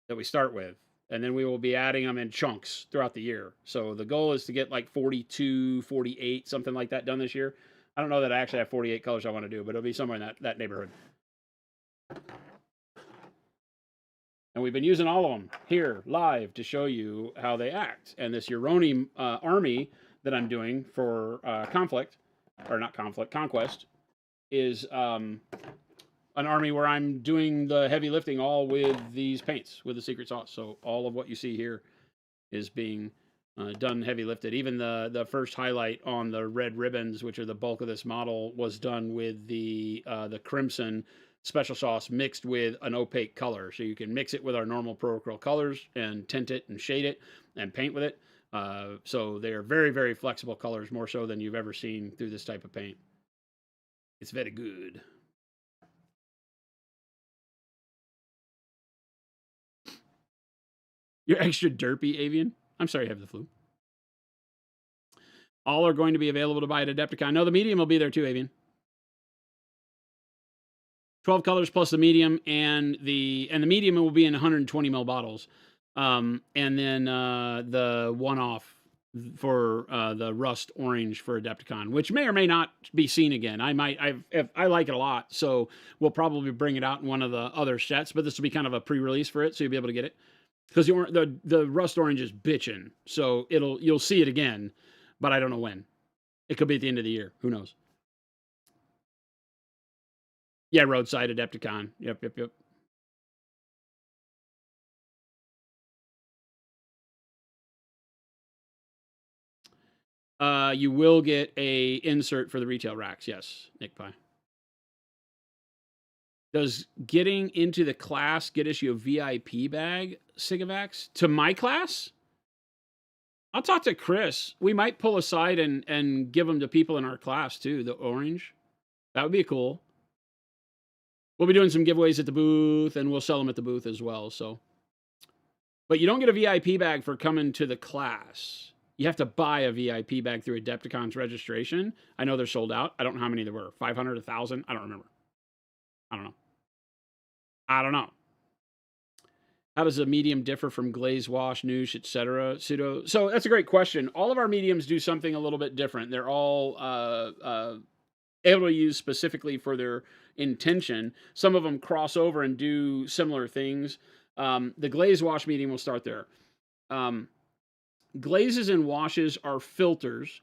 that we start with. And then we will be adding them in chunks throughout the year. So the goal is to get like 42, 48, something like that done this year. I don't know that I actually have 48 colors I want to do, but it'll be somewhere in that neighborhood. And we've been using all of them here live to show you how they act. And this Uroni army that I'm doing for Conquest, is an army where I'm doing the heavy lifting all with these paints, with the secret sauce. So all of what you see here is being done heavy lifted. Even the first highlight on the red ribbons, which are the bulk of this model, was done with the crimson special sauce mixed with an opaque color. So you can mix it with our normal Pro Acrylic colors and tint it and shade it and paint with it. So they are very, very flexible colors, more so than you've ever seen through this type of paint. It's very good. You're extra derpy, Avian. I'm sorry you have the flu. All are going to be available to buy at Adepticon. No, the medium will be there too, Avian. 12 colors plus the medium, and the medium will be in 120 ml bottles. And then the one-off for the rust orange for Adepticon, which may or may not be seen again. I like it a lot, so we'll probably bring it out in one of the other sets, but this will be kind of a pre-release for it, so you'll be able to get it. Because the rust orange is bitching, so you'll see it again, but I don't know when. It could be at the end of the year. Who knows? Yeah, roadside Adepticon. Yep. You will get a insert for the retail racks. Yes, Nick Pie. Does getting into the class get us you a VIP bag, Sigavax? To my class? I'll talk to Chris. We might pull aside and give them to people in our class too, the orange. That would be cool. We'll be doing some giveaways at the booth, and we'll sell them at the booth as well. So, but you don't get a VIP bag for coming to the class. You have to buy a VIP bag through Adepticon's registration. I know they're sold out. I don't know how many there were. 500, 1,000? I don't remember. I don't know. How does a medium differ from glaze, wash, noosh, etc.? Pseudo. So that's a great question. All of our mediums do something a little bit different. They're all able to use specifically for their intention. Some of them cross over and do similar things. The glaze wash medium, will start there. Glazes and washes are filters.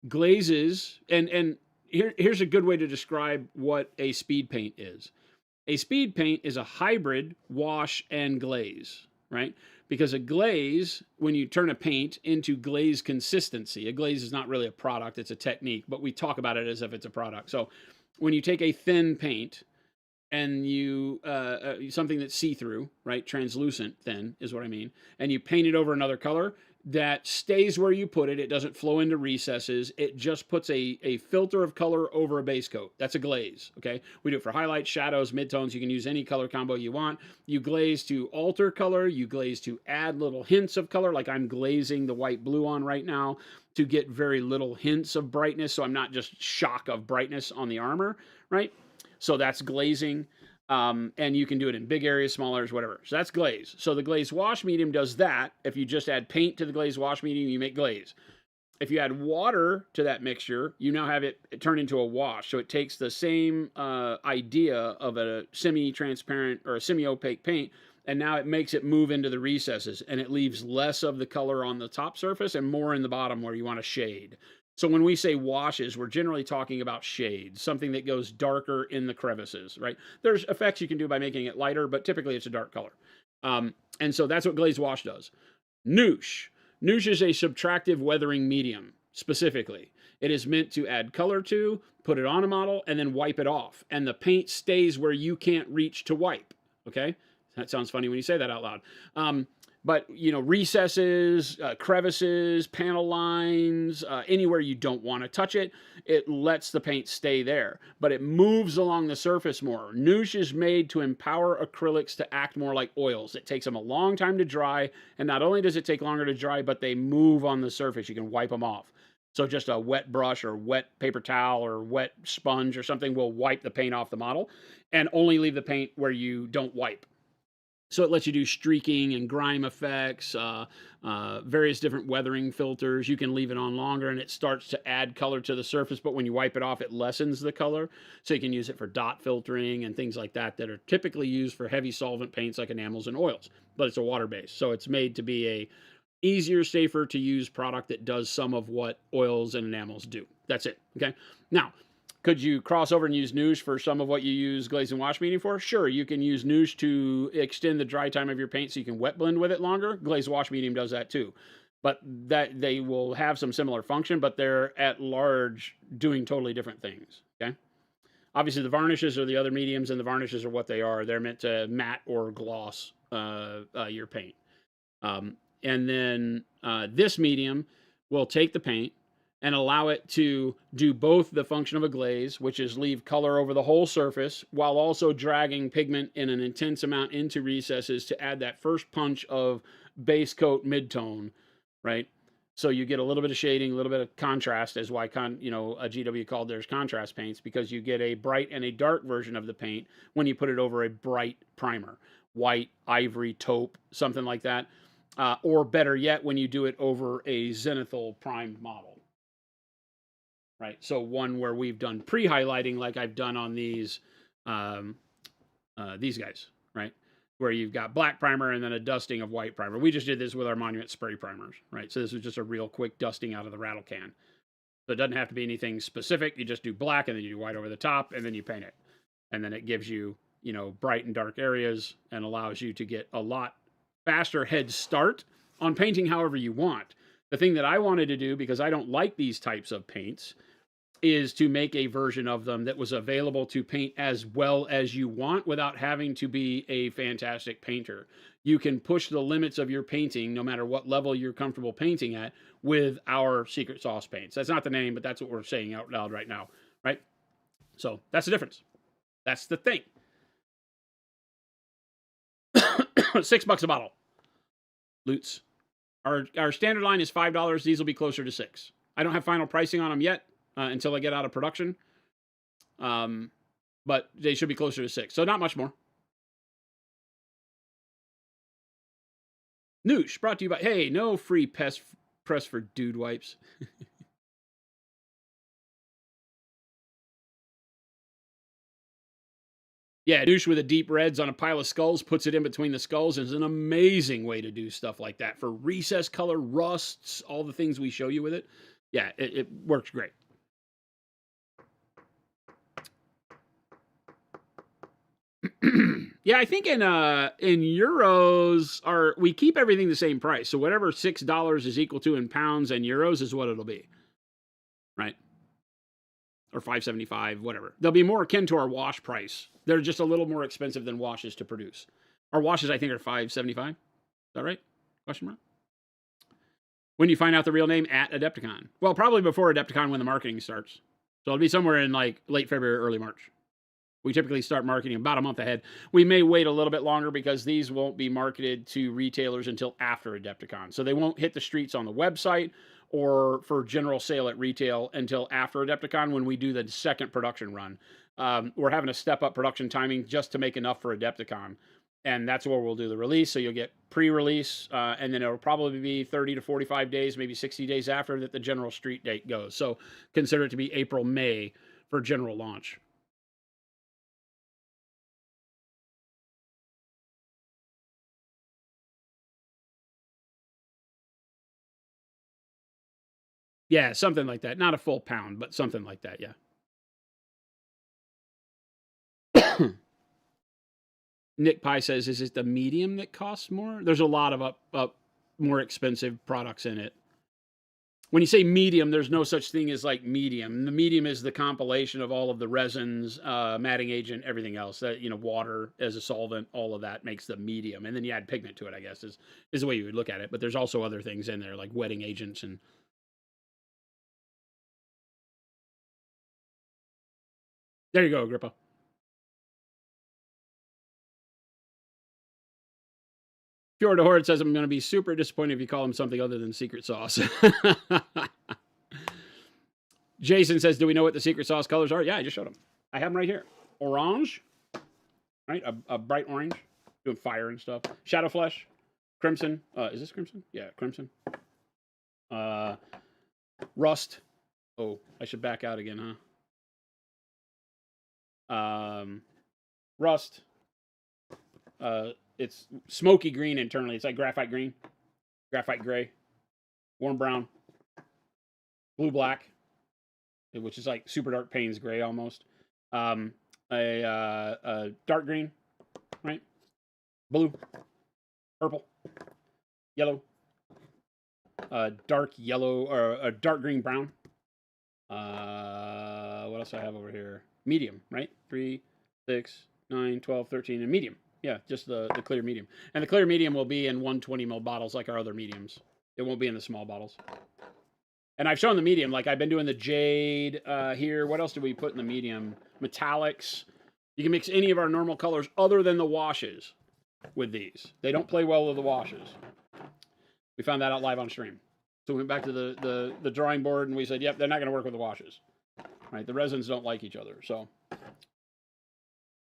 Glazes, and here's a good way to describe what a speed paint is. A speed paint is a hybrid wash and glaze, right? Because a glaze, when you turn a paint into glaze consistency, a glaze is not really a product, it's a technique, but we talk about it as if it's a product. So when you take a thin paint and you, something that's see-through, right? Translucent thin is what I mean. And you paint it over another color, that stays where you put it. It doesn't flow into recesses. It just puts a filter of color over a base coat. That's a glaze, okay? We do it for highlights, shadows, midtones. You can use any color combo you want. You glaze to alter color. You glaze to add little hints of color, like I'm glazing the white blue on right now to get very little hints of brightness, so I'm not just shock of brightness on the armor, right? So that's glazing. And you can do it in big areas, small areas, whatever. So that's glaze. So the glaze wash medium does that. If you just add paint to the glaze wash medium, you make glaze. If you add water to that mixture, you now have it turn into a wash. So it takes the same idea of a semi-transparent or a semi-opaque paint, and now it makes it move into the recesses, and it leaves less of the color on the top surface and more in the bottom where you want to shade. So when we say washes, we're generally talking about shades, something that goes darker in the crevices, right? There's effects you can do by making it lighter, but typically it's a dark color. And so that's what glaze wash does. Noosh. Noosh is a subtractive weathering medium, specifically. It is meant to add color to, put it on a model, and then wipe it off. And the paint stays where you can't reach to wipe, okay? That sounds funny when you say that out loud. But, you know, recesses, crevices, panel lines, anywhere you don't want to touch it, it lets the paint stay there. But it moves along the surface more. Noosh is made to empower acrylics to act more like oils. It takes them a long time to dry, and not only does it take longer to dry, but they move on the surface. You can wipe them off. So just a wet brush or wet paper towel or wet sponge or something will wipe the paint off the model and only leave the paint where you don't wipe. So it lets you do streaking and grime effects, various different weathering filters. You can leave it on longer and it starts to add color to the surface, but when you wipe it off, it lessens the color. So you can use it for dot filtering and things like that that are typically used for heavy solvent paints like enamels and oils, but it's a water base. So it's made to be a easier, safer to use product that does some of what oils and enamels do. That's it, okay? Now, could you cross over and use Noosh for some of what you use glaze and wash medium for? Sure, you can use Noosh to extend the dry time of your paint so you can wet blend with it longer. Glaze wash medium does that too. but that they will have some similar function, but they're at large doing totally different things. Okay. Obviously, the varnishes are the other mediums, and the varnishes are what they are. They're meant to matte or gloss your paint. And then this medium will take the paint and allow it to do both the function of a glaze, which is leave color over the whole surface, while also dragging pigment in an intense amount into recesses to add that first punch of base coat mid-tone, right? So you get a little bit of shading, a little bit of contrast, is why a GW called theirs contrast paints, because you get a bright and a dark version of the paint when you put it over a bright primer, white, ivory, taupe, something like that. Or better yet, when you do it over a zenithal primed model. Right, so one where we've done pre-highlighting like I've done on these guys, right? Where you've got black primer and then a dusting of white primer. We just did this with our Monument spray primers, right? So this was just a real quick dusting out of the rattle can. So it doesn't have to be anything specific. You just do black and then you do white over the top and then you paint it. And then it gives you, bright and dark areas and allows you to get a lot faster head start on painting however you want. The thing that I wanted to do, because I don't like these types of paints, is to make a version of them that was available to paint as well as you want without having to be a fantastic painter. You can push the limits of your painting, no matter what level you're comfortable painting at, with our secret sauce paints. That's not the name, but that's what we're saying out loud right now, right? So that's the difference. That's the thing. $6 a bottle. Loots. Our standard line is $5. These will be closer to $6. I don't have final pricing on them yet until I get out of production. But they should be closer to $6. So not much more. Noosh, brought to you by, hey, no free press for dude wipes. Yeah, douche with a deep reds on a pile of skulls, puts it in between the skulls, is an amazing way to do stuff like that. For recess color, rusts, all the things we show you with it. Yeah, it works great. Yeah, I think in euros, we keep everything the same price. So whatever $6 is equal to in pounds and euros is what it'll be. Right? Or $5.75, whatever. They'll be more akin to our wash price. They're just a little more expensive than washes to produce. Our washes, I think, are $5.75. Is that right? Question mark. When do you find out the real name? At Adepticon. Well, probably before Adepticon when the marketing starts. So it'll be somewhere in like late February, early March. We typically start marketing about a month ahead. We may wait a little bit longer because these won't be marketed to retailers until after Adepticon. So they won't hit the streets on the website or for general sale at retail until after Adepticon when we do the second production run. We're having to step up production timing just to make enough for Adepticon. And that's where we'll do the release. So you'll get pre-release, and then it'll probably be 30 to 45 days, maybe 60 days after that the general street date goes. So consider it to be April, May for general launch. Yeah, something like that. Not a full pound, but something like that, yeah. Nick Pye says, is it the medium that costs more? There's a lot of more expensive products in it. When you say medium, there's no such thing as like medium. The medium is the compilation of all of the resins, matting agent, everything else. That, water as a solvent, all of that makes the medium. And then you add pigment to it, I guess, is the way you would look at it. But there's also other things in there, like wetting agents and... There you go, Agrippa. Fjord Horde says, I'm going to be super disappointed if you call him something other than secret sauce. Jason says, do we know what the secret sauce colors are? Yeah, I just showed them. I have them right here. Orange, right? A bright orange, doing fire and stuff. Shadow Flesh, Crimson. Is this Crimson? Yeah, Crimson. Rust. Oh, I should back out again, huh? Rust. It's smoky green internally. It's like graphite green, graphite gray, warm brown, blue black, which is like super dark Payne's gray almost. A dark green, right? Blue, purple, yellow, dark yellow or a dark green brown. What else do I have over here? Medium, right? 3, 6, 9, 12, 13, and medium. Yeah, just the clear medium. And the clear medium will be in 120 ml bottles like our other mediums. It won't be in the small bottles. And I've shown the medium, like I've been doing the jade here. What else do we put in the medium? Metallics. You can mix any of our normal colors other than the washes with these. They don't play well with the washes. We found that out live on stream. So we went back to the drawing board and we said, yep, they're not going to work with the washes. Right? The resins don't like each other. So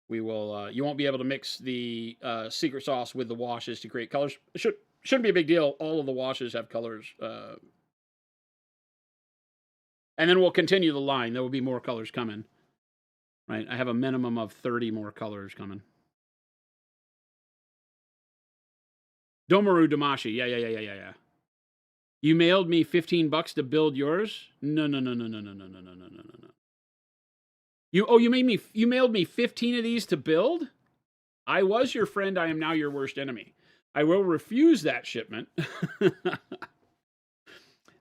we will, you won't be able to mix the secret sauce with the washes to create colors. It shouldn't be a big deal. All of the washes have colors. And then we'll continue the line. There will be more colors coming. Right? I have a minimum of 30 more colors coming. Domaru Damashi. Yeah. You mailed me $15 to build yours? No. You mailed me 15 of these to build? I was your friend, I am now your worst enemy. I will refuse that shipment.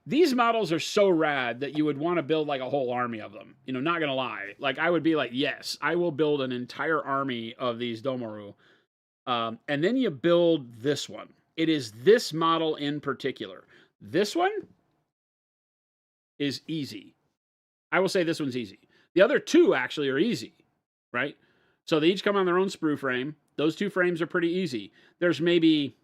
These models are so rad that you would want to build like a whole army of them. You know, not gonna lie. Like I would be like, yes, I will build an entire army of these Domaru. And then you build this one. It is this model in particular. This one is easy. I will say this one's easy. The other two actually are easy, right? So they each come on their own sprue frame. Those two frames are pretty easy. There's maybe,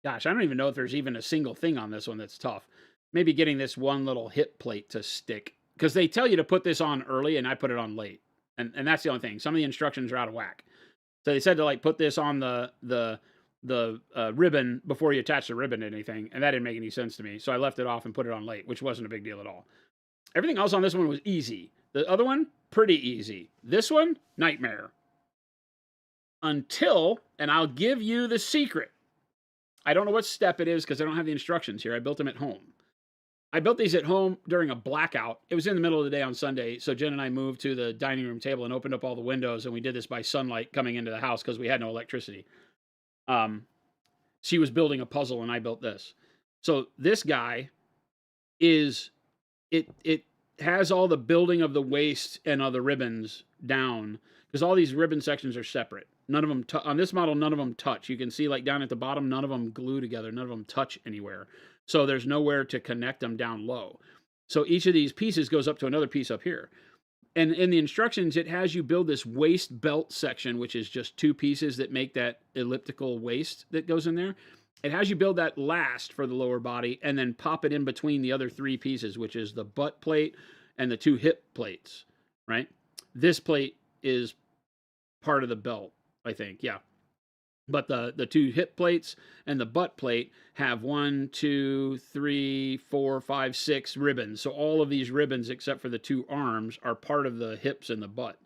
gosh, I don't even know if there's even a single thing on this one that's tough. Maybe getting this one little hip plate to stick. Because they tell you to put this on early, and I put it on late. And that's the only thing. Some of the instructions are out of whack. So they said to like put this on the ribbon before you attach the ribbon to anything, and that didn't make any sense to me. So I left it off and put it on late, which wasn't a big deal at all. Everything else on this one was easy. The other one, pretty easy. This one, nightmare. Until, and I'll give you the secret. I don't know what step it is because I don't have the instructions here. I built them at home. I built these at home during a blackout. It was in the middle of the day on Sunday, so Jen and I moved to the dining room table and opened up all the windows, and we did this by sunlight coming into the house because we had no electricity. She was building a puzzle, and I built this. So this guy is, it has all the building of the waist and all the ribbons down, because all these ribbon sections are separate. None of them, on this model, none of them touch. You can see like down at the bottom, none of them glue together. None of them touch anywhere. So there's nowhere to connect them down low. So each of these pieces goes up to another piece up here. And in the instructions, it has you build this waist belt section, which is just two pieces that make that elliptical waist that goes in there. It has you build that last for the lower body and then pop it in between the other three pieces, which is the butt plate and the two hip plates, right? This plate is part of the belt, I think, yeah. But the two hip plates and the butt plate have 1, 2, 3, 4, 5, 6 ribbons. So all of these ribbons, except for the two arms, are part of the hips and the butt.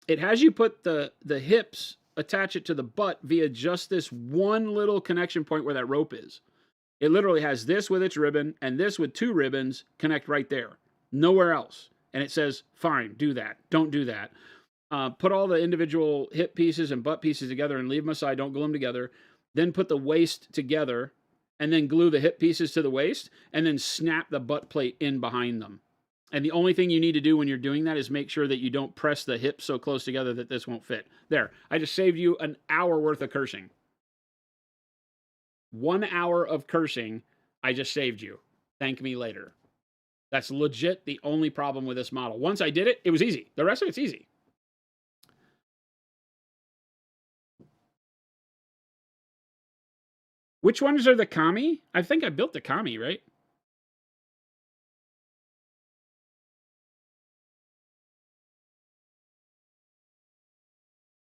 It has you put the hips, attach it to the butt via just this one little connection point where that rope is. It literally has this with its ribbon and this with two ribbons connect right there. Nowhere else. And it says, fine, do that. Don't do that. Put all the individual hip pieces and butt pieces together and leave them aside. Don't glue them together. Then put the waist together and then glue the hip pieces to the waist and then snap the butt plate in behind them. And the only thing you need to do when you're doing that is make sure that you don't press the hips so close together that this won't fit. There. I just saved you an hour worth of cursing. 1 hour of cursing. I just saved you. Thank me later. That's legit the only problem with this model. Once I did it, it was easy. The rest of it's easy. Which ones are the Kami? I think I built the Kami, right?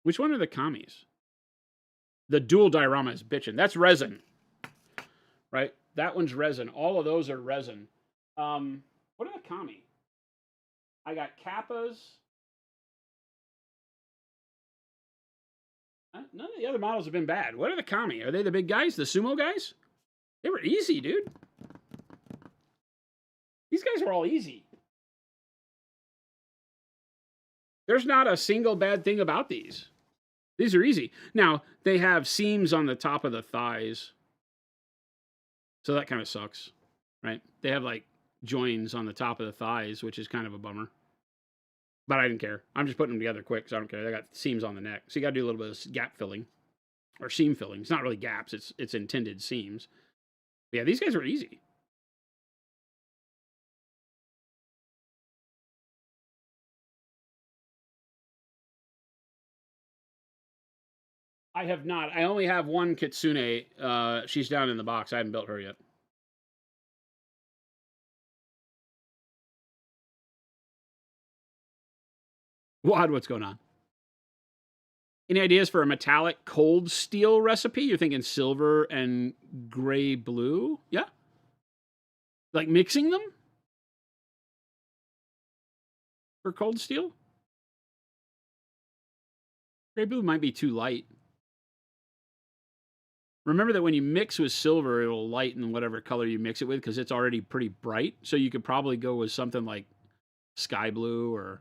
Which one are the Kamis? The dual diorama is bitchin'. That's resin. Right? That one's resin. All of those are resin. What are the Kami? I got Kappas. None of the other models have been bad. What are the Kami? Are they the big guys? The sumo guys? They were easy, dude. These guys were all easy. There's not a single bad thing about these. These are easy. Now, they have seams on the top of the thighs. So that kind of sucks, right? They have like joins on the top of the thighs, which is kind of a bummer. But I didn't care. I'm just putting them together quick, so I don't care. They got seams on the neck, so you got to do a little bit of gap filling or seam filling. It's not really gaps; it's intended seams. But yeah, these guys are easy. I have not. I only have one Kitsune. She's down in the box. I haven't built her yet. Wad, what's going on? Any ideas for a metallic cold steel recipe? You're thinking silver and gray blue? Yeah. Like mixing them for cold steel? Gray blue might be too light. Remember that when you mix with silver, it'll lighten whatever color you mix it with because it's already pretty bright. So you could probably go with something like sky blue or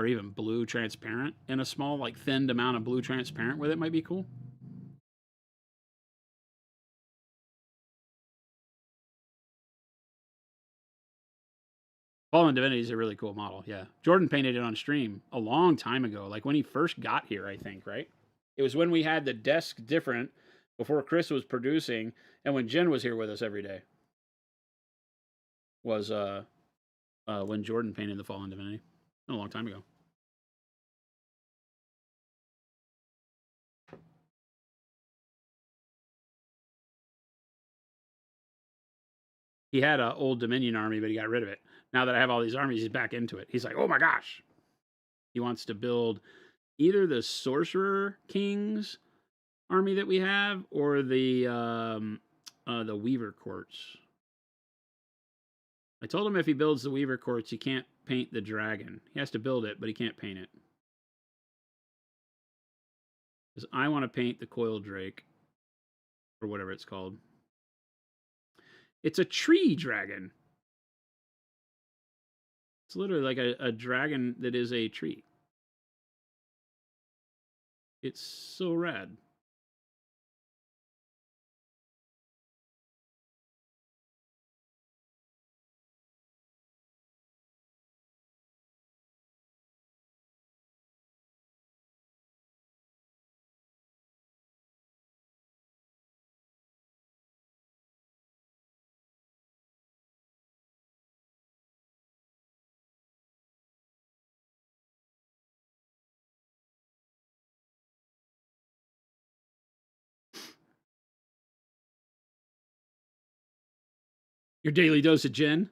even blue transparent, and a small, like, thinned amount of blue transparent with it might be cool. Fallen Divinity is a really cool model, yeah. Jordan painted it on stream a long time ago, like when he first got here, I think, right? It was when we had the desk different, before Chris was producing, and when Jen was here with us every day. Was when Jordan painted the Fallen Divinity. A long time ago. He had an old Dominion army, but he got rid of it. Now that I have all these armies, he's back into it. He's like, oh my gosh. He wants to build either the Sorcerer Kings army that we have or the Weaver Courts. I told him if he builds the Weaver Courts, he can't paint the dragon. He has to build it, but he can't paint it. Because I want to paint the Coil Drake, or whatever it's called. It's a tree dragon. It's literally like a dragon that is a tree. It's so rad. Your daily dose of Jen.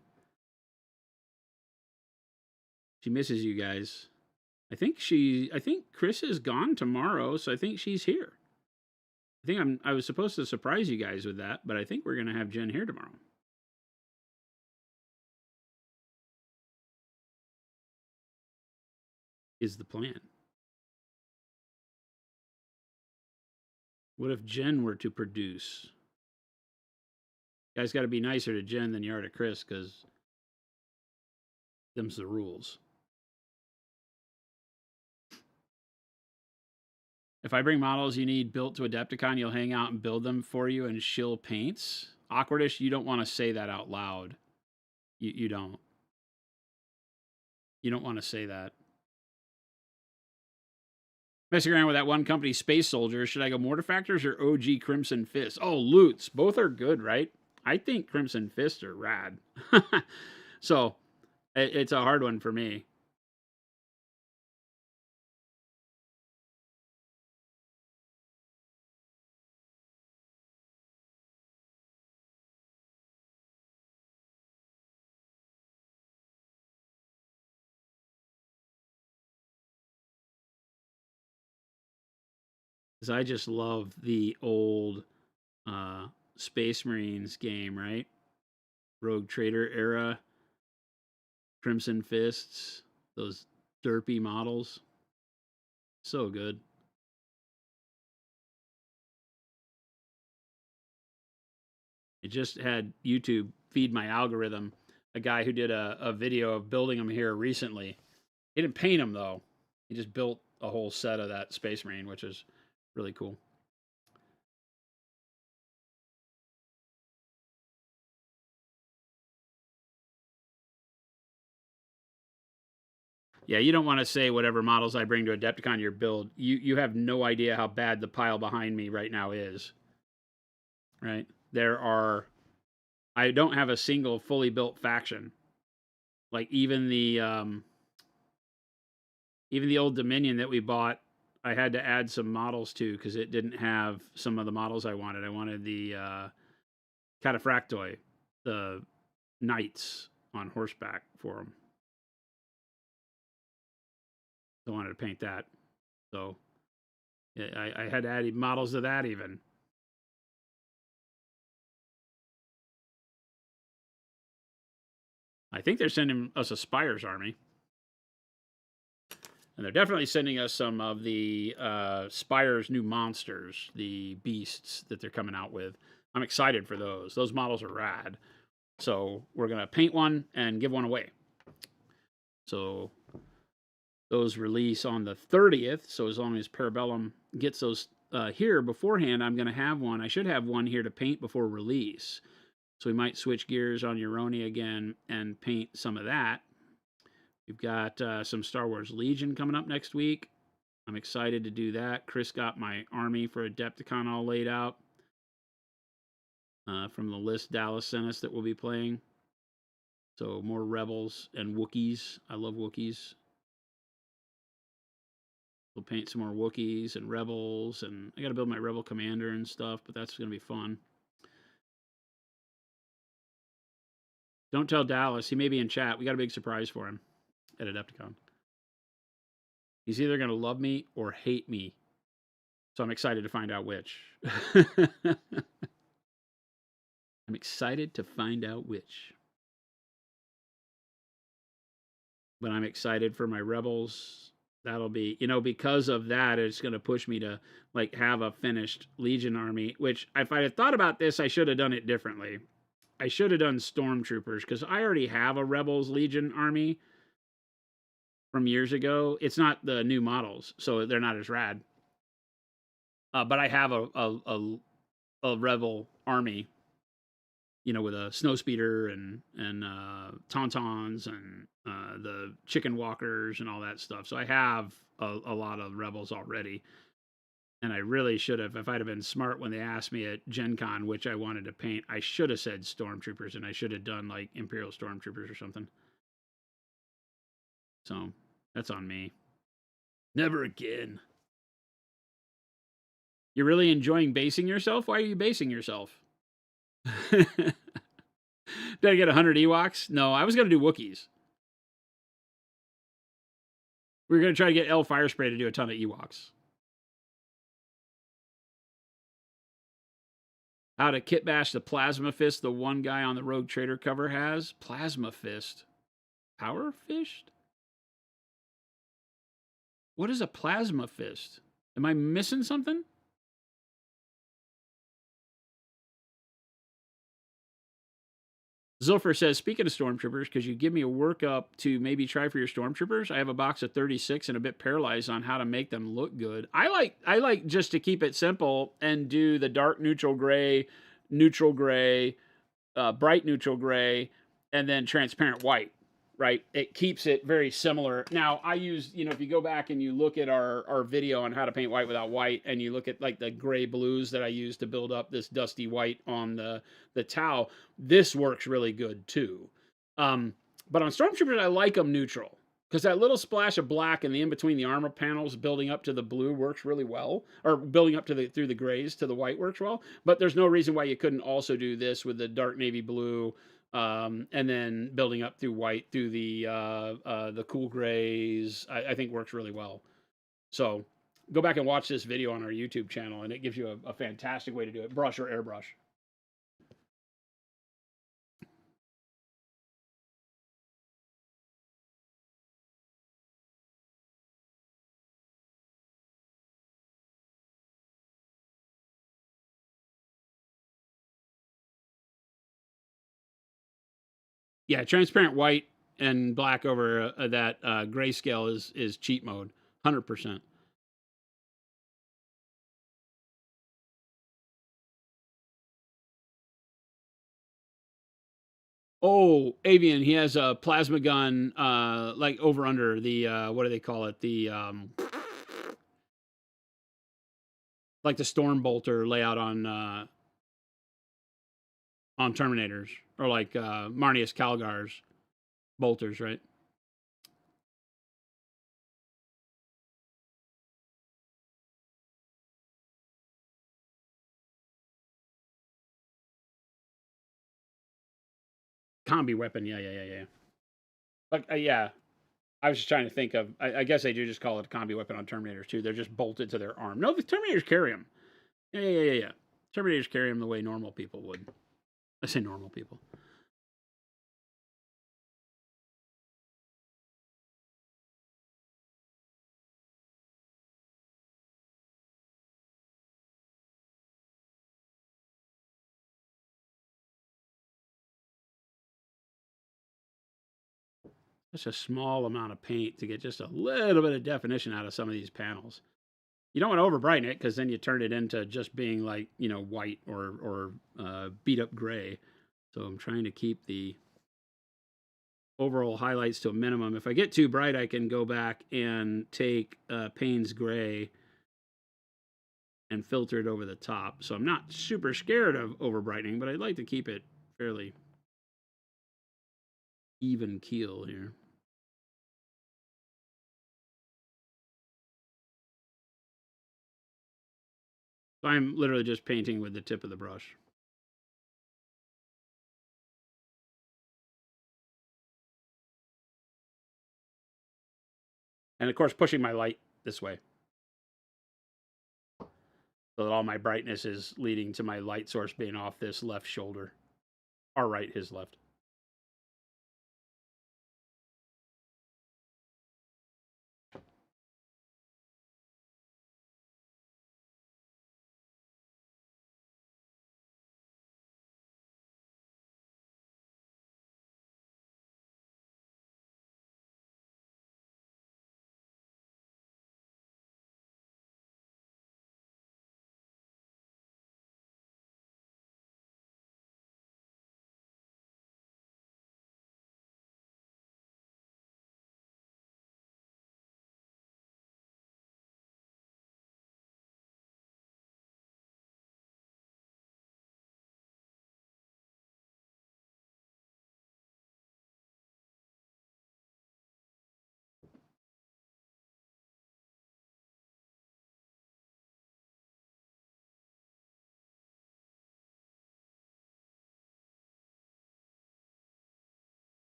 She misses you guys. I think Chris is gone tomorrow, so I think she's here. I was supposed to surprise you guys with that, but I think we're gonna have Jen here tomorrow. Is the plan. What if Jen were to produce? You guys got to be nicer to Jen than you are to Chris, because them's the rules. If I bring models you need built to Adepticon, you'll hang out and build them for you and shill paints? Awkwardish, you don't want to say that out loud. You don't. You don't want to say that. Messing around with that one company, Space Soldier. Should I go Mortifactors or OG Crimson Fist? Oh, loots. Both are good, right? I think Crimson Fist are rad. So, it's a hard one for me. Because I just love the old Space Marines game, right? Rogue Trader era, Crimson Fists, those derpy models. So good. It just had YouTube feed my algorithm a guy who did a video of building them here recently. He didn't paint them, though. He just built a whole set of that Space Marine, which is really cool. Yeah, you don't want to say whatever models I bring to Adepticon your build. You have no idea how bad the pile behind me right now is. Right? I don't have a single fully built faction. Like even the old Dominion that we bought, I had to add some models to because it didn't have some of the models I wanted. I wanted the Cataphractoi, the knights on horseback for them. I wanted to paint that. So I had to add models to that even. I think they're sending us a Spires army. And they're definitely sending us some of the Spires new monsters, the beasts that they're coming out with. I'm excited for those. Those models are rad. So we're going to paint one and give one away. So those release on the 30th. So as long as Parabellum gets those here beforehand, I'm going to have one. I should have one here to paint before release. So we might switch gears on Uroni again and paint some of that. We've got some Star Wars Legion coming up next week. I'm excited to do that. Chris got my army for Adepticon all laid out from the list Dallas sent us that we'll be playing. So more Rebels and Wookiees. I love Wookiees. We'll paint some more Wookiees and Rebels, and I got to build my Rebel Commander and stuff, but that's going to be fun. Don't tell Dallas. He may be in chat. We got a big surprise for him at Adepticon. He's either going to love me or hate me. So I'm excited to find out which. I'm excited to find out which. But I'm excited for my Rebels. That'll be, because of that, it's going to push me to like have a finished Legion army, which if I had thought about this, I should have done it differently. I should have done Stormtroopers because I already have a Rebels Legion army from years ago. It's not the new models, so they're not as rad. But I have a Rebel army, with a Snowspeeder and Tauntauns and the Chicken Walkers and all that stuff. So I have a lot of Rebels already. And I really should have, if I'd have been smart when they asked me at Gen Con which I wanted to paint, I should have said Stormtroopers, and I should have done like Imperial Stormtroopers or something. So that's on me. Never again. You're really enjoying basing yourself? Why are you basing yourself? Did I get 100 Ewoks? No, I was going to do Wookiees. We were going to try to get L Firespray to do a ton of Ewoks. How to kit bash the Plasma Fist the one guy on the Rogue Trader cover has. Plasma Fist. Power Fist? What is a Plasma Fist? Am I missing something? Zilfer says, speaking of Stormtroopers, could you give me a workup to maybe try for your Stormtroopers? I have a box of 36 and a bit paralyzed on how to make them look good. I like just to keep it simple and do the dark neutral gray, bright neutral gray, and then transparent white, right? It keeps it very similar. Now, I use, if you go back and you look at our video on how to paint white without white, and you look at like the gray blues that I use to build up this dusty white on the Tau, this works really good too. But on Stormtroopers, I like them neutral because that little splash of black in between the armor panels building up to the blue works really well, or building up to through the grays to the white works well. But there's no reason why you couldn't also do this with the dark navy blue, and then building up through white through the cool grays. I think works really well. So go back and watch this video on our YouTube channel, and it gives you a fantastic way to do it, brush or airbrush. Yeah, transparent white and black over that grayscale is cheat mode, 100%. Oh, Avian, he has a plasma gun, like over under the what do they call it? The like the storm bolter layout on Terminators, or like Marnius Calgar's bolters, right? Combi weapon, yeah. Like, yeah. I was just trying to think of. I guess they do just call it a combi weapon on Terminators too. They're just bolted to their arm. No, the Terminators carry them. Yeah. Terminators carry them the way normal people would. I say normal people. Just a small amount of paint to get just a little bit of definition out of some of these panels. You don't want to overbrighten it because then you turn it into just being like, white or beat up gray. So I'm trying to keep the overall highlights to a minimum. If I get too bright, I can go back and take Payne's gray and filter it over the top. So I'm not super scared of overbrightening, but I'd like to keep it fairly even keel here. So I'm literally just painting with the tip of the brush. And of course, pushing my light this way, so that all my brightness is leading to my light source being off this left shoulder. Our right, his left.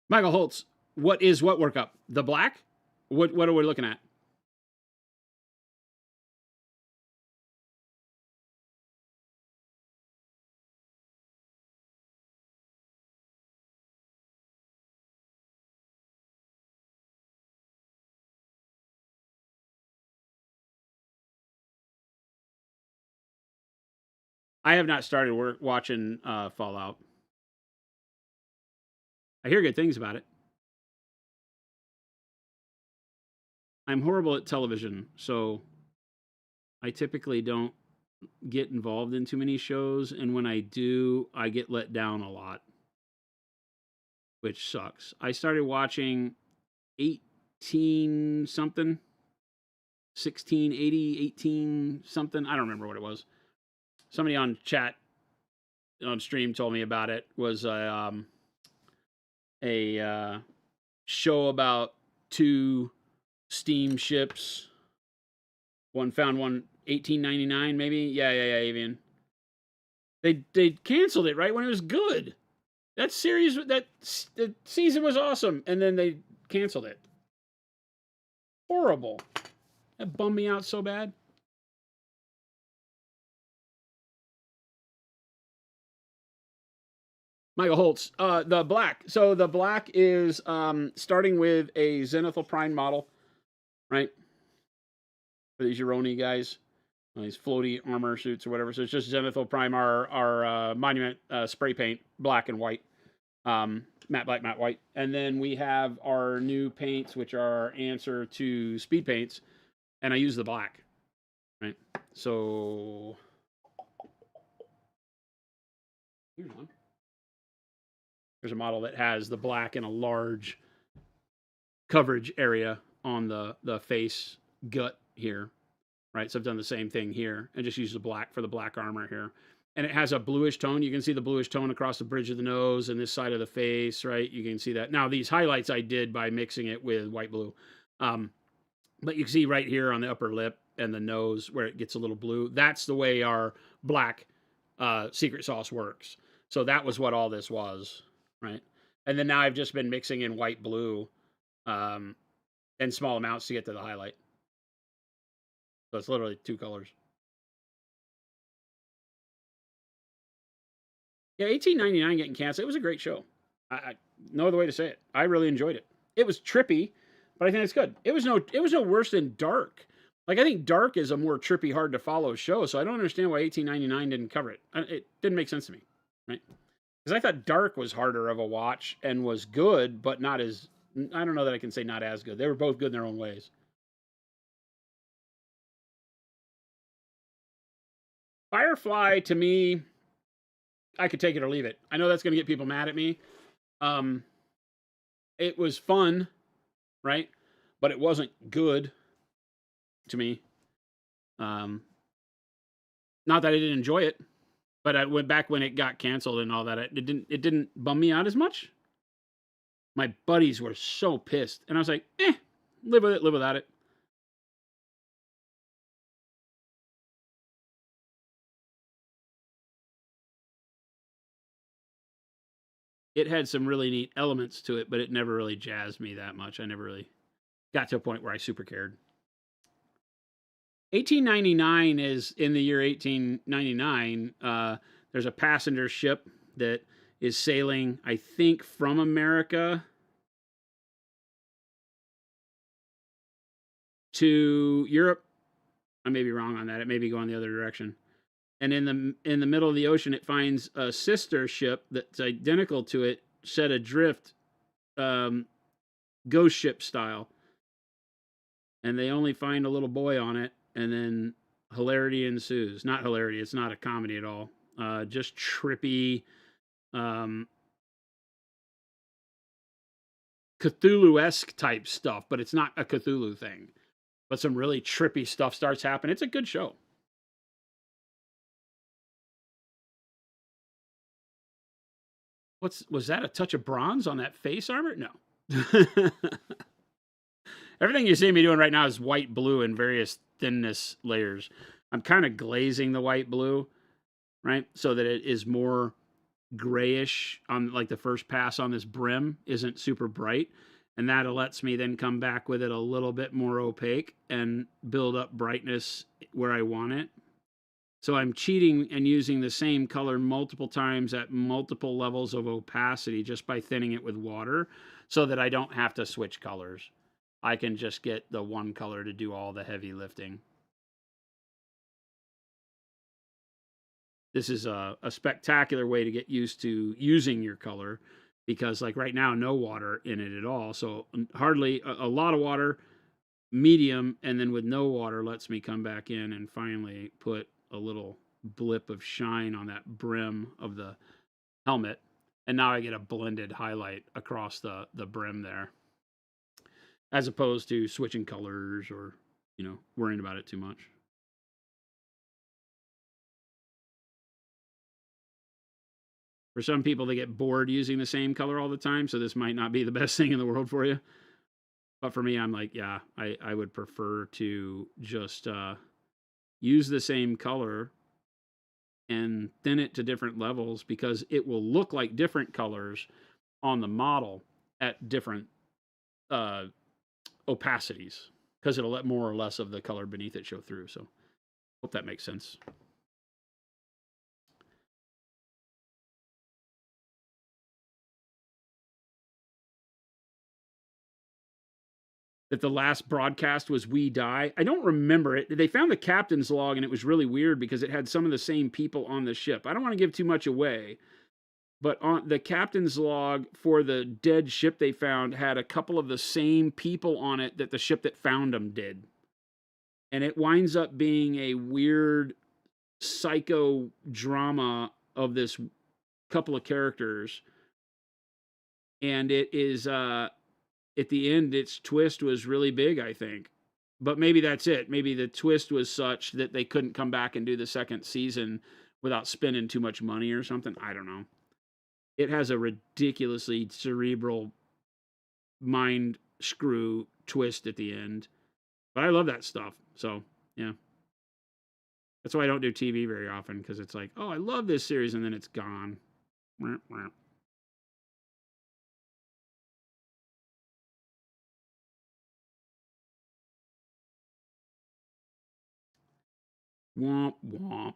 Michael Holtz, what is what workup? The black? What are we looking at? I have not started watching Fallout. I hear good things about it. I'm horrible at television, so I typically don't get involved in too many shows, and when I do, I get let down a lot, which sucks. I started watching 18 something, 1680, 18 something. I don't remember what it was. Somebody on chat on stream told me about it. Was a show about two steamships. One found one 1899 maybe. Yeah, Avian. They canceled it right when it was good. That series, that season was awesome, and then they canceled it. Horrible. That bummed me out so bad. Michael Holtz, the black. So the black is starting with a Zenithal Prime model, right? For these Euroni guys, these floaty armor suits or whatever. So it's just Zenithal Prime, our monument spray paint, black and white, matte black, matte white. And then we have our new paints, which are our answer to speed paints, and I use the black, right? So Here's one. There's a model that has the black and a large coverage area on the face gut here, right? So I've done the same thing here and just used the black for the black armor here. And it has a bluish tone. You can see the bluish tone across the bridge of the nose and this side of the face, right? You can see that. Now, these highlights I did by mixing it with white blue. But you can see right here on the upper lip and the nose where it gets a little blue. That's the way our black secret sauce works. So that was what all this was, right? And then now I've just been mixing in white blue in small amounts to get to the highlight. So it's literally 2 colors. Yeah, 1899 getting canceled. It was a great show. No other way to say it. I really enjoyed it. It was trippy, but I think it's good. It was no worse than Dark. Like, I think Dark is a more trippy, hard to follow show. So I don't understand why 1899 didn't cover it. It didn't make sense to me, right? Because I thought Dark was harder of a watch and was good, but not as. I don't know that I can say not as good. They were both good in their own ways. Firefly, to me, I could take it or leave it. I know that's going to get people mad at me. It was fun, right? But it wasn't good to me. Not that I didn't enjoy it, but I went back when it got canceled and all that. It didn't bum me out as much. My buddies were so pissed, and I was like, live with it, live without it. It had some really neat elements to it, but it never really jazzed me that much. I never really got to a point where I super cared. 1899 is in the year 1899. There's a passenger ship that is sailing, I think, from America to Europe. I may be wrong on that. It may be going the other direction. And in the middle of the ocean, it finds a sister ship that's identical to it, set adrift, ghost ship style. And they only find a little boy on it, and then hilarity ensues. Not hilarity, it's not a comedy at all. Just trippy, Cthulhu-esque type stuff, but it's not a Cthulhu thing. But some really trippy stuff starts happening. It's a good show. Was that a touch of bronze on that face armor? No. Everything you see me doing right now is white blue in various thinness layers. I'm kind of glazing the white blue, right? So that it is more grayish on like the first pass on this brim isn't super bright. And that lets me then come back with it a little bit more opaque and build up brightness where I want it. So I'm cheating and using the same color multiple times at multiple levels of opacity just by thinning it with water so that I don't have to switch colors. I can just get the one color to do all the heavy lifting. This is a spectacular way to get used to using your color because like right now, no water in it at all. So hardly a lot of water, medium, and then with no water lets me come back in and finally put a little blip of shine on that brim of the helmet. And now I get a blended highlight across the brim there. As opposed to switching colors or, worrying about it too much. For some people, they get bored using the same color all the time, so this might not be the best thing in the world for you. But for me, I'm like, yeah, I would prefer to just use the same color and thin it to different levels because it will look like different colors on the model at different opacities because it'll let more or less of the color beneath it show through. So hope that makes sense. That the last broadcast was We Die. I don't remember it. They found the captain's log, and it was really weird because it had some of the same people on the ship. I don't want to give too much away, but on the captain's log for the dead ship they found had a couple of the same people on it that the ship that found them did. And it winds up being a weird psycho drama of this couple of characters, and it is at the end, its twist was really big, I think. But maybe that's it. Maybe the twist was such that they couldn't come back and do the second season without spending too much money or something. I don't know. It has a ridiculously cerebral mind screw twist at the end. But I love that stuff. So, yeah. That's why I don't do TV very often, because it's like, oh, I love this series, and then it's gone. Womp womp.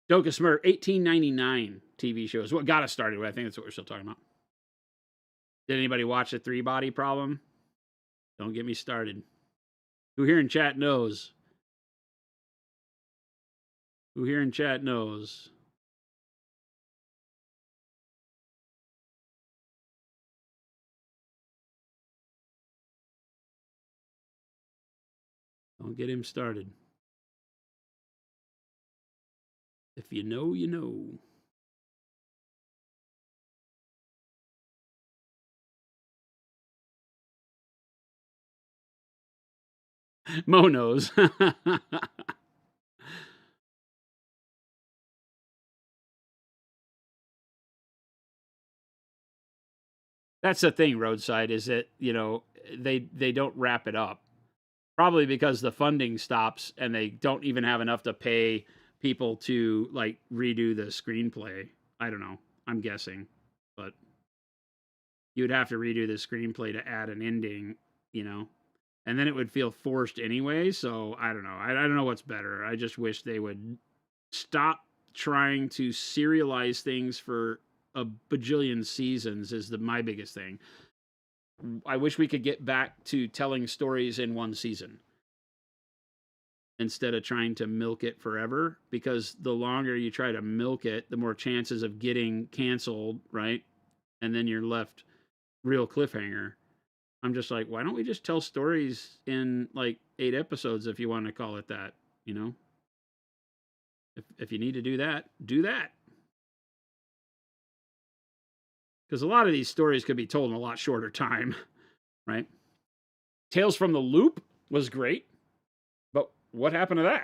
Doka Smurf, 1899 TV shows. What got us started with? I think that's what we're still talking about. Did anybody watch the Three Body Problem? Don't get me started. Who here in chat knows? Who here in chat knows? Don't get him started. If you know, you know. Mo knows. That's the thing, Roadside, is that, you know, they don't wrap it up. Probably because the funding stops and they don't even have enough to pay people to, like, redo the screenplay. I don't know. I'm guessing. But you would have to redo the screenplay to add an ending, you know? And then it would feel forced anyway, so I don't know. I don't know what's better. I just wish they would stop trying to serialize things for a bajillion seasons is my biggest thing. I wish we could get back to telling stories in one season instead of trying to milk it forever, because the longer you try to milk it, the more chances of getting canceled, right? And then you're left real cliffhanger. I'm just like, why don't we just tell stories in like 8 episodes if you want to call it that, you know? If you need to do that, do that. Because a lot of these stories could be told in a lot shorter time, right? Tales from the Loop was great, but what happened to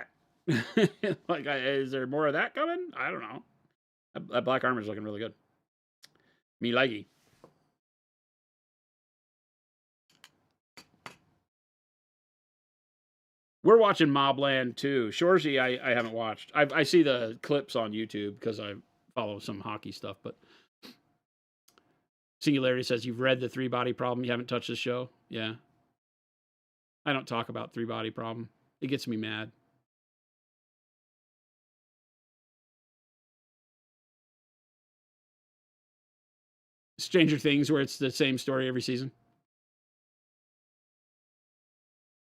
that? Like, is there more of that coming? I don't know. That Black Armor's looking really good. Me likey. We're watching Mobland too. Shorzy, I haven't watched. I see the clips on YouTube because I follow some hockey stuff. But Singularity says, you've read the 3 Body Problem. You haven't touched the show. Yeah. I don't talk about 3 Body Problem. It gets me mad. Stranger Things, where it's the same story every season.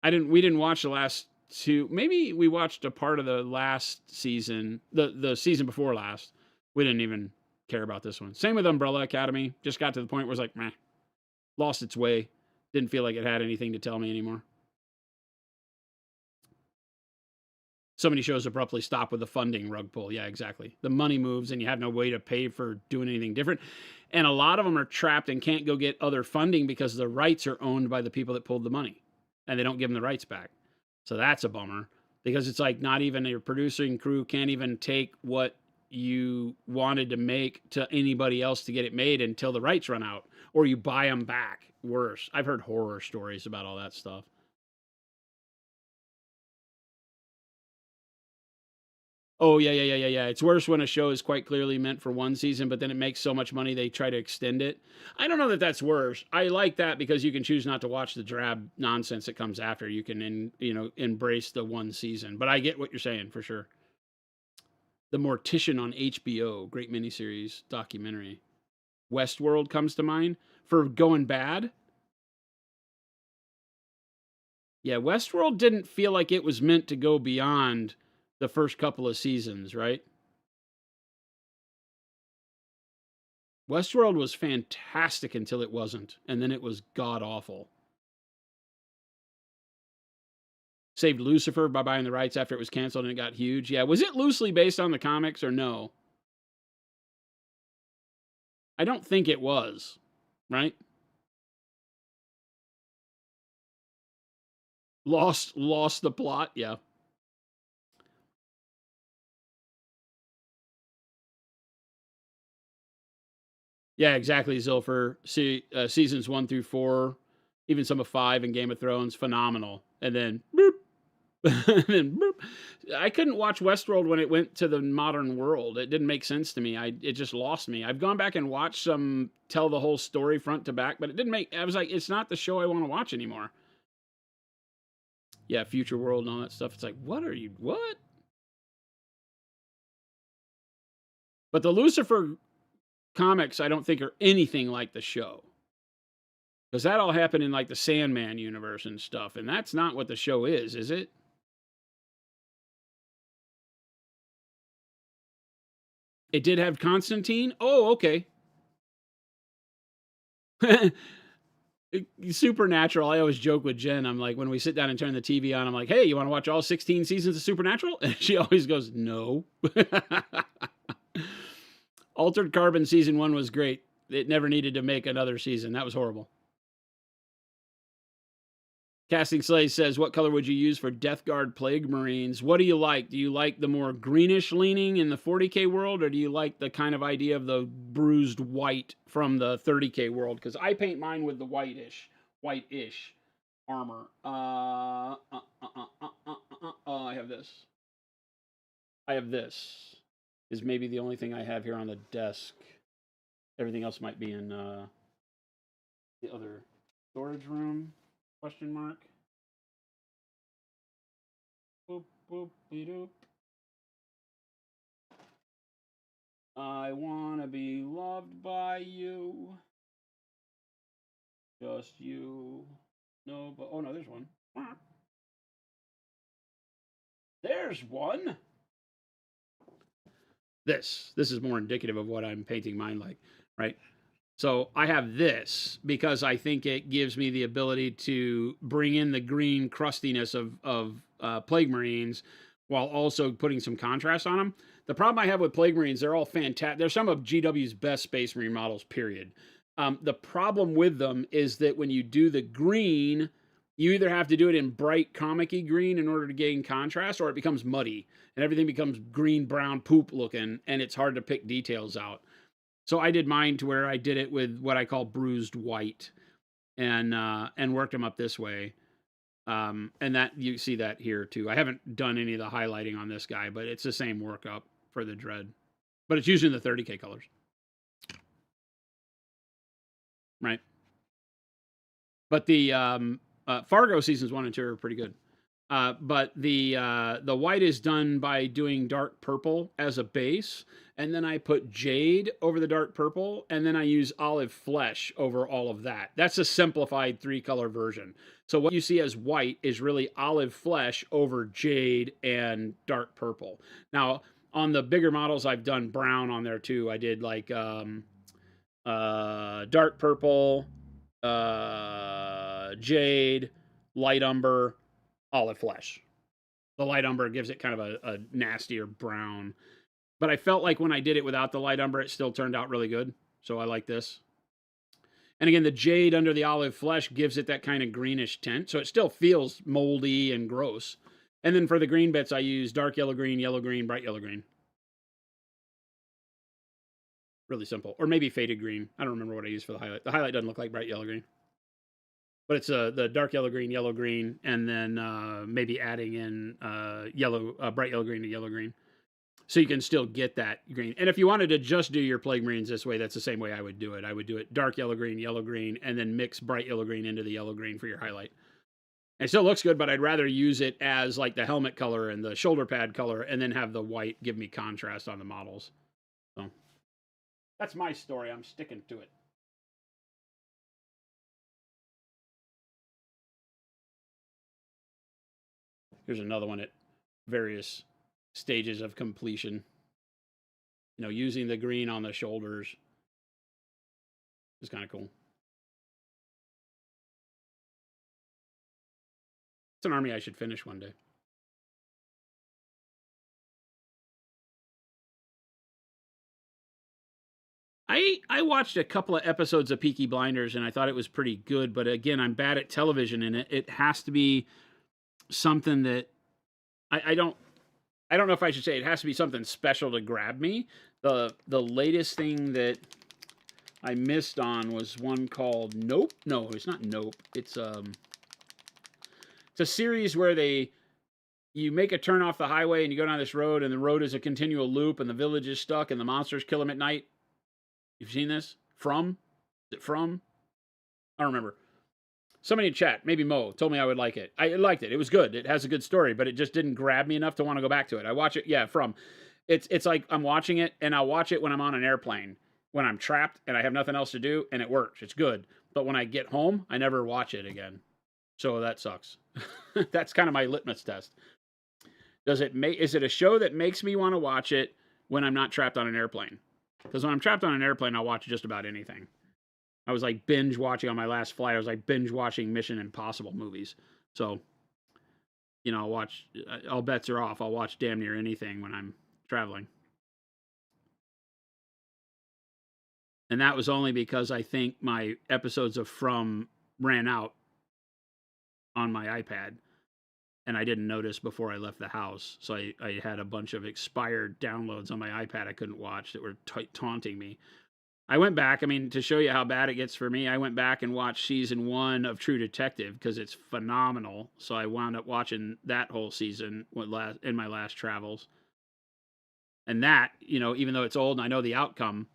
We didn't watch the last 2. Maybe we watched a part of the last season, the season before last. We didn't even care about this one. Same with Umbrella Academy. Just got to the point where it's like, meh. Lost its way. Didn't feel like it had anything to tell me anymore. So many shows abruptly stop with the funding rug pull. Yeah, exactly. The money moves and you have no way to pay for doing anything different. And a lot of them are trapped and can't go get other funding because the rights are owned by the people that pulled the money. And they don't give them the rights back. So that's a bummer, because it's like not even your producing crew can't even take what you wanted to make to anybody else to get it made until the rights run out, or you buy them back. Worse. I've heard horror stories about all that stuff. Oh, yeah. It's worse when a show is quite clearly meant for one season, but then it makes so much money they try to extend it. I don't know that that's worse. I like that because you can choose not to watch the drab nonsense that comes after. You can, embrace the one season. But I get what you're saying, for sure. The Mortician on HBO, great miniseries documentary. Westworld comes to mind for going bad. Yeah, Westworld didn't feel like it was meant to go beyond the first couple of seasons, right? Westworld was fantastic until it wasn't, and then it was god-awful. Saved Lucifer by buying the rights after it was canceled and it got huge. Yeah, was it loosely based on the comics or no? I don't think it was, right? Lost the plot, yeah. Yeah, exactly, Zilfer. Seasons 1 through 4, even some of 5 in Game of Thrones, phenomenal. And then boop. And then boop. I couldn't watch Westworld when it went to the modern world. It didn't make sense to me. It just lost me. I've gone back and watched some tell the whole story front to back, but it didn't make. I was like, it's not the show I want to watch anymore. Yeah, Future World and all that stuff. It's like, what? But the Lucifer comics, I don't think, are anything like the show. Because that all happened in like the Sandman universe and stuff. And that's not what the show is it? It did have Constantine? Oh, okay. Supernatural. I always joke with Jen. I'm like, when we sit down and turn the TV on, I'm like, hey, you want to watch all 16 seasons of Supernatural? And she always goes, no. Altered Carbon season 1 was great. It never needed to make another season. That was horrible. Casting Slay says, what color would you use for Death Guard Plague Marines? What do you like? Do you like the more greenish leaning in the 40K world, or do you like the kind of idea of the bruised white from the 30K world? Because I paint mine with the whitish armor. I have this. Is maybe the only thing I have here on the desk. Everything else might be in the other storage room. Question mark. Boop, boop, doop. I wanna be loved by you. Just you. No, but oh no, there's one. There's one. This is more indicative of what I'm painting mine like, right? So I have this because I think it gives me the ability to bring in the green crustiness of Plague Marines while also putting some contrast on them. The problem I have with Plague Marines, they're all fantastic. They're some of GW's best Space Marine models, period. The problem with them is that when you do the green, you either have to do it in bright comic-y green in order to gain contrast, or it becomes muddy and everything becomes green, brown, poop looking, and it's hard to pick details out. So I did mine to where I did it with what I call bruised white, and worked them up this way. And that you see that here too. I haven't done any of the highlighting on this guy, but it's the same workup for the Dread, but it's using the 30K colors, right? But the Fargo seasons 1 and 2 are pretty good. But the white is done by doing dark purple as a base, and then I put jade over the dark purple, and then I use olive flesh over all of that. That's a simplified 3-color version. So what you see as white is really olive flesh over jade and dark purple. Now, on the bigger models, I've done brown on there too. I did like dark purple, jade, light umber, olive flesh. The light umber gives it kind of a nastier brown. But I felt like when I did it without the light umber, it still turned out really good. So I like this. And again, the jade under the olive flesh gives it that kind of greenish tint. So it still feels moldy and gross. And then for the green bits, I use dark yellow green, bright yellow green. Really simple. Or maybe faded green. I don't remember what I used for the highlight. The highlight doesn't look like bright yellow green. But it's the dark yellow green, and then maybe adding in bright yellow green to yellow green. So you can still get that green. And if you wanted to just do your Plague Marines this way, that's the same way I would do it. I would do it dark yellow green, and then mix bright yellow green into the yellow green for your highlight. And it still looks good, but I'd rather use it as like the helmet color and the shoulder pad color, and then have the white give me contrast on the models. So that's my story. I'm sticking to it. Here's another one at various stages of completion. You know, using the green on the shoulders is kind of cool. It's an army I should finish one day. I watched a couple of episodes of Peaky Blinders and I thought it was pretty good, but again, I'm bad at television and it has to be something that I don't know if I should say it has to be something special to grab me. The latest thing that I missed on was one called Nope. No, it's not Nope. It's a series where you make a turn off the highway and you go down this road and the road is a continual loop and the village is stuck and the monsters kill them at night. You've seen this? From? Is it From? I don't remember. Somebody in chat, maybe Mo, told me I would like it. I liked it. It was good. It has a good story, but it just didn't grab me enough to want to go back to it. I watch it, yeah, From. It's like I'm watching it, and I'll watch it when I'm on an airplane, when I'm trapped and I have nothing else to do, and it works. It's good. But when I get home, I never watch it again. So that sucks. That's kind of my litmus test. Is it a show that makes me want to watch it when I'm not trapped on an airplane? Because when I'm trapped on an airplane, I'll watch just about anything. I was like binge watching on my last flight. I was like binge watching Mission Impossible movies. So, you know, I'll watch, all bets are off. I'll watch damn near anything when I'm traveling. And that was only because I think my episodes of From ran out on my iPad. And I didn't notice before I left the house. So I had a bunch of expired downloads on my iPad I couldn't watch that were taunting me. I went back, I mean, to show you how bad it gets for me, I went back and watched season 1 of True Detective because it's phenomenal. So I wound up watching that whole season in my last travels. And that, you know, even though it's old and I know the outcome,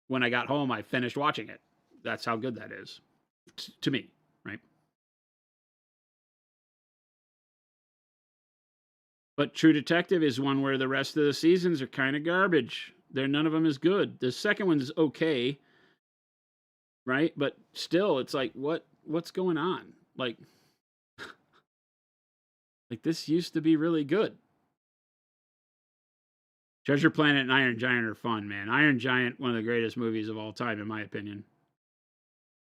when I got home, I finished watching it. That's how good that is to me, right? But True Detective is one where the rest of the seasons are kind of garbage. None of them is good. The second one's okay, right? But still, it's like, what's going on? Like this used to be really good. Treasure Planet and Iron Giant are fun, man. Iron Giant, one of the greatest movies of all time, in my opinion.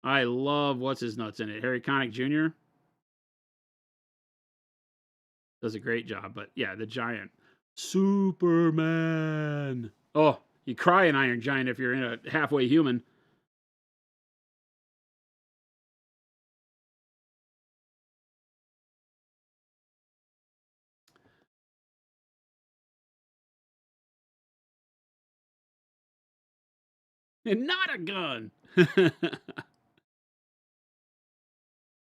I love what's his nuts in it. Harry Connick Jr. does a great job, but yeah, the Giant. Superman. Oh, you cry in Iron Giant if you're in a halfway human. And not a gun.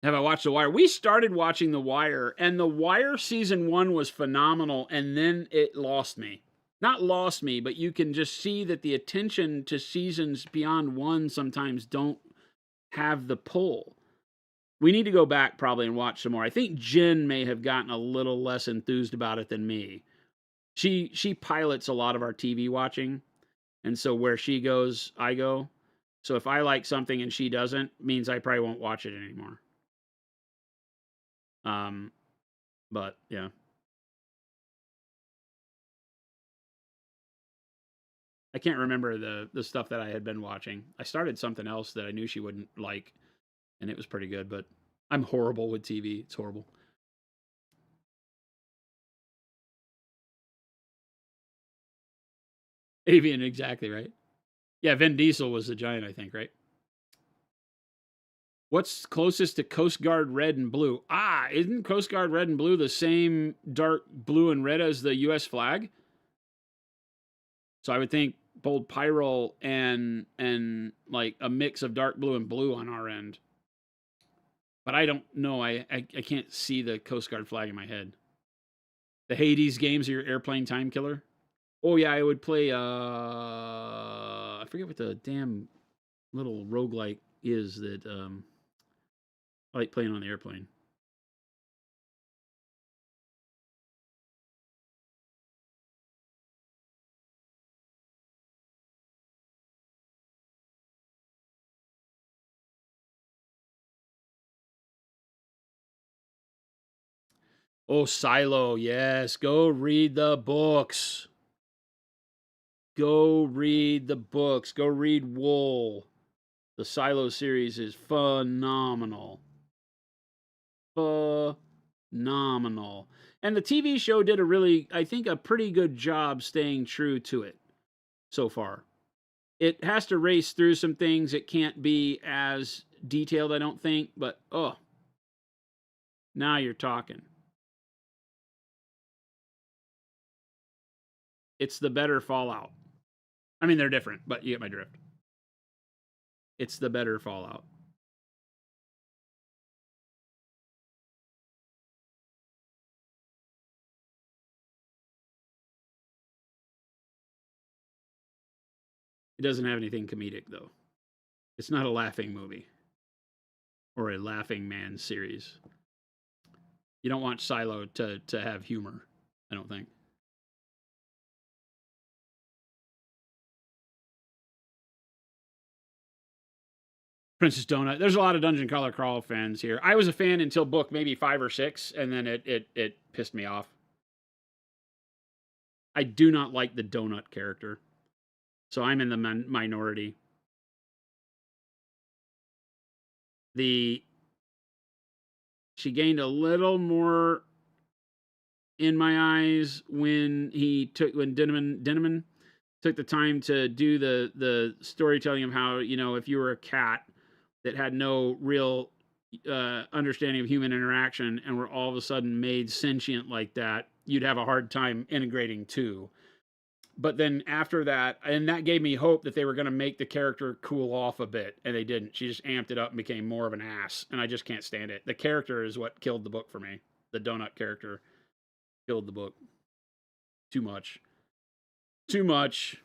Have I watched The Wire? We started watching The Wire, and The Wire season 1 was phenomenal, and then it lost me. Not lost me, but you can just see that the attention to seasons beyond 1 sometimes don't have the pull. We need to go back probably and watch some more. I think Jen may have gotten a little less enthused about it than me. She pilots a lot of our TV watching, and so where she goes, I go. So if I like something and she doesn't, means I probably won't watch it anymore. But yeah. I can't remember the stuff that I had been watching. I started something else that I knew she wouldn't like, and it was pretty good, but I'm horrible with TV. It's horrible. Avian, exactly, right? Yeah, Vin Diesel was the Giant, I think, right? What's closest to Coast Guard red and blue? Ah, isn't Coast Guard red and blue the same dark blue and red as the U.S. flag? So I would think bold pyral and like a mix of dark blue and blue on our end. But I don't know. I can't see the Coast Guard flag in my head. The Hades games are your airplane time killer? Oh yeah, I would play I forget what the damn little roguelike is that I like playing on the airplane. Oh, Silo, yes. Go read the books. Go read the books. Go read Wool. The Silo series is phenomenal. Phenomenal. And the TV show did I think, a pretty good job staying true to it so far. It has to race through some things. It can't be as detailed, I don't think, but oh, now you're talking. It's the better Fallout. I mean, they're different, but you get my drift. It's the better Fallout. It doesn't have anything comedic, though. It's not a laughing movie or a laughing man series. You don't want Silo to have humor, I don't think. Princess Donut. There's a lot of Dungeon Crawl fans here. I was a fan until book maybe 5 or 6, and then it pissed me off. I do not like the donut character, so I'm in the minority. She gained a little more in my eyes when Dinneman took the time to do the storytelling of how, if you were a cat that had no real understanding of human interaction and were all of a sudden made sentient like that, you'd have a hard time integrating too. But then after that, and that gave me hope that they were going to make the character cool off a bit, and they didn't. She just amped it up and became more of an ass, and I just can't stand it. The character is what killed the book for me. The donut character killed the book. Too much. Too much.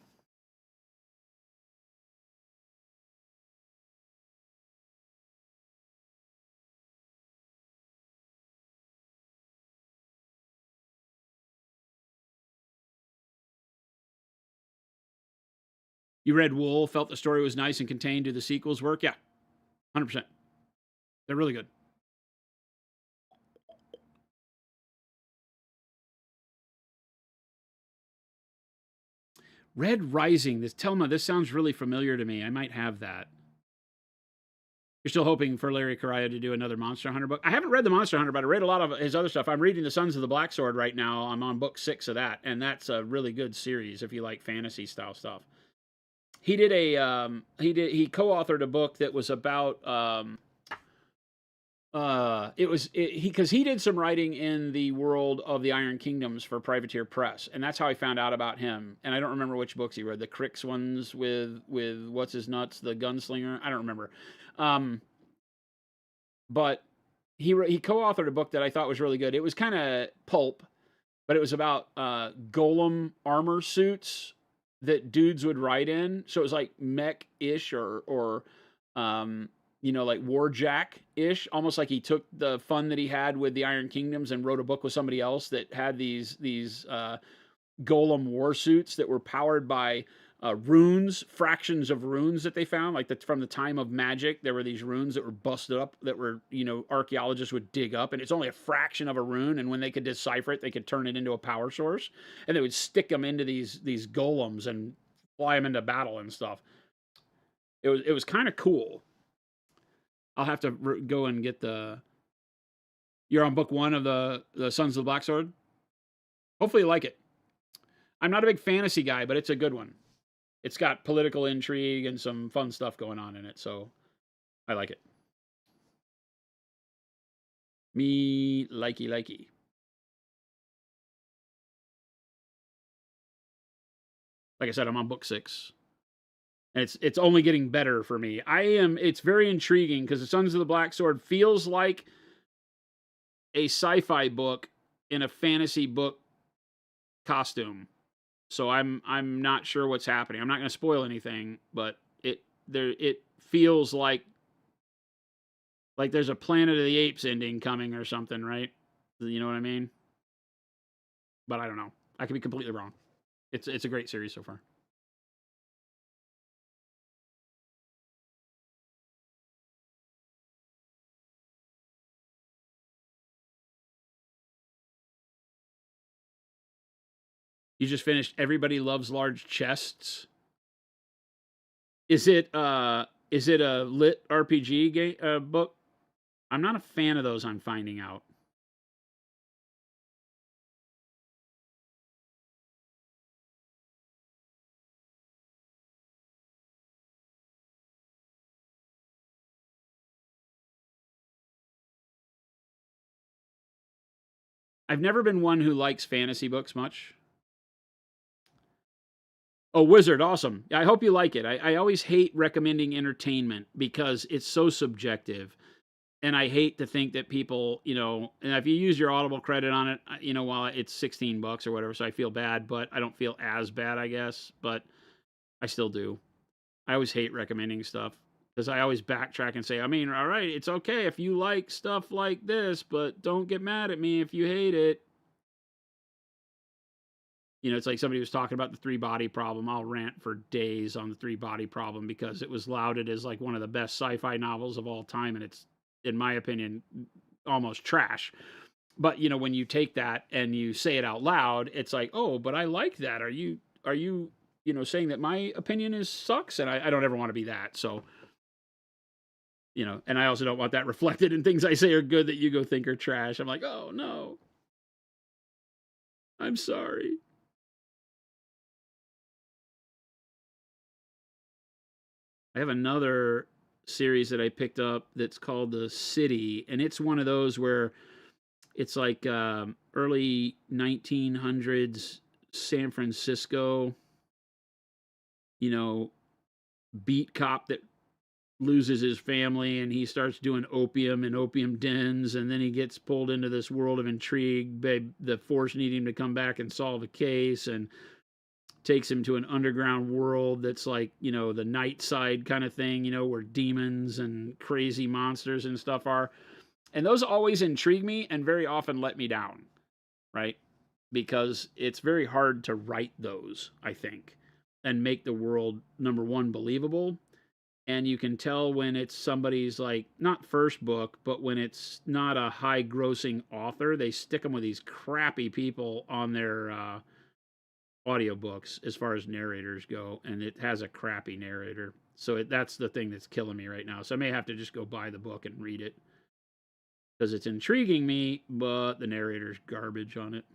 You read Wool, felt the story was nice and contained. Do the sequels work? Yeah, 100%. They're really good. Red Rising. Telma, this sounds really familiar to me. I might have that. You're still hoping for Larry Correia to do another Monster Hunter book? I haven't read the Monster Hunter, but I read a lot of his other stuff. I'm reading The Sons of the Black Sword right now. I'm on book 6 of that, and that's a really good series if you like fantasy style stuff. He did he co-authored a book that was about because he did some writing in the world of the Iron Kingdoms for Privateer Press, and that's how I found out about him. And I don't remember which books he read. The Crix ones with what's his nuts, the gunslinger. I don't remember. But he co-authored a book that I thought was really good. It was kind of pulp, but it was about golem armor suits that dudes would ride in. So it was like mech-ish or like Warjack-ish, almost like he took the fun that he had with the Iron Kingdoms and wrote a book with somebody else that had these golem war suits that were powered by runes, fractions of runes that they found, like from the time of magic. There were these runes that were busted up that were, archaeologists would dig up, and it's only a fraction of a rune, and when they could decipher it, they could turn it into a power source, and they would stick them into these golems and fly them into battle and stuff. It was kind of cool. I'll have to go and get you're on book 1 of the Sons of the Black Sword? Hopefully you like it. I'm not a big fantasy guy, but it's a good one. It's got political intrigue and some fun stuff going on in it, so I like it. Me likey. Like I said, I'm on book 6. And it's only getting better for me. It's very intriguing because the Sons of the Black Sword feels like a sci-fi book in a fantasy book costume. So I'm not sure what's happening. I'm not going to spoil anything, but it feels like there's a Planet of the Apes ending coming or something, right? You know what I mean? But I don't know. I could be completely wrong. It's a great series so far. You just finished Everybody Loves Large Chests. Is it a lit RPG book? I'm not a fan of those, I'm finding out. I've never been one who likes fantasy books much. Oh, Wizard, awesome. I hope you like it. I always hate recommending entertainment because it's so subjective. And I hate to think that people, and if you use your Audible credit on it, while it's $16 or whatever, so I feel bad, but I don't feel as bad, I guess. But I still do. I always hate recommending stuff because I always backtrack and say, all right, it's okay if you like stuff like this, but don't get mad at me if you hate it. It's like somebody was talking about the three-body problem. I'll rant for days on the three-body problem because it was lauded as like one of the best sci-fi novels of all time, and it's, in my opinion, almost trash. But when you take that and you say it out loud, it's like, oh, but I like that. Are you saying that my opinion sucks? And I don't ever want to be that. So, and I also don't want that reflected in things I say are good that you go think are trash. I'm like, oh no, I'm sorry. I have another series that I picked up that's called The City, and it's one of those where it's like early 1900s San Francisco, beat cop that loses his family and he starts doing opium and opium dens, and then he gets pulled into this world of intrigue. The force need him to come back and solve a case, and takes him to an underground world that's like, the night side kind of thing, where demons and crazy monsters and stuff are. And those always intrigue me and very often let me down, right? Because it's very hard to write those, I think, and make the world, number one, believable. And you can tell when it's somebody's like, not first book, but when it's not a high grossing author, they stick them with these crappy people on their audiobooks as far as narrators go, and it has a crappy narrator. So that's the thing that's killing me right now. So I may have to just go buy the book and read it because it's intriguing me, but the narrator's garbage on it.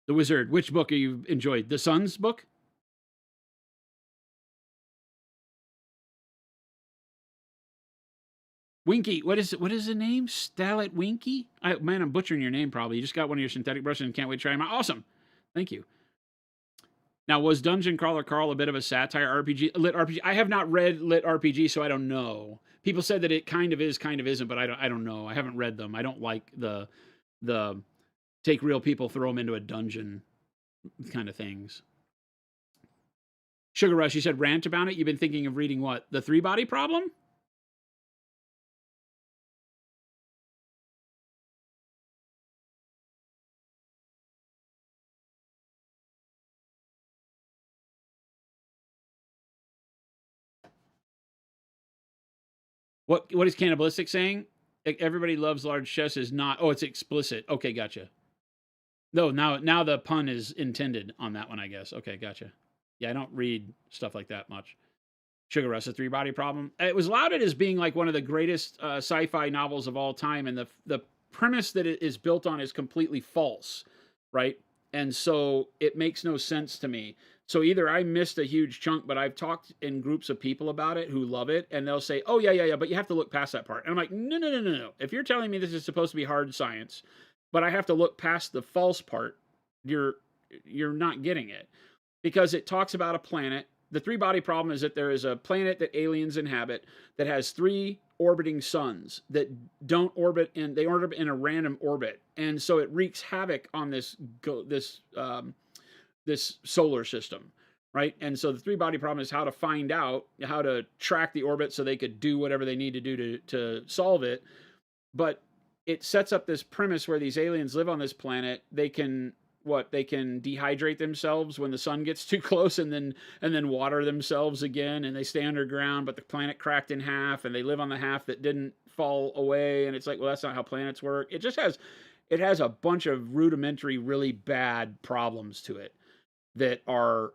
The Wizard, which book have you enjoyed? The Sun's book? Winky, what is the name? Stalit Winky? Man, I'm butchering your name probably. You just got one of your synthetic brushes and can't wait to try them out. Awesome. Thank you. Now, was Dungeon Crawler Carl a bit of a satire RPG, lit RPG? I have not read lit RPG, so I don't know. People said that it kind of is, kind of isn't, but I don't know. I haven't read them. I don't like the take real people, throw them into a dungeon kind of things. Sugar Rush, you said rant about it. You've been thinking of reading what? The Three-Body Problem? What is Cannibalistic saying? Everybody Loves Large Chests is not. Oh, it's explicit. Okay, gotcha. No, now the pun is intended on that one, I guess. Okay, gotcha. Yeah, I don't read stuff like that much. Sugar Rush, a Three-Body Problem. It was lauded as being like one of the greatest sci-fi novels of all time, and the premise that it is built on is completely false, right? And so it makes no sense to me. So either I missed a huge chunk, but I've talked in groups of people about it who love it, and they'll say, oh, yeah, but you have to look past that part. And I'm like, no. If you're telling me this is supposed to be hard science, but I have to look past the false part, you're not getting it. Because it talks about a planet. The three-body problem is that there is a planet that aliens inhabit that has 3 orbiting suns that don't orbit they orbit in a random orbit. And so it wreaks havoc on this solar system, right? And so the three-body problem is how to find out how to track the orbit so they could do whatever they need to do to solve it. But it sets up this premise where these aliens live on this planet. They can they can dehydrate themselves when the sun gets too close, and then water themselves again, and they stay underground, but the planet cracked in half, and they live on the half that didn't fall away, and it's like, well, that's not how planets work. It has a bunch of rudimentary, really bad problems to it that are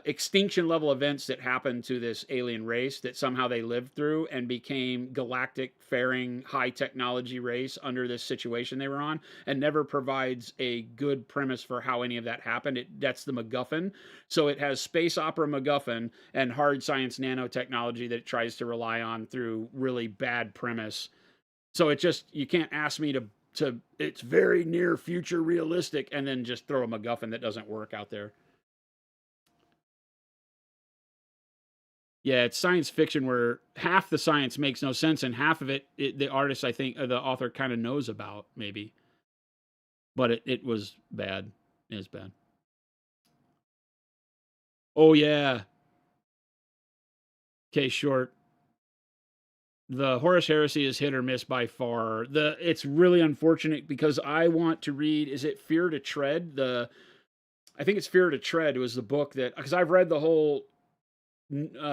extinction level events that happened to this alien race that somehow they lived through and became galactic faring high technology race under this situation they were on, and never provides a good premise for how any of that happened. That's the MacGuffin. So it has space opera MacGuffin and hard science nanotechnology that it tries to rely on through really bad premise. So you can't ask me to it's very near future realistic and then just throw a MacGuffin that doesn't work out there. Yeah, it's science fiction where half the science makes no sense, and half of it the artist, I think, or the author kind of knows about, maybe. But it was bad. It was bad. Oh, yeah. Okay, short. The Horus Heresy is hit or miss by far. It's really unfortunate because I want to read, is it Fear to Tread? I think it's Fear to Tread was the book that, because I've read the whole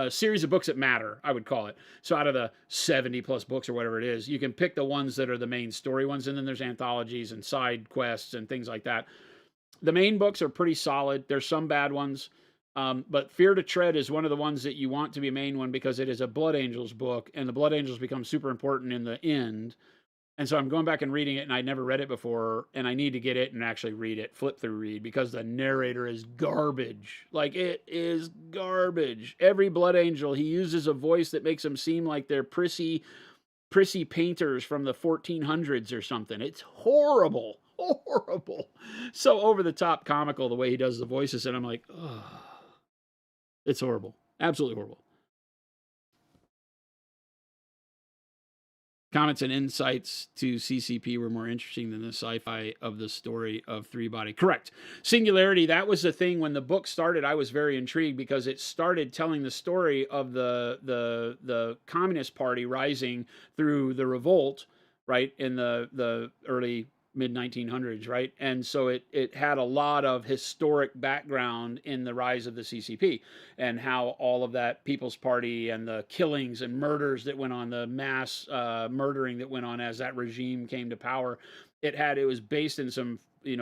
series of books that matter, I would call it. So out of the 70 plus books or whatever it is, you can pick the ones that are the main story ones, and then there's anthologies and side quests and things like that. The main books are pretty solid. There's some bad ones, but Fear to Tread is one of the ones that you want to be a main one because it is a Blood Angels book, and the Blood Angels become super important in the end. And so I'm going back and reading it, and I'd never read it before, and I need to get it and actually read it, flip through read, because the narrator is garbage. Like, it is garbage. Every Blood Angel, he uses a voice that makes them seem like they're prissy painters from the 1400s or something. It's horrible. Horrible. So over the top comical the way he does the voices, and I'm like, oh, it's horrible. Absolutely horrible. Comments and insights to CCP were more interesting than the sci-fi of the story of Three Body. Correct. Singularity, that was the thing when the book started. I was very intrigued because it started telling the story of the Communist Party rising through the revolt, right, in the early mid-1900s, right? And so it had a lot of historic background in the rise of the CCP and how all of that People's Party and the killings and murders that went on, the mass murdering that went on as that regime came to power. It was based in some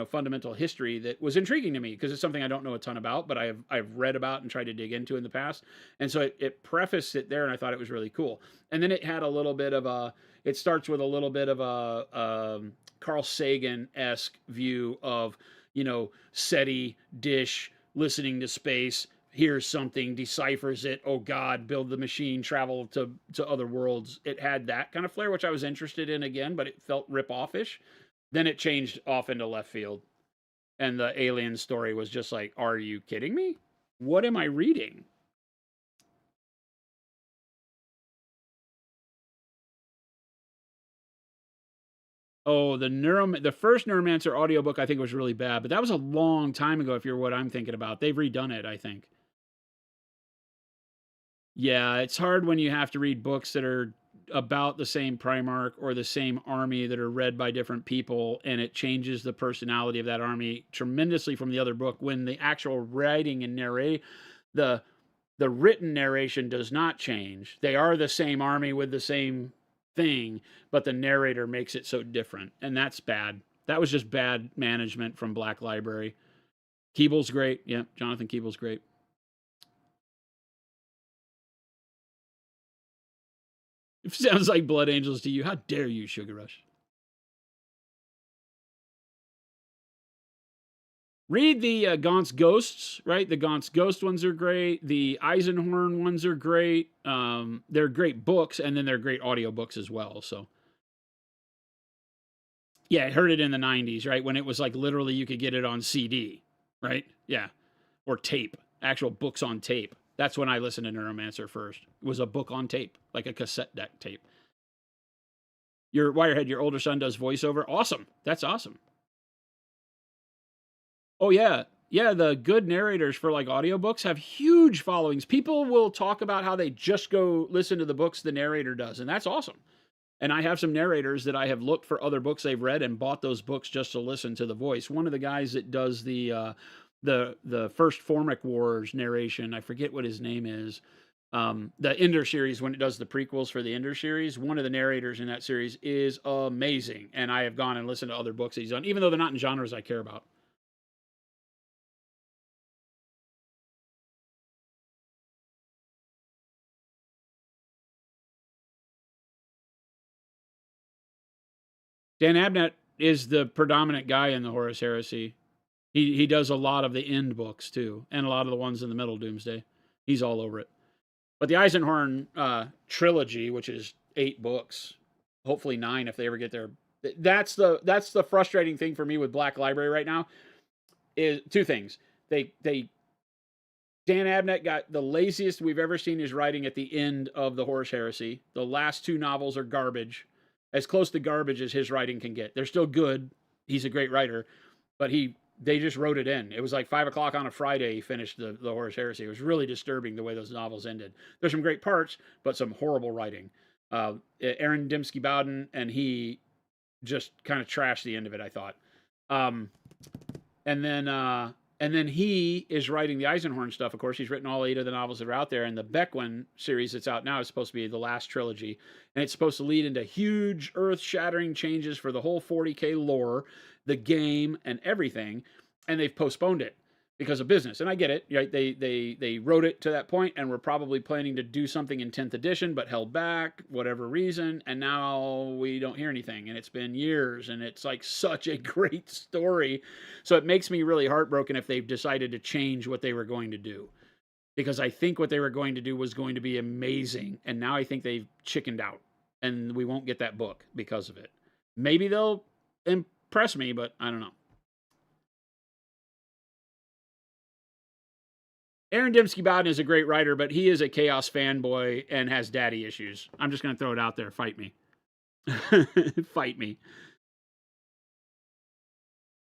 fundamental history that was intriguing to me because it's something I don't know a ton about, but I've read about and tried to dig into in the past. And so it prefaced it there, and I thought it was really cool. And then it had a little bit of it starts with a little bit of a Carl Sagan-esque view of, SETI, dish, listening to space, hears something, deciphers it, oh God, build the machine, travel to other worlds. It had that kind of flair, which I was interested in again, but it felt rip-off-ish. Then it changed off into left field. And the alien story was just like, are you kidding me? What am I reading? Oh, the first Neuromancer audiobook I think was really bad, but that was a long time ago if you're what I'm thinking about. They've redone it, I think. Yeah, it's hard when you have to read books that are about the same Primarch or the same army that are read by different people, and it changes the personality of that army tremendously from the other book when the actual writing and the written narration does not change. They are the same army with the same thing, but the narrator makes it so different, and that's bad. That was just bad management from Black Library. Keeble's great. Yeah, Jonathan Keeble's great. It sounds like Blood Angels to you. How dare you, Sugar Rush? Read the Gaunt's Ghosts, right? The Gaunt's Ghost ones are great. The Eisenhorn ones are great. They're great books, and then they're great audiobooks as well. So, yeah, I heard it in the 90s, right? When it was like literally you could get it on CD, right? Yeah. Or tape, actual books on tape. That's when I listened to Neuromancer first. It was a book on tape, like a cassette deck tape. Your Wirehead, your older son does voiceover. Awesome. That's awesome. Oh, yeah. Yeah, the good narrators for like audiobooks have huge followings. People will talk about how they just go listen to the books the narrator does, and that's awesome. And I have some narrators that I have looked for other books they've read and bought those books just to listen to the voice. One of the guys that does the first Formic Wars narration, I forget what his name is. The Ender series, when it does the prequels for the Ender series, one of the narrators in that series is amazing. And I have gone and listened to other books that he's done, even though they're not in genres I care about. Dan Abnett is the predominant guy in the Horus Heresy. He does a lot of the end books too, and a lot of the ones in the middle Doomsday. He's all over it. But the Eisenhorn trilogy, which is 8 books, hopefully 9 if they ever get there. That's the frustrating thing for me with Black Library right now. Is 2 things. Dan Abnett got the laziest we've ever seen his writing at the end of the Horus Heresy. The last 2 novels are garbage, as close to garbage as his writing can get. They're still good. He's a great writer, but they just wrote it in. It was like 5 o'clock on a Friday. He finished the Horus Heresy. It was really disturbing the way those novels ended. There's some great parts, but some horrible writing. Aaron Dembski Bowden and he just kind of trashed the end of it, I thought. And then he is writing the Eisenhorn stuff. Of course, he's written all 8 of the novels that are out there. And the Beckwin series that's out now is supposed to be the last trilogy. And it's supposed to lead into huge earth-shattering changes for the whole 40K lore, the game, and everything. And they've postponed it because of business. And I get it. Right? They wrote it to that point and were probably planning to do something in 10th edition, but held back, whatever reason. And now we don't hear anything. And it's been years. And it's like such a great story. So it makes me really heartbroken if they've decided to change what they were going to do. Because I think what they were going to do was going to be amazing. And now I think they've chickened out. And we won't get that book because of it. Maybe they'll impress me, but I don't know. Aaron Dembski Bowden is a great writer, but he is a Chaos fanboy and has daddy issues. I'm just going to throw it out there. Fight me. Fight me.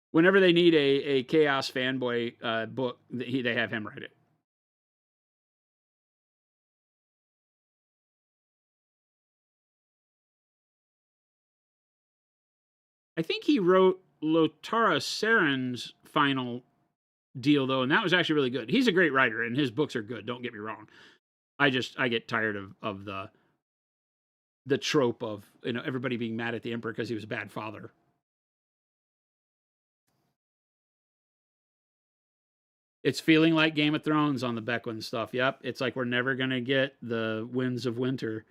Whenever they need a Chaos fanboy book, they have him write it. I think he wrote Lotara Saren's final deal, though, and that was actually really good. He's a great writer, and his books are good. Don't get me wrong. I get tired of the trope of everybody being mad at the Emperor because he was a bad father. It's feeling like Game of Thrones on the Beckwin stuff. Yep, it's like we're never gonna get the Winds of Winter,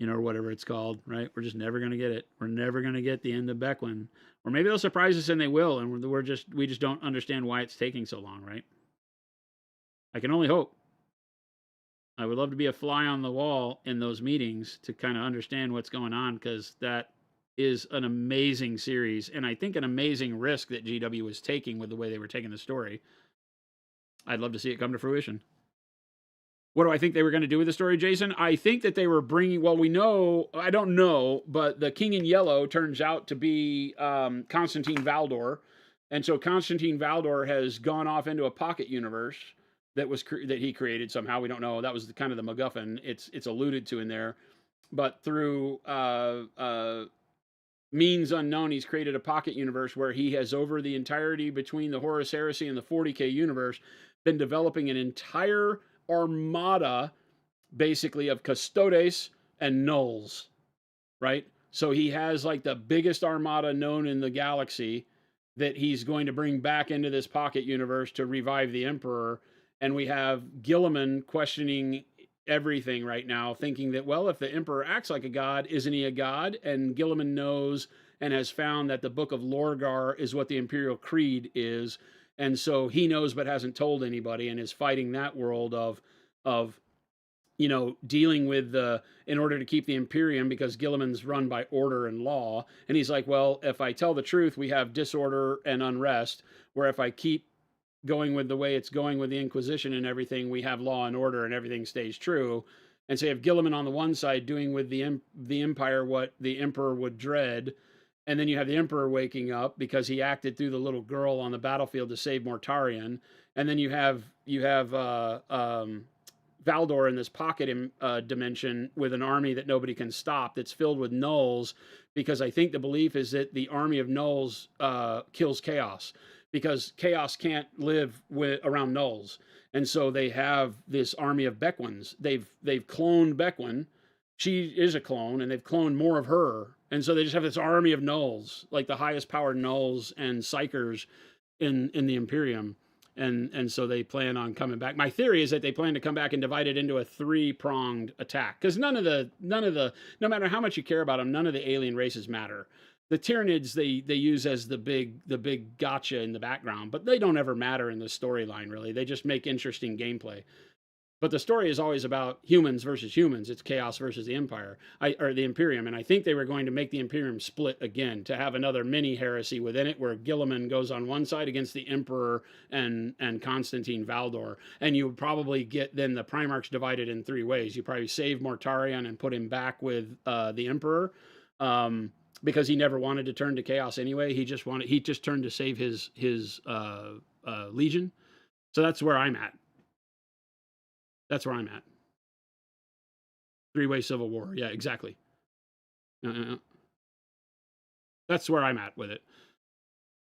or whatever it's called, right? We're just never gonna get it. We're never gonna get the end of Beckwin. Or maybe they'll surprise us and they will, and we just don't understand why it's taking so long, right? I can only hope. I would love to be a fly on the wall in those meetings to kind of understand what's going on, because that is an amazing series, and I think an amazing risk that GW was taking with the way they were taking the story. I'd love to see it come to fruition. What do I think they were going to do with the story, Jason? I think that they were bringing, I don't know, but the King in Yellow turns out to be Constantine Valdor. And so Constantine Valdor has gone off into a pocket universe that he created somehow. We don't know. That was kind of the MacGuffin. It's alluded to in there. But through means unknown, he's created a pocket universe where he has, over the entirety between the Horus Heresy and the 40K universe, been developing an entire armada, basically, of custodes and nulls, right? So he has like the biggest armada known in the galaxy that he's going to bring back into this pocket universe to revive the Emperor. And we have Gilliman questioning everything right now, thinking that, well, if the Emperor acts like a god, isn't he a god? And Gilliman knows and has found that the Book of Lorgar is what the Imperial Creed is. And so he knows but hasn't told anybody, and is fighting that world of dealing with in order to keep the Imperium, because Gilliman's run by order and law. And he's like, well, if I tell the truth, we have disorder and unrest, where if I keep going with the way it's going with the Inquisition and everything, we have law and order and everything stays true. And so you have Gilliman on the one side doing with the Empire what the Emperor would dread. And then you have the Emperor waking up because he acted through the little girl on the battlefield to save Mortarion. And then you have Valdor in this pocket dimension with an army that nobody can stop that's filled with nulls, because I think the belief is that the army of nulls kills chaos, because chaos can't live around nulls. And so they have this army of Beckwins. They've cloned Beckwin. She is a clone, and they've cloned more of her. And so they just have this army of nulls, like the highest powered nulls and psychers in the Imperium. And so they plan on coming back. My theory is that they plan to come back and divide it into a 3-pronged attack, because no matter how much you care about them, none of the alien races matter. The Tyranids they use as the big gotcha in the background, but they don't ever matter in the storyline, really. They just make interesting gameplay. But the story is always about humans versus humans. It's chaos versus the Empire, or the Imperium. And I think they were going to make the Imperium split again, to have another mini heresy within it, where Guilliman goes on one side against the Emperor and Constantine Valdor. And you would probably get then the Primarchs divided in 3 ways. You probably save Mortarion and put him back with the Emperor, because he never wanted to turn to chaos anyway. He just turned to save his legion. So that's where I'm at. That's where I'm at. 3-way civil war. Yeah, exactly. That's where I'm at with it.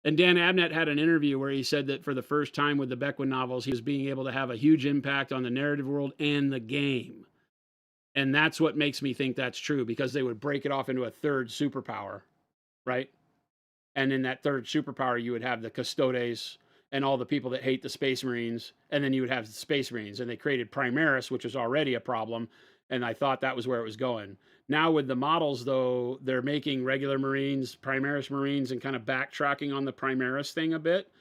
And Dan Abnett had an interview where he said that for the first time with the Beckwin novels, he was being able to have a huge impact on the narrative world and the game. And that's what makes me think that's true, because they would break it off into a 3rd superpower, right? And in that 3rd superpower, you would have the Custodes and all the people that hate the Space Marines, and then you would have the Space Marines, and they created Primaris, which was already a problem, and I thought that was where it was going. Now with the models, though, they're making regular Marines, Primaris Marines, and kind of backtracking on the Primaris thing a bit,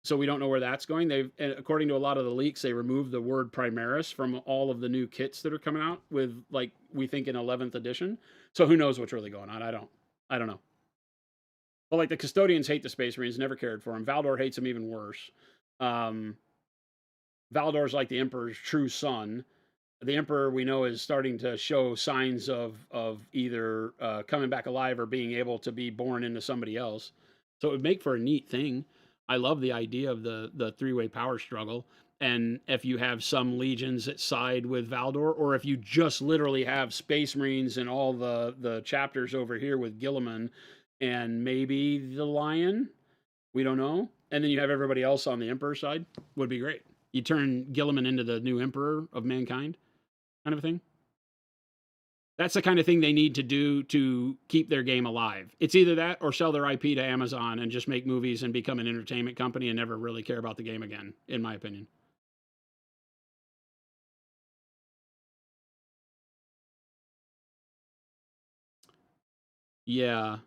so we don't know where that's going. According to a lot of the leaks, they removed the word Primaris from all of the new kits that are coming out with, like, we think in 11th edition, so who knows what's really going on. I don't know. But like the Custodians hate the Space Marines, never cared for them. Valdor hates them even worse. Valdor's like the Emperor's true son. The Emperor, we know, is starting to show signs of either coming back alive or being able to be born into somebody else. So it would make for a neat thing. I love the idea of the 3-way power struggle. And if you have some legions that side with Valdor, or if you just literally have Space Marines and all the chapters over here with Guilliman, and maybe the Lion, we don't know. And then you have everybody else on the Emperor side, would be great. You turn Guilliman into the new Emperor of mankind, kind of a thing. That's the kind of thing they need to do to keep their game alive. It's either that or sell their IP to Amazon and just make movies and become an entertainment company and never really care about the game again, in my opinion. Yeah.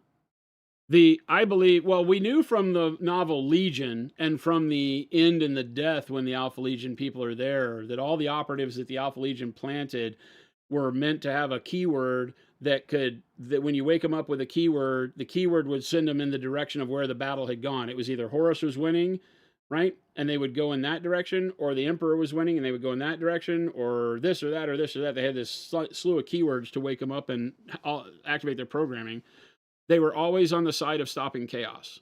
I believe, well, we knew from the novel Legion and from the end and the death when the Alpha Legion people are there, that all the operatives that the Alpha Legion planted were meant to have a keyword that when you wake them up with a keyword, the keyword would send them in the direction of where the battle had gone. It was either Horus was winning, right? And they would go in that direction, or the Emperor was winning and they would go in that direction, or this or that, or this or that. They had this slew of keywords to wake them up and activate their programming. They were always on the side of stopping chaos.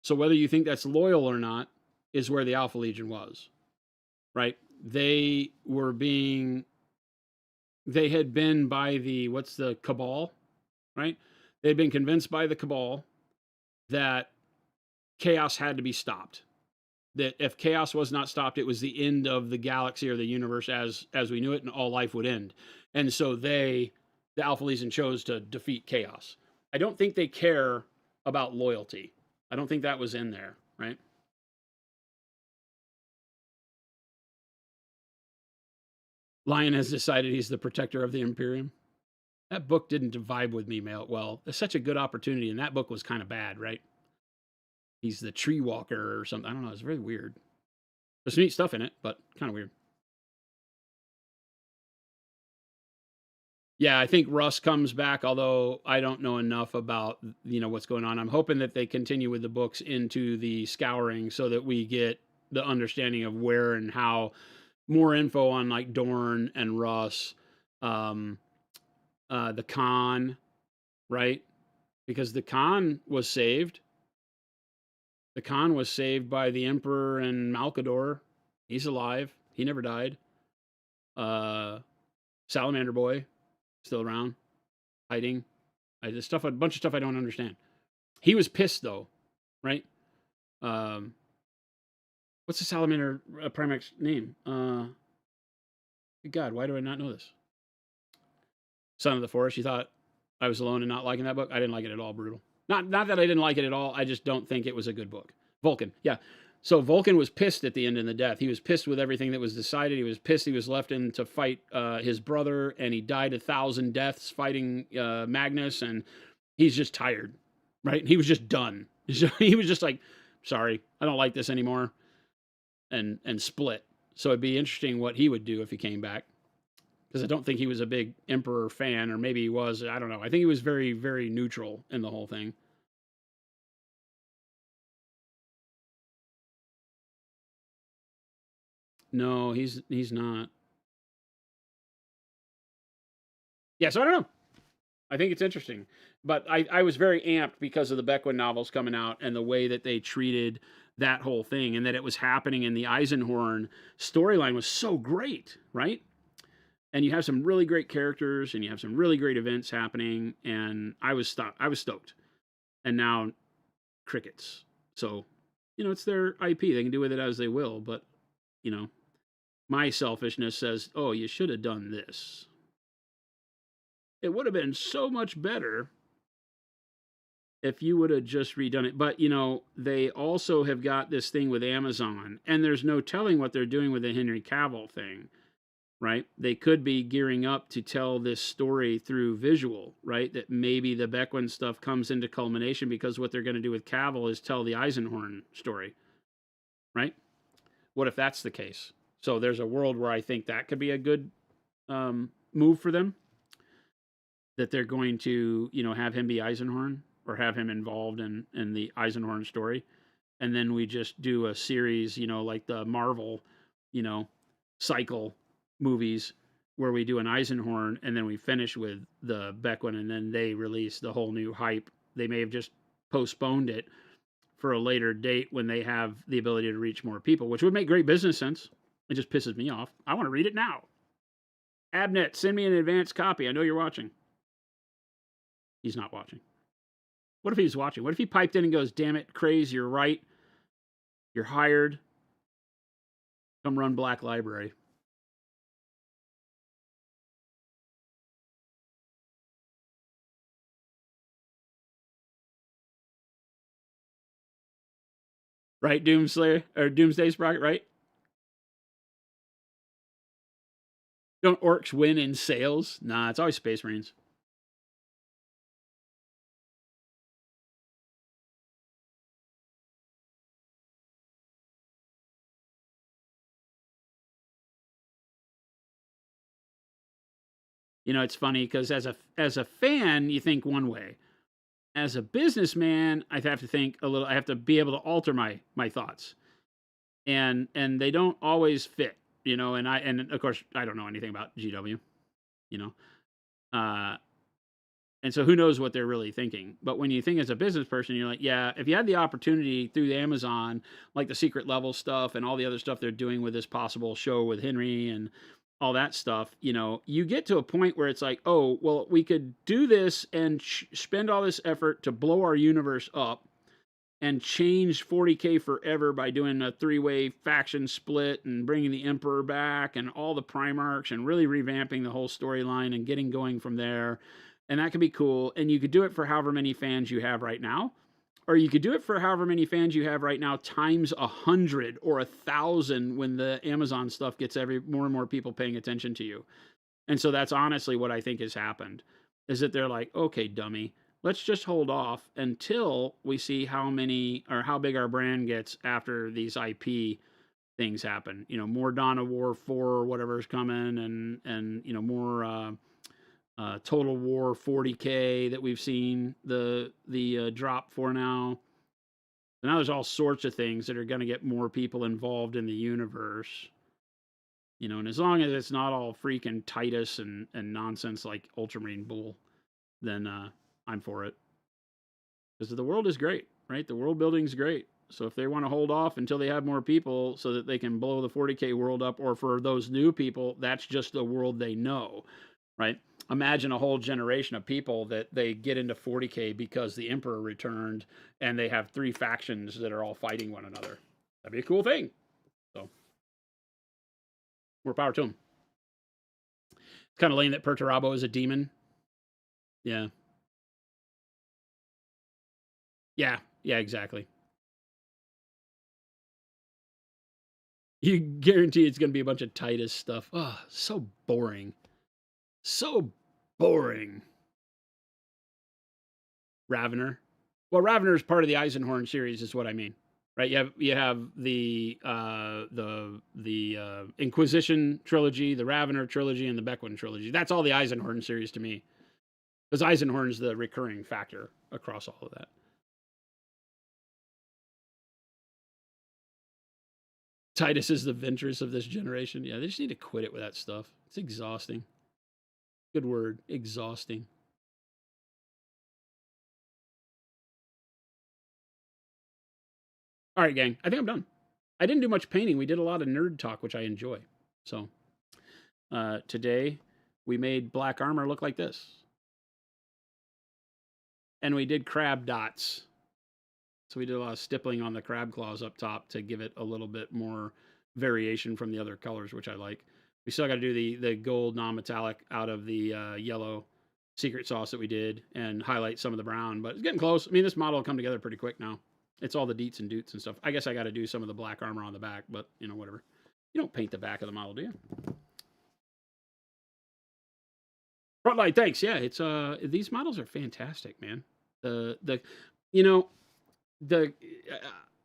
So whether you think that's loyal or not is where the Alpha Legion was, right? They had been by the Cabal, right? They had been convinced by the Cabal that chaos had to be stopped. That if chaos was not stopped, it was the end of the galaxy or the universe as we knew it, and all life would end. And so the Alpha Legion chose to defeat chaos. I don't think they care about loyalty. I don't think that was in there, right? Lion has decided he's the protector of the Imperium. That book didn't vibe with me well. It's such a good opportunity, and that book was kind of bad, right? He's the tree walker or something. I don't know. It's very weird. There's some neat stuff in it, but kind of weird. Yeah, I think Russ comes back, although I don't know enough about, what's going on. I'm hoping that they continue with the books into the Scouring so that we get the understanding of where and how, more info on like Dorn and Russ, the Khan, right? Because the Khan was saved. The Khan was saved by the Emperor and Malkador. He's alive. He never died. Salamander Boy, still around, hiding. A bunch of stuff I don't understand. He was pissed though, right? Um, what's the Salamander Primax name? God, why do I not know this? Son of the Forest. You thought I was alone in not liking that book? I didn't like it at all. Brutal. Not that I didn't like it at all. I just don't think it was a good book. Vulcan. Yeah. So Vulcan was pissed at the end in the death. He was pissed with everything that was decided. He was pissed he was left in to fight his brother, and he died 1,000 deaths fighting Magnus, and he's just tired, right? He was just done. He was just like, sorry, I don't like this anymore, and split. So it'd be interesting what he would do if he came back, because I don't think he was a big Emperor fan, or maybe he was. I don't know. I think he was very, very neutral in the whole thing. No, he's not. Yeah, so I don't know. I think it's interesting. But I was very amped because of the Beckwin novels coming out and the way that they treated that whole thing, and that it was happening in the Eisenhorn storyline was so great, right? And you have some really great characters, and you have some really great events happening, and I was stoked. And now crickets. So, it's their IP. They can do with it as they will, but my selfishness says, "Oh, you should have done this. It would have been so much better if you would have just redone it." But, they also have got this thing with Amazon, and there's no telling what they're doing with the Henry Cavill thing, right? They could be gearing up to tell this story through visual, right? That maybe the Beckwin stuff comes into culmination, because what they're going to do with Cavill is tell the Eisenhorn story, right? What if that's the case? So there's a world where I think that could be a good move for them, that they're going to, have him be Eisenhorn, or have him involved in the Eisenhorn story. And then we just do a series, like the Marvel, cycle movies, where we do an Eisenhorn, and then we finish with the Beckwin, and then they release the whole new hype. They may have just postponed it for a later date when they have the ability to reach more people, which would make great business sense. It just pisses me off. I want to read it now. Abnet, send me an advanced copy. I know you're watching. He's not watching. What if he was watching? What if he piped in and goes, "Damn it, Craze, you're right. You're hired. Come run Black Library." Right, Doomslayer, or Doomsday Sprocket, right? Don't orcs win in sales? Nah, it's always Space Marines. It's funny because as a fan, you think one way. As a businessman, I have to think a little. I have to be able to alter my thoughts, and they don't always fit. And of course I don't know anything about GW. Uh, and so who knows what they're really thinking. But when you think as a business person, you're like, yeah, if you had the opportunity through the Amazon, like the secret level stuff and all the other stuff they're doing with this possible show with Henry and all that stuff, you get to a point where it's like, oh, well, we could do this and spend all this effort to blow our universe up and change 40K forever by doing a 3-way faction split and bringing the Emperor back and all the Primarchs and really revamping the whole storyline and getting going from there. And that could be cool. And you could do it for however many fans you have right now. Or you could do it for however many fans you have right now times 100 or 1,000 when the Amazon stuff gets more and more people paying attention to you. And so that's honestly what I think has happened, is that they're like, okay, dummy, let's just hold off until we see how many or how big our brand gets after these IP things happen. More Dawn of War 4 or whatever is coming, and more Total War 40K that we've seen the drop for now. And now there's all sorts of things that are going to get more people involved in the universe. And as long as it's not all freaking Titus and nonsense like Ultramarine bull, then I'm for it. Because the world is great, right? The world building's great. So if they want to hold off until they have more people so that they can blow the 40K world up, or for those new people, that's just the world they know, right? Imagine a whole generation of people that they get into 40K because the Emperor returned and they have 3 factions that are all fighting one another. That'd be a cool thing. So, more power to them. It's kind of lame that Perturabo is a demon. Yeah. Yeah, exactly. You guarantee it's going to be a bunch of Titus stuff. Oh, so boring. So boring. Ravener. Well, Ravener is part of the Eisenhorn series, is what I mean, right? You have the Inquisition trilogy, the Ravener trilogy, and the Beckwin trilogy. That's all the Eisenhorn series to me, because Eisenhorn is the recurring factor across all of that. Titus is the Ventress of this generation. Yeah, they just need to quit it with that stuff. It's exhausting. Good word, exhausting. All right, gang, I think I'm done. I didn't do much painting. We did a lot of nerd talk, which I enjoy. So today we made black armor look like this. And we did crab dots. So we did a lot of stippling on the crab claws up top to give it a little bit more variation from the other colors, which I like. We still got to do the gold non-metallic out of the yellow secret sauce that we did and highlight some of the brown, but it's getting close. I mean, this model will come together pretty quick now. It's all the deets and doots and stuff. I guess I got to do some of the black armor on the back, but, you know, whatever. You don't paint the back of the model, do you? Frontlight, thanks. Yeah, it's these models are fantastic, man.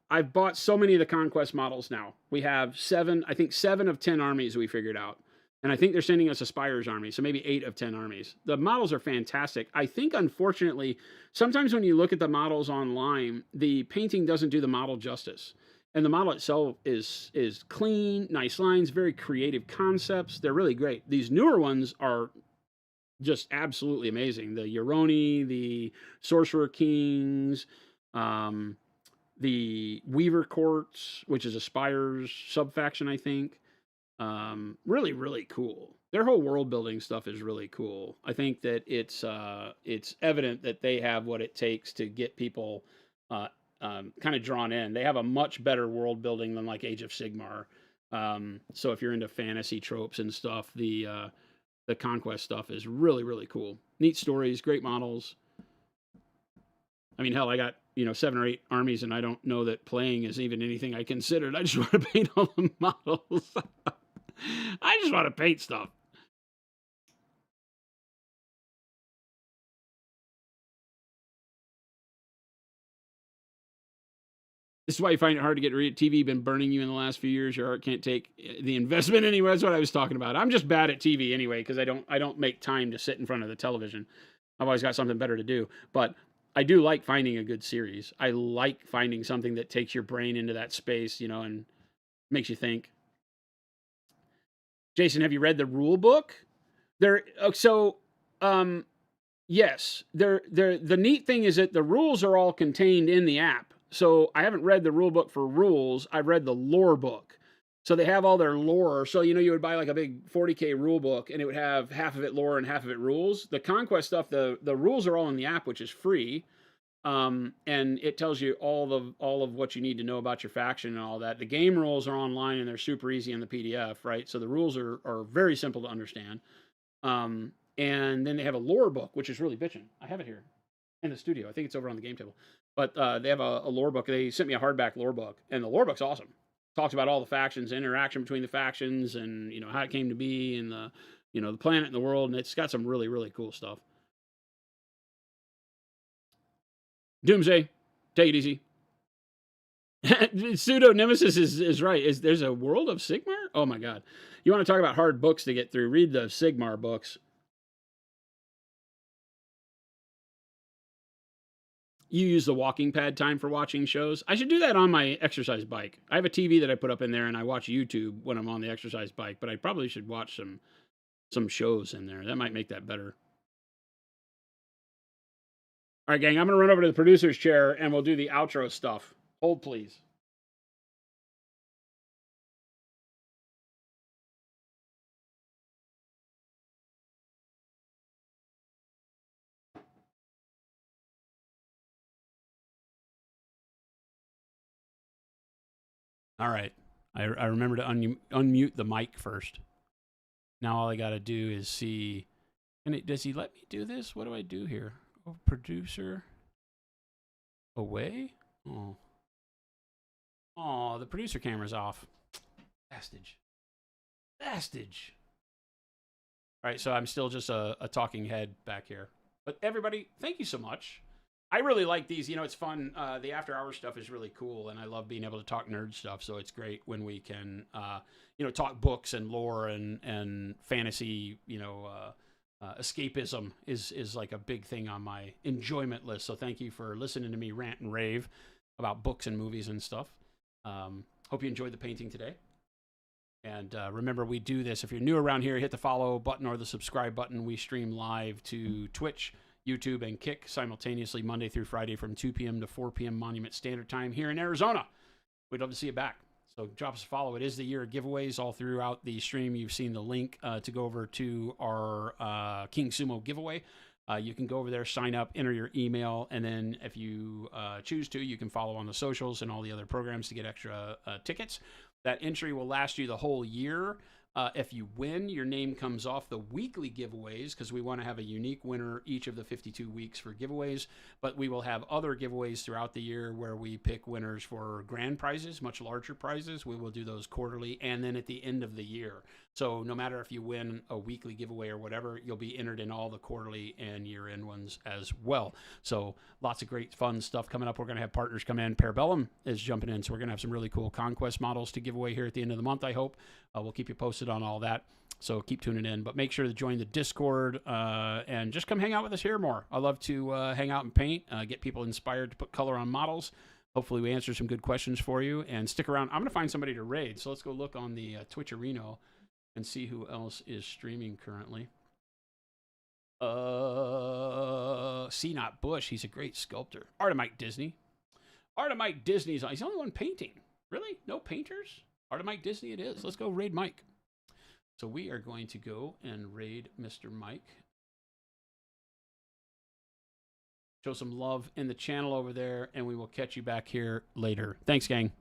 I've bought so many of the Conquest models now. We have 7 of 10 armies we figured out. And I think they're sending us a Spires army, so maybe 8 of 10 armies. The models are fantastic. I think, unfortunately, sometimes when you look at the models online, the painting doesn't do the model justice. And the model itself is clean, nice lines, very creative concepts. They're really great. These newer ones are just absolutely amazing. The Euroni, the Sorcerer Kings, the Weaver Courts, which is a Spires subfaction, I think. Really, really cool. Their whole world building stuff is really cool. I think that it's evident that they have what it takes to get people kind of drawn in. They have a much better world building than like Age of Sigmar. So if you're into fantasy tropes and stuff, the Conquest stuff is really, really cool. Neat stories, great models. I mean, hell, I got 7 or 8 armies, and I don't know that playing is even anything I considered. I just want to paint all the models. I just want to paint stuff. This is why you find it hard to get TV been burning you in the last few years. Your art can't take the investment anyway. That's what I was talking about. I'm just bad at TV anyway because I don't make time to sit in front of the television. I've always got something better to do. But I do like finding a good series. I like finding something that takes your brain into that space, and makes you think. Jason, have you read the rule book? Yes. The neat thing is that the rules are all contained in the app. So I haven't read the rule book for rules. I've read the lore book. So they have all their lore. So, you would buy like a big 40K rule book and it would have half of it lore and half of it rules. The Conquest stuff, the rules are all in the app, which is free. And it tells you all of what you need to know about your faction and all that. The game rules are online and they're super easy in the PDF, right? So the rules are very simple to understand. And then they have a lore book, which is really bitchin'. I have it here in the studio. I think it's over on the game table. But they have a lore book. They sent me a hardback lore book, and the lore book's awesome. Talks about all the factions, interaction between the factions, and how it came to be, and the planet and the world, and it's got some really, really cool stuff. Doomsday, take it easy. Pseudo Nemesis is right. There's a world of Sigmar? Oh my god! You want to talk about hard books to get through? Read the Sigmar books. You use the walking pad time for watching shows. I should do that on my exercise bike. I have a TV that I put up in there, and I watch YouTube when I'm on the exercise bike. But I probably should watch some shows in there. That might make that better. All right, gang, I'm going to run over to the producer's chair, and we'll do the outro stuff. Hold, please. All right. I remember to unmute the mic first. Now all I got to do is see. Does he let me do this? What do I do here? Oh, producer. Away? Oh, the producer camera's off. Bastage. All right, so I'm still just a talking head back here. But everybody, thank you so much. I really like these. It's fun. The after hours stuff is really cool, and I love being able to talk nerd stuff. So it's great when we can, talk books and lore and fantasy. Escapism is like a big thing on my enjoyment list. So thank you for listening to me rant and rave about books and movies and stuff. Hope you enjoyed the painting today. And remember, we do this. If you're new around here, hit the follow button or the subscribe button. We stream live to Twitch, YouTube, and Kick simultaneously Monday through Friday from 2 p.m. to 4 p.m. Monument Standard Time here in Arizona. We'd love to see you back. So drop us a follow. It is the year of giveaways all throughout the stream. You've seen the link to go over to our King Sumo giveaway. You can go over there, sign up, enter your email, and then if you choose to, you can follow on the socials and all the other programs to get extra tickets. That entry will last you the whole year. If you win, your name comes off the weekly giveaways because we want to have a unique winner each of the 52 weeks for giveaways. But we will have other giveaways throughout the year where we pick winners for grand prizes, much larger prizes. We will do those quarterly and then at the end of the year. So no matter if you win a weekly giveaway or whatever, you'll be entered in all the quarterly and year-end ones as well. So lots of great fun stuff coming up. We're going to have partners come in. Parabellum is jumping in, so we're going to have some really cool Conquest models to give away here at the end of the month, I hope. We'll keep you posted on all that, so keep tuning in. But make sure to join the Discord and just come hang out with us here more. I love to hang out and paint, get people inspired to put color on models. Hopefully we answer some good questions for you, and stick around. I'm going to find somebody to raid, so let's go look on the Twitch Arena and see who else is streaming currently. C. Not Bush. He's a great sculptor. Art of Mike Disney. Art of Mike Disney's. He's the only one painting. Really? No painters? Art of Mike Disney it is. Let's go raid Mike. So we are going to go and raid Mr. Mike. Show some love in the channel over there, and we will catch you back here later. Thanks, gang.